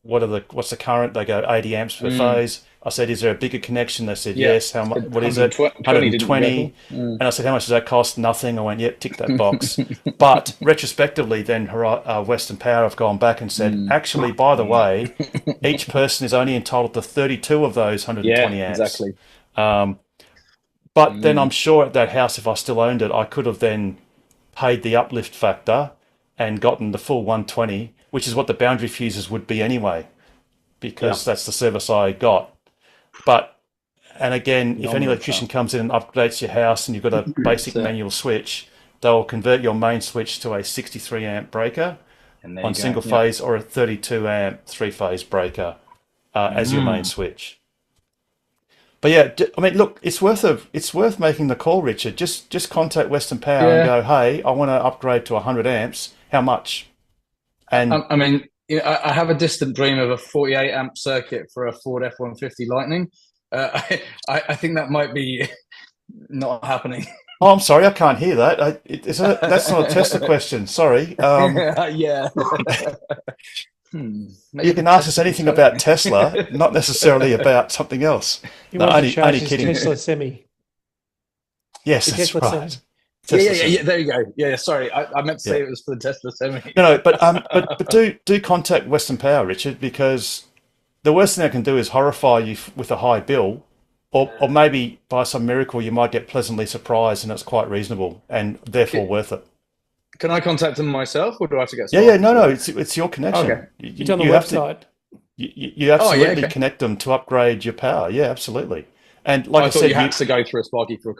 what's the current? They go 80 amps per phase. I said, is there a bigger connection? They said, Yeah. yes. How much? What is it? 120. And I said, how much does that cost? Nothing. I went, yep, tick that box. But retrospectively, then Western Power have gone back and said, actually, by the way, each person is only entitled to 32 of those 120 amps. Exactly. But then I'm sure at that house, if I still owned it, I could have then paid the uplift factor and gotten the full 120, which is what the boundary fuses would be anyway, because that's the service I got. And again, if any electrician comes in and updates your house and you've got a basic manual switch, they'll convert your main switch to a 63 amp breaker on single phase or a 32 amp 3-phase breaker as your main switch. But yeah, I mean, look, it's worth making the call, Richard. Just contact Western Power and go, hey, I want to upgrade to 100 amps. How much? And I mean, I have a distant dream of a 48 amp circuit for a Ford F-150 Lightning. I think that might be not happening. Oh, I'm sorry, I can't hear that. That's not a Tesla question. Sorry. Yeah. You can ask us anything about Tesla, not necessarily about something else. He No, wants to only charge his kidding. Tesla Semi. Yes, The that's Tesla right. Semi. Yeah. There you go. Yeah. Sorry, I meant to say it was for the Tesla Semi. No, but do contact Western Power, Richard, because the worst thing they can do is horrify you with a high bill, or maybe by some miracle you might get pleasantly surprised and it's quite reasonable and therefore worth it. Can I contact them myself, or do I have to get? Yeah, no, it's your connection. Okay. It's on the website. You absolutely connect them to upgrade your power. Yeah, absolutely. And like I thought said, you had to go through a Sparky for a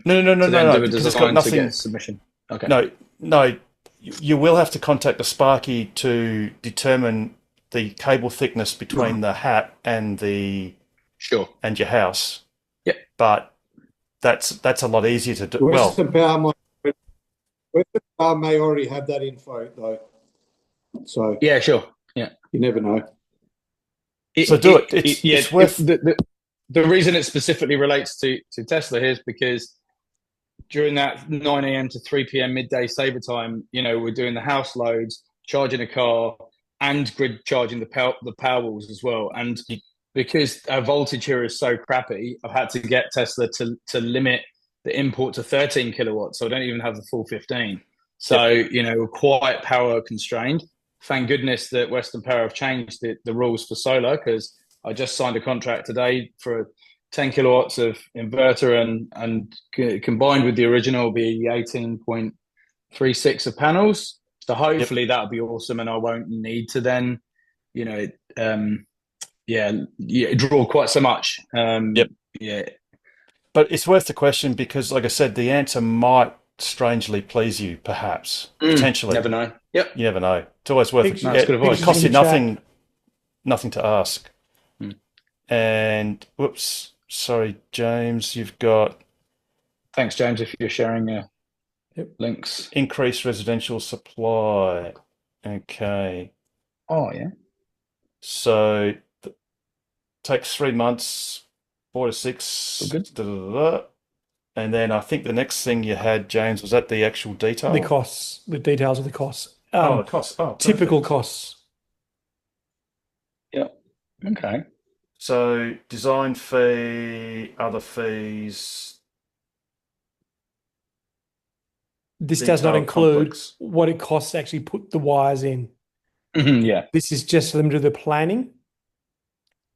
no, do a because it's got design to nothing. get a submission. Okay. No, you will have to contact the Sparky to determine the cable thickness between the hat and and your house. Yep. But that's a lot easier to do. Western Power may already have that info though. So yeah, sure. Yeah, you never know. So do it. It's worth. The reason it specifically relates to Tesla here is because during that 9 a.m. to 3 p.m. midday saver time, we're doing the house loads, charging a car, and grid charging the power walls as well. And because our voltage here is so crappy, I've had to get Tesla to limit the import to 13 kilowatts, so I don't even have the full 15. So, we're quite power constrained. Thank goodness that Western Power have changed the rules for solar, because I just signed a contract today for 10 kilowatts of inverter and combined with the original will be 18.36 of panels. So hopefully that'll be awesome, and I won't need to then, draw quite so much. Yeah. But it's worth the question because, like I said, the answer might strangely please you, perhaps, potentially. Never know. Yep. You never know. It's always worth it. That's good advice. It costs you nothing to ask. And whoops, sorry, James, you've got. Thanks, James, if you're sharing links. Increased residential supply. Okay. Oh yeah. So takes 3 months, 4 to 6. Good. And then I think the next thing you had, James, was that the actual detail? The costs, the details of the costs. The costs. Oh, typical costs. Yeah. Okay. So design fee, other fees. This does not include complex. what it costs to actually put the wires in. Yeah. This is just for them to do the planning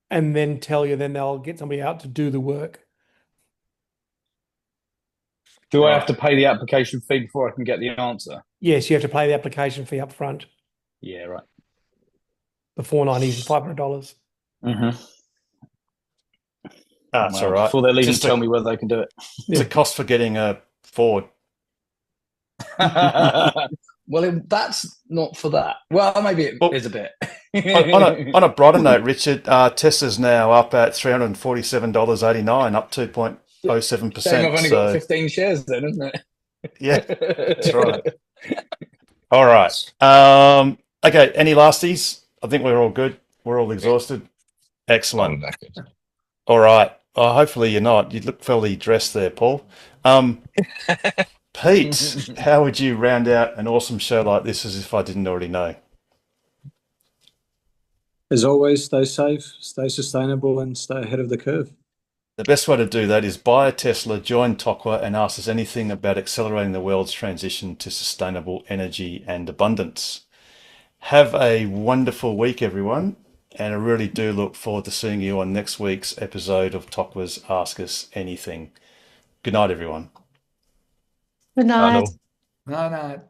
and then tell you, then they'll get somebody out to do the work. Do I have to pay the application fee before I can get the answer? Yes, you have to pay the application fee up front. Yeah, right. The $490 is $500. Mm-hmm. That's all right. Before they even tell me whether they can do it. It's a cost for getting a Ford. Well, that's not for that. Well, maybe it is a bit. on a brighter note, Richard, Tesla's now up at $347.89, up 2.07%. Shame I've only got 15 shares then, isn't it? Yeah, that's right. All right. Okay, any lasties? I think we're all good. We're all exhausted. Excellent. All right. Well, hopefully you're not. You look fairly dressed there, Paul. Pete, how would you round out an awesome show like this as if I didn't already know? as always, stay safe, stay sustainable, and stay ahead of the curve. The best way to do that is buy a Tesla, join Tokwa, and ask us anything about accelerating the world's transition to sustainable energy and abundance. Have a wonderful week, everyone, and I really do look forward to seeing you on next week's episode of Tokwa's Ask Us Anything. Good night, everyone. Good night. No, no.